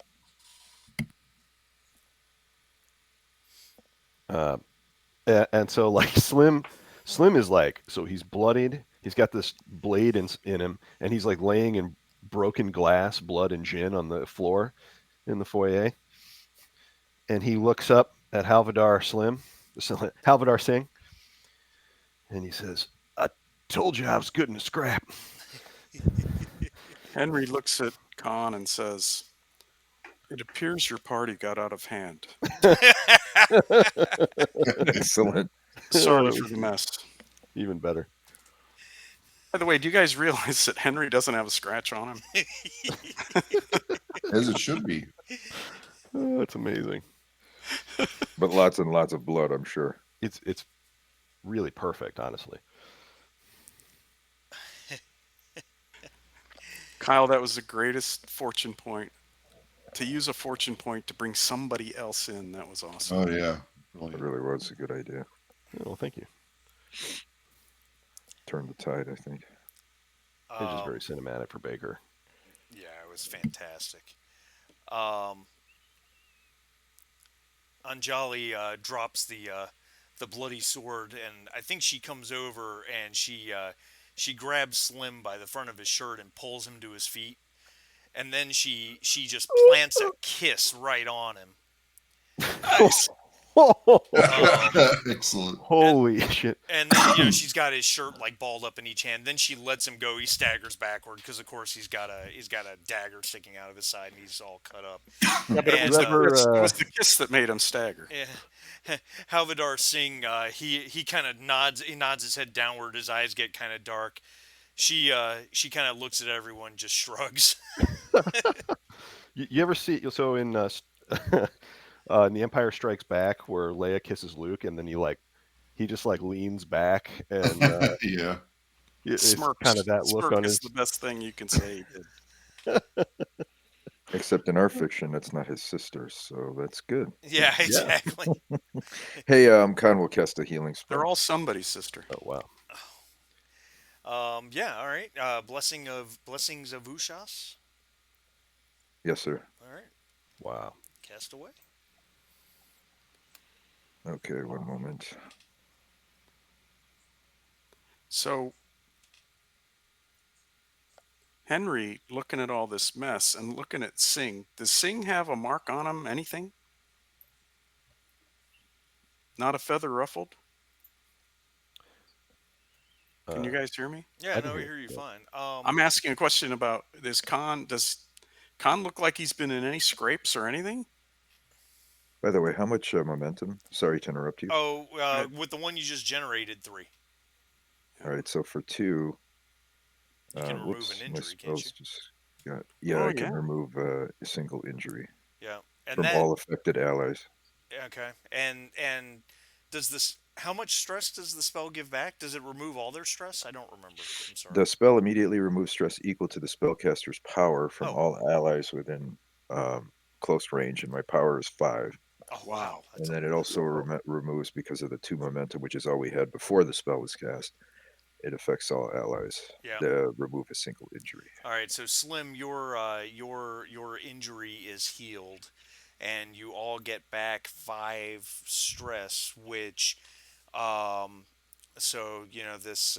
And so like Slim is like, so he's bloodied. He's got this blade in him, and he's like laying in broken glass, blood and gin on the floor in the foyer. And he looks up at Halvadar Singh, and he says, "I told you I was good in a scrap." Henry looks at Khan and says, "It appears your party got out of hand. Excellent. Sorry for the mess." Even better. By the way, do you guys realize that Henry doesn't have a scratch on him? As it should be. Oh, that's amazing. But lots and lots of blood, I'm sure. It's really perfect, honestly. Kyle, that was the greatest fortune point. To use a fortune point to bring somebody else in, that was awesome. Oh yeah. It Brilliant. really was a good idea. Oh, well, thank you. Turned the tide, I think. It was just very cinematic for Baker. Yeah, it was fantastic. Anjali drops the the bloody sword, and I think she comes over and she grabs Slim by the front of his shirt and pulls him to his feet, and then she just plants a kiss right on him. Nice. Um, Excellent. Holy shit! and then she's got his shirt like balled up in each hand. Then she lets him go. He staggers backward because of course he's got a dagger sticking out of his side and he's all cut up. Yeah, but it And was, You ever? it was the kiss that made him stagger. Halvadar Singh, he kind of nods. He nods his head downward. His eyes get kind of dark. She kind of looks at everyone, just shrugs. You ever see? So in The Empire Strikes Back, where Leia kisses Luke, and then he just like leans back, and Yeah. it's Smirks. kind of that look Smirk on is his. the best thing you can say. Except in our fiction, that's not his sister, so that's good. Yeah, exactly. Hey, Khan will cast a healing spell. They're all somebody's sister. Oh wow! Yeah. All right. Blessings of Ushas. Yes, sir. All right. Wow. Cast away. Okay, one moment. So, Henry, looking at all this mess and looking at Singh, does Singh have a mark on him? Anything? Not a feather ruffled? Can you guys hear me? Yeah. I No, can we hear hear you you. fine. I'm asking a question about this Khan. Does Khan look like he's been in any scrapes or anything? By the way, how much momentum? Sorry to interrupt you. With the one you just generated, 3. All right, so for 2, You can remove whoops, an my injury, can't spells you? just got. Yeah, Oh, I can yeah. remove a single injury Yeah. And from that. all affected allies. Okay. And does this? How much stress does the spell give back? Does it remove all their stress? I don't remember. I'm sorry. The spell immediately removes stress equal to the spellcaster's power from Oh. all allies within close range, and my power is 5. Oh Wow. wow. That's And then a it lot. also removes, because of the 2 momentum, which is all we had before the spell was cast. It affects all allies. Yeah. Remove a single injury. All right. So Slim, your injury is healed, and you all get back 5 stress, which so this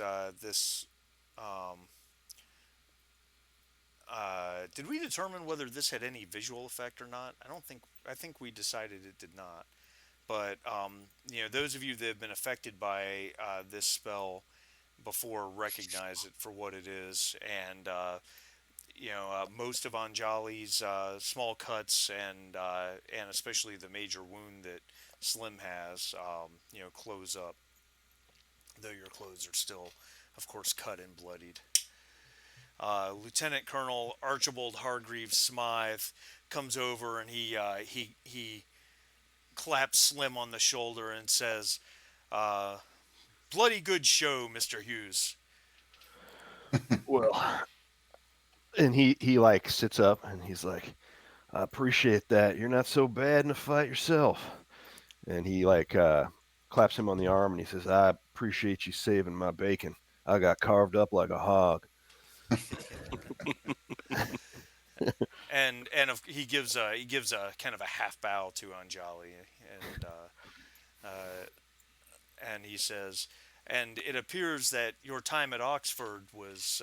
did we determine whether this had any visual effect or not? I don't think. I think we decided it did not. But those of you that have been affected by this spell before recognize it for what it is, and most of Anjali's small cuts and especially the major wound that Slim has, close up. Though your clothes are still, of course, cut and bloodied. Lieutenant Colonel Archibald Hargreaves Smythe comes over and he claps Slim on the shoulder and says, "Bloody good show, Mr. Hughes." Well, and he like sits up and he's like, "I appreciate that. You're not so bad in a fight yourself." And he claps him on the arm and he says, "I appreciate you saving my bacon. I got carved up like a hog." He gives a kind of a half bow to Anjali, and he says, "And it appears that your time at Oxford was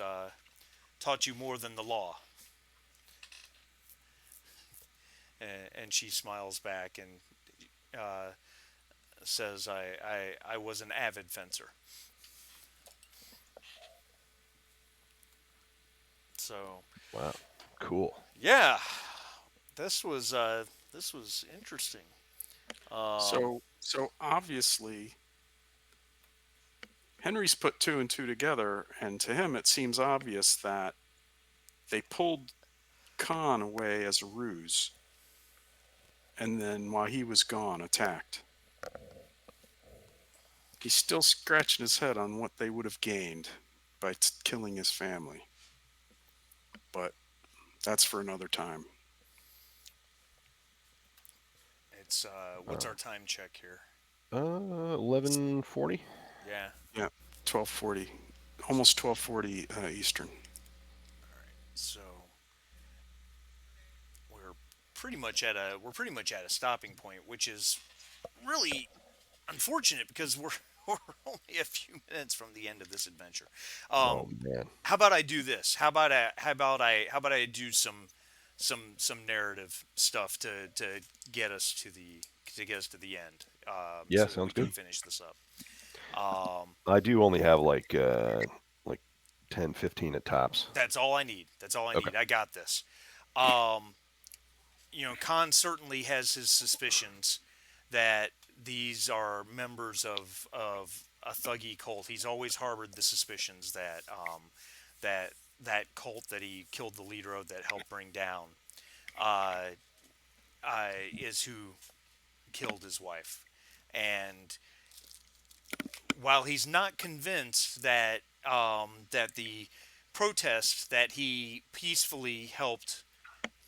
taught you more than the law." And she smiles back and says, I was an avid fencer." So Wow, cool. yeah, this was interesting. So obviously, Henry's put 2 and 2 together, and to him it seems obvious that they pulled Khan away as a ruse, and then while he was gone, attacked. He's still scratching his head on what they would have gained by killing his family, but that's for another time. It's what's our time check here? 11:40. Yeah. Yeah, 12:40, almost 12:40 Eastern. So we're pretty much at a stopping point, which is really unfortunate because we're we're only a few minutes from the end of this adventure. Oh Um, man. how about I do this? How about I do some narrative stuff get us to the to get us to the end, Yeah, so that we sounds can good. finish this up. Um, I do only have like 10, 15 at tops. that's all I need. That's all I Okay. need. I got this. Um, Khan certainly has his suspicions that these are members of a thuggy cult. He's always harbored the suspicions that that that cult that he killed the leader of, that helped bring down, uh, is who killed his wife. And while he's not convinced that the protest that he peacefully helped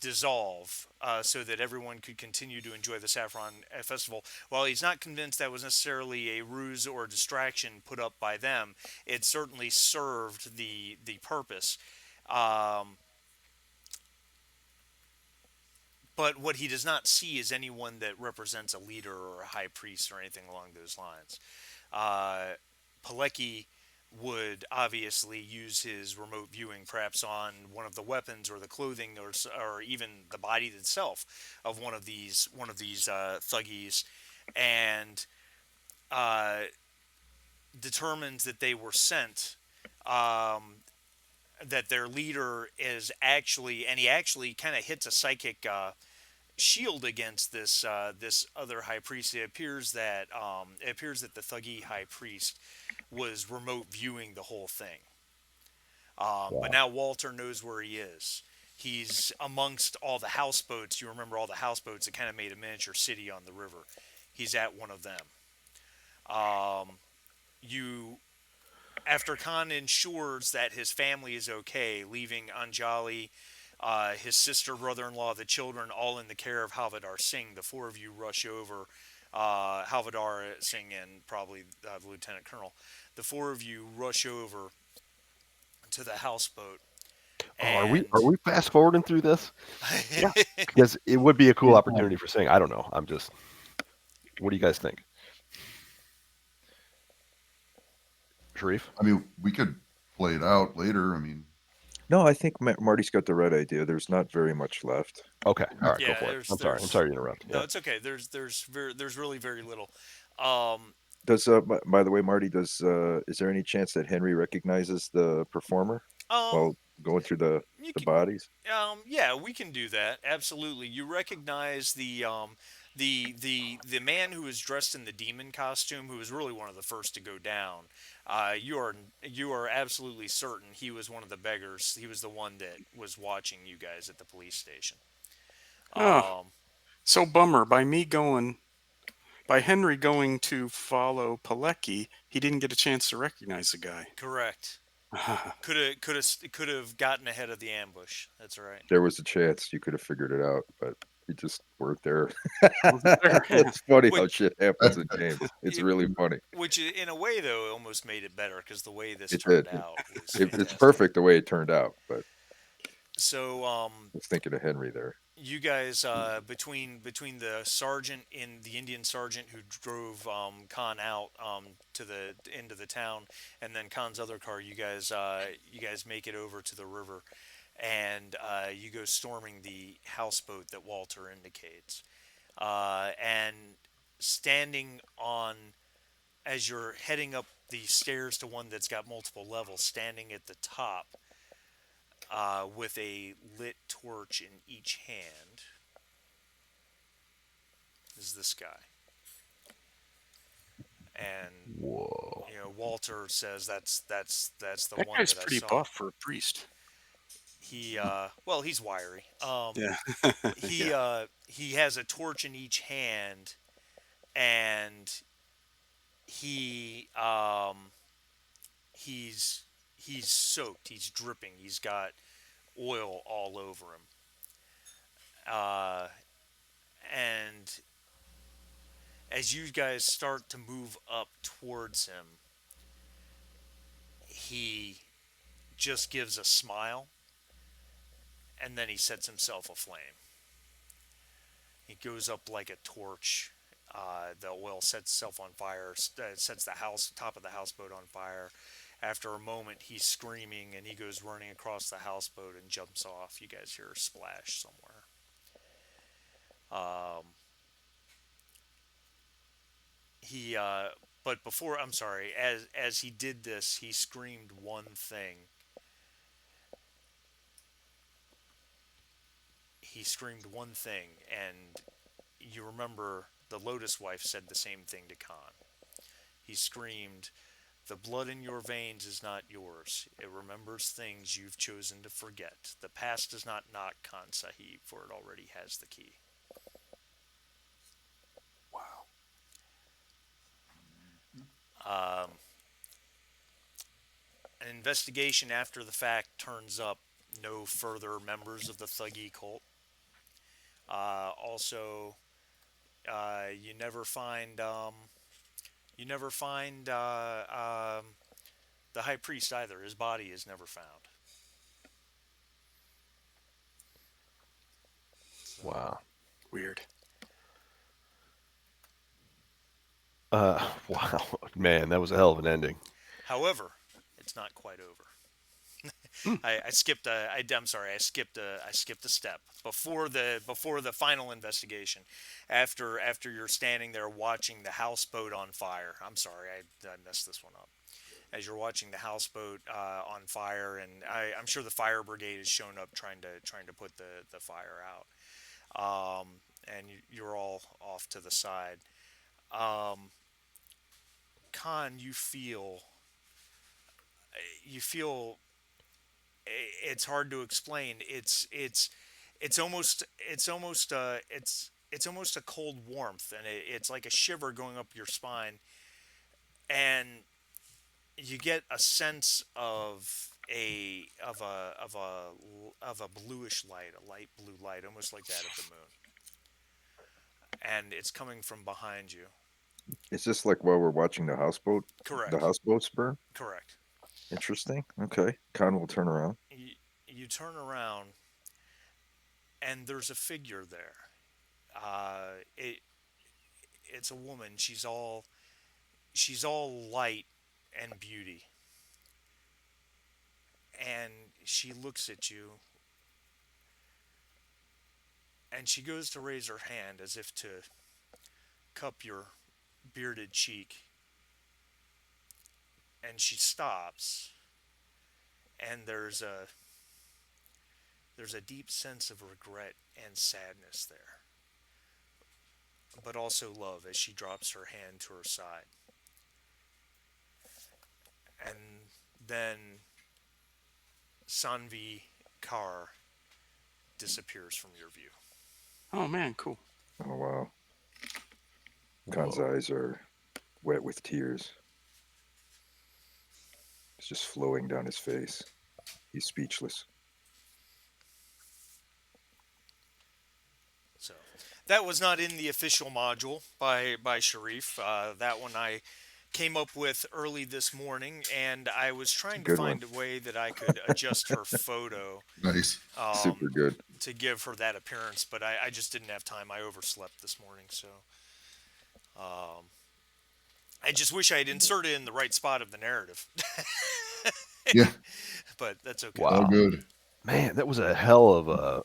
dissolve, so that everyone could continue to enjoy the Saffron Festival. While he's not convinced that was necessarily a ruse or a distraction put up by them, it certainly served the purpose. Um, but what he does not see is anyone that represents a leader or a high priest or anything along those lines. Uh, Pilecki would obviously use his remote viewing perhaps on one of the weapons or the clothing, or even the body itself of one of these thuggies, and uh, determines that they were sent, um, that their leader is actually, and he actually kind of hits a psychic shield against this other high priest. It appears that the thuggy high priest was remote viewing the whole thing. But Wow. now Walter knows where he is. He's amongst all the houseboats. You remember all the houseboats that kind of made a miniature city on the river. He's at one of them. Um, you After Khan ensures that his family is okay, leaving Anjali, his sister, brother-in-law, the children, all in the care of Havadar Singh, the four of you rush over. Havadar Singh and probably the lieutenant colonel. The four of you rush over to the houseboat, Oh, are and we fast forwarding through this? Yeah. Because it would be a cool Yeah. opportunity for saying, I don't know. I'm just. What do you guys think, Sharif? I mean, we could play it out later. I mean, No, I think Marty's got the right idea. There's not very much left. Okay. All right. Go yeah, for it. there's I'm sorry. I'm there's sorry to interrupt. no, Yeah. it's okay. There's really very little. Um, Does by the way, Marty, does is there any chance that Henry recognizes the performer um, while going through you the can, bodies? yeah, we can do that. Absolutely. You recognize the man who was dressed in the demon costume, who was really one of the first to go down. You are absolutely certain he was one of the beggars. He was the one that was watching you guys at the police station. Oh, Um, so bummer. By Henry going to follow Pilecki, he didn't get a chance to recognize the guy. Correct. Could have gotten ahead of the ambush. That's right. There was a chance you could have figured it out, but you just weren't there. Wasn't there? Yeah. It's funny how Which shit happens in games. It's it, really funny. in a way though almost made it better because the way this It turned did. out was It's fantastic. perfect the way it turned out, but So I was thinking of Henry there. you guys, between the sergeant in the Indian sergeant who drove Khan out to the end of the town, and then Khan's other car, you guys make it over to the river, and you go storming the houseboat that Walter indicates, and standing on, as you're heading up the stairs to one that's got multiple levels, standing at the top, with a lit torch in each hand, is this guy. And Whoa. Walter says that's the That one guy's that I pretty saw. buff for a priest. He's wiry. Yeah. He Yeah. he has a torch in each hand, and he he's soaked. He's dripping. He's got oil all over him. Uh, and as you guys start to move up towards him, he just gives a smile, and then he sets himself aflame. He goes up like a torch, The oil sets itself on fire, sets the house top of the houseboat on fire. After a moment, he's screaming and he goes running across the houseboat and jumps off. You guys hear a splash somewhere. Um, he, but before, I'm sorry, as he did this, he screamed one thing. He screamed one thing, and you remember the Lotus wife said the same thing to Khan. He screamed, "The blood in your veins is not yours. It remembers things you've chosen to forget. The past does not knock, Khan Sahib, for it already has the key." Wow. Um, an investigation after the fact turns up no further members of the Thuggee cult. Also, you never find the high priest either. His body is never found. So, Wow. Weird. Wow, man, that was a hell of an ending. however, it's not quite over. Hmm. I skipped a. I'm sorry. I skipped a step before the final investigation. After you're standing there watching the houseboat on fire. I'm sorry. I messed this one up. As you're watching the houseboat on fire, and I'm sure the fire brigade has shown up trying to put the fire out. And you're all off to the side. Um, Khan, you feel it's hard to explain. It's almost a cold warmth, and it's like a shiver going up your spine, and you get a sense of a bluish light, a light blue light, almost like that of the moon, and it's coming from behind you. It's just like while we're watching the Correct. houseboats burn. Correct. Interesting. Okay. Khan will turn around. You turn around, and there's a figure there. It it's a woman. She's all light and beauty, and she looks at you, and she goes to raise her hand as if to cup your bearded cheek, and she stops, and there's a deep sense of regret and sadness there, but also love as she drops her hand to her side. And then Sanvi Kar disappears from your view. Oh man, cool. Oh wow. Khan's eyes are wet with tears. It's just flowing down his face. He's speechless. So that was not in the official module by Sharif. That one I came up with early this morning, and I was It's a trying to good one. find a way that I could adjust her photo Nice. um, Super good. to give her that appearance, but I just didn't have time. I overslept this morning, so um, I just wish I had inserted it in the right spot of the narrative. Yeah. But that's okay. All Wow, good. man, that was a hell of a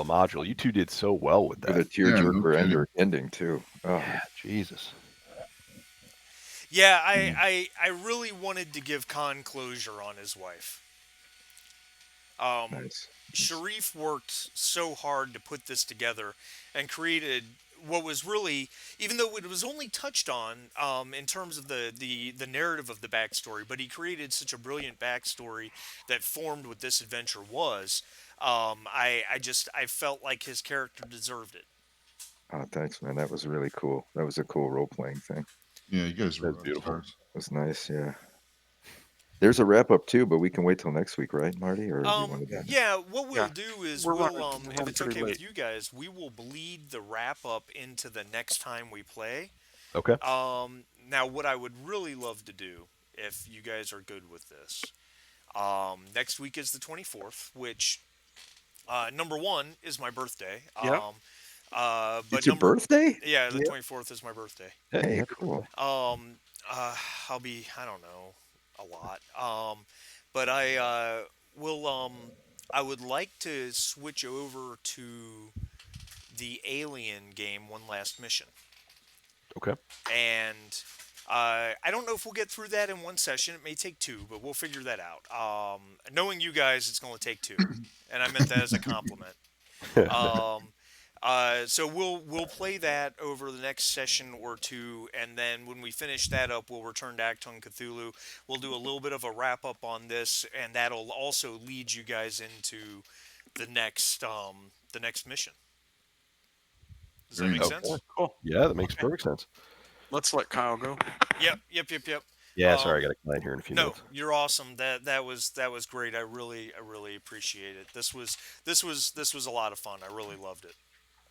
module. You two did so well with With a that. Yeah, no tearjerker kidding. ending too. Oh, Yeah, Jesus. Yeah, mm, I really wanted to give Khan closure on his wife. Um, nice. Nice. Sharif worked so hard to put this together and created what was really, even though it was only touched on in terms of the narrative of the backstory, but he created such a brilliant backstory that formed what this adventure was. I felt like his character deserved it. Oh, thanks, man. That was really cool. That was a cool role playing thing. Yeah, you guys were That's rock beautiful. stars. It was nice. Yeah. There's a wrap up too, but we can wait till next week, right, Marty? Or you wanted Yeah. to? Yeah, what we'll Yeah. do is We're we'll, running. We're if running it's pretty okay with late. you guys, we will bleed the wrap up into the next time we play. Okay. Now, what I would really love to do, if you guys are good with this, next week is the 24th, which number one is my birthday. Yep. But It's your birthday? yeah, the Yep. 24th is my birthday. Hey, happy cool. I'll be, I don't know, a lot. But will, I would like to switch over to the Alien game, One Last Mission. Okay. And I don't know if we'll get through that in one session. It may take two, but we'll figure that out. Knowing you guys, it's going to take two, and I meant that as a compliment. Um, so we'll play that over the next session or two, and then when we finish that up, we'll return to Achtung Cthulhu. We'll do a little bit of a wrap up on this, and that'll also lead you guys into the next mission. Does that Very make nice. sense? Cool. Yeah, that makes Okay. perfect sense. Let's let Kyle go. Yep. Yeah, sorry, I got a client here in a few No, minutes. you're awesome. That was great. I really appreciate it. This was a lot of fun. I really loved it.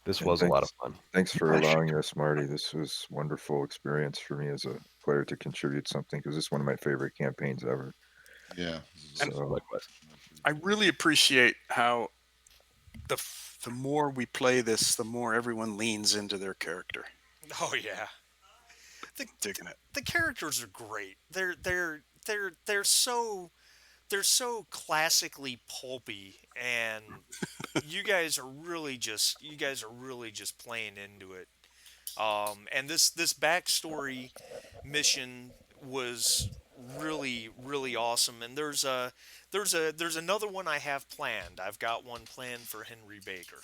This And was a lot of fun. Thanks for Pleasure. allowing us, Marty. This was wonderful experience for me as a player to contribute something because it's one of my favorite campaigns ever. Yeah. And- So Likewise. I really appreciate how the more we play this, the more everyone leans into their character. Oh yeah. Digging it. The characters are great. They're so classically pulpy, and you guys are really just playing into it. And this backstory mission was really awesome. And there's another one I have planned. I've got one planned for Henry Baker.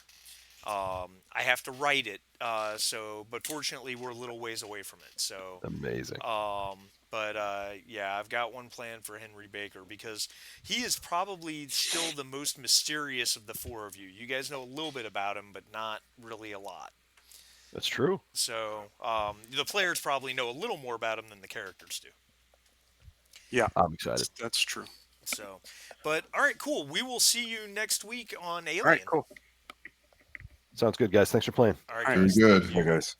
I have to write it, but fortunately we're a little ways away from it. So, Amazing. yeah, I've got one planned for Henry Baker because he is probably still the most mysterious of the four of you. You guys know a little bit about him, but not really a lot. That's true. So, the players probably know a little more about him than the characters do. Yeah, I'm excited. that's true. So, but all right, cool. We will see you next week on Alien. All right, cool. Sounds good, guys. Thanks for playing. All right, All right. guys. Very good. Thank Hey you. guys.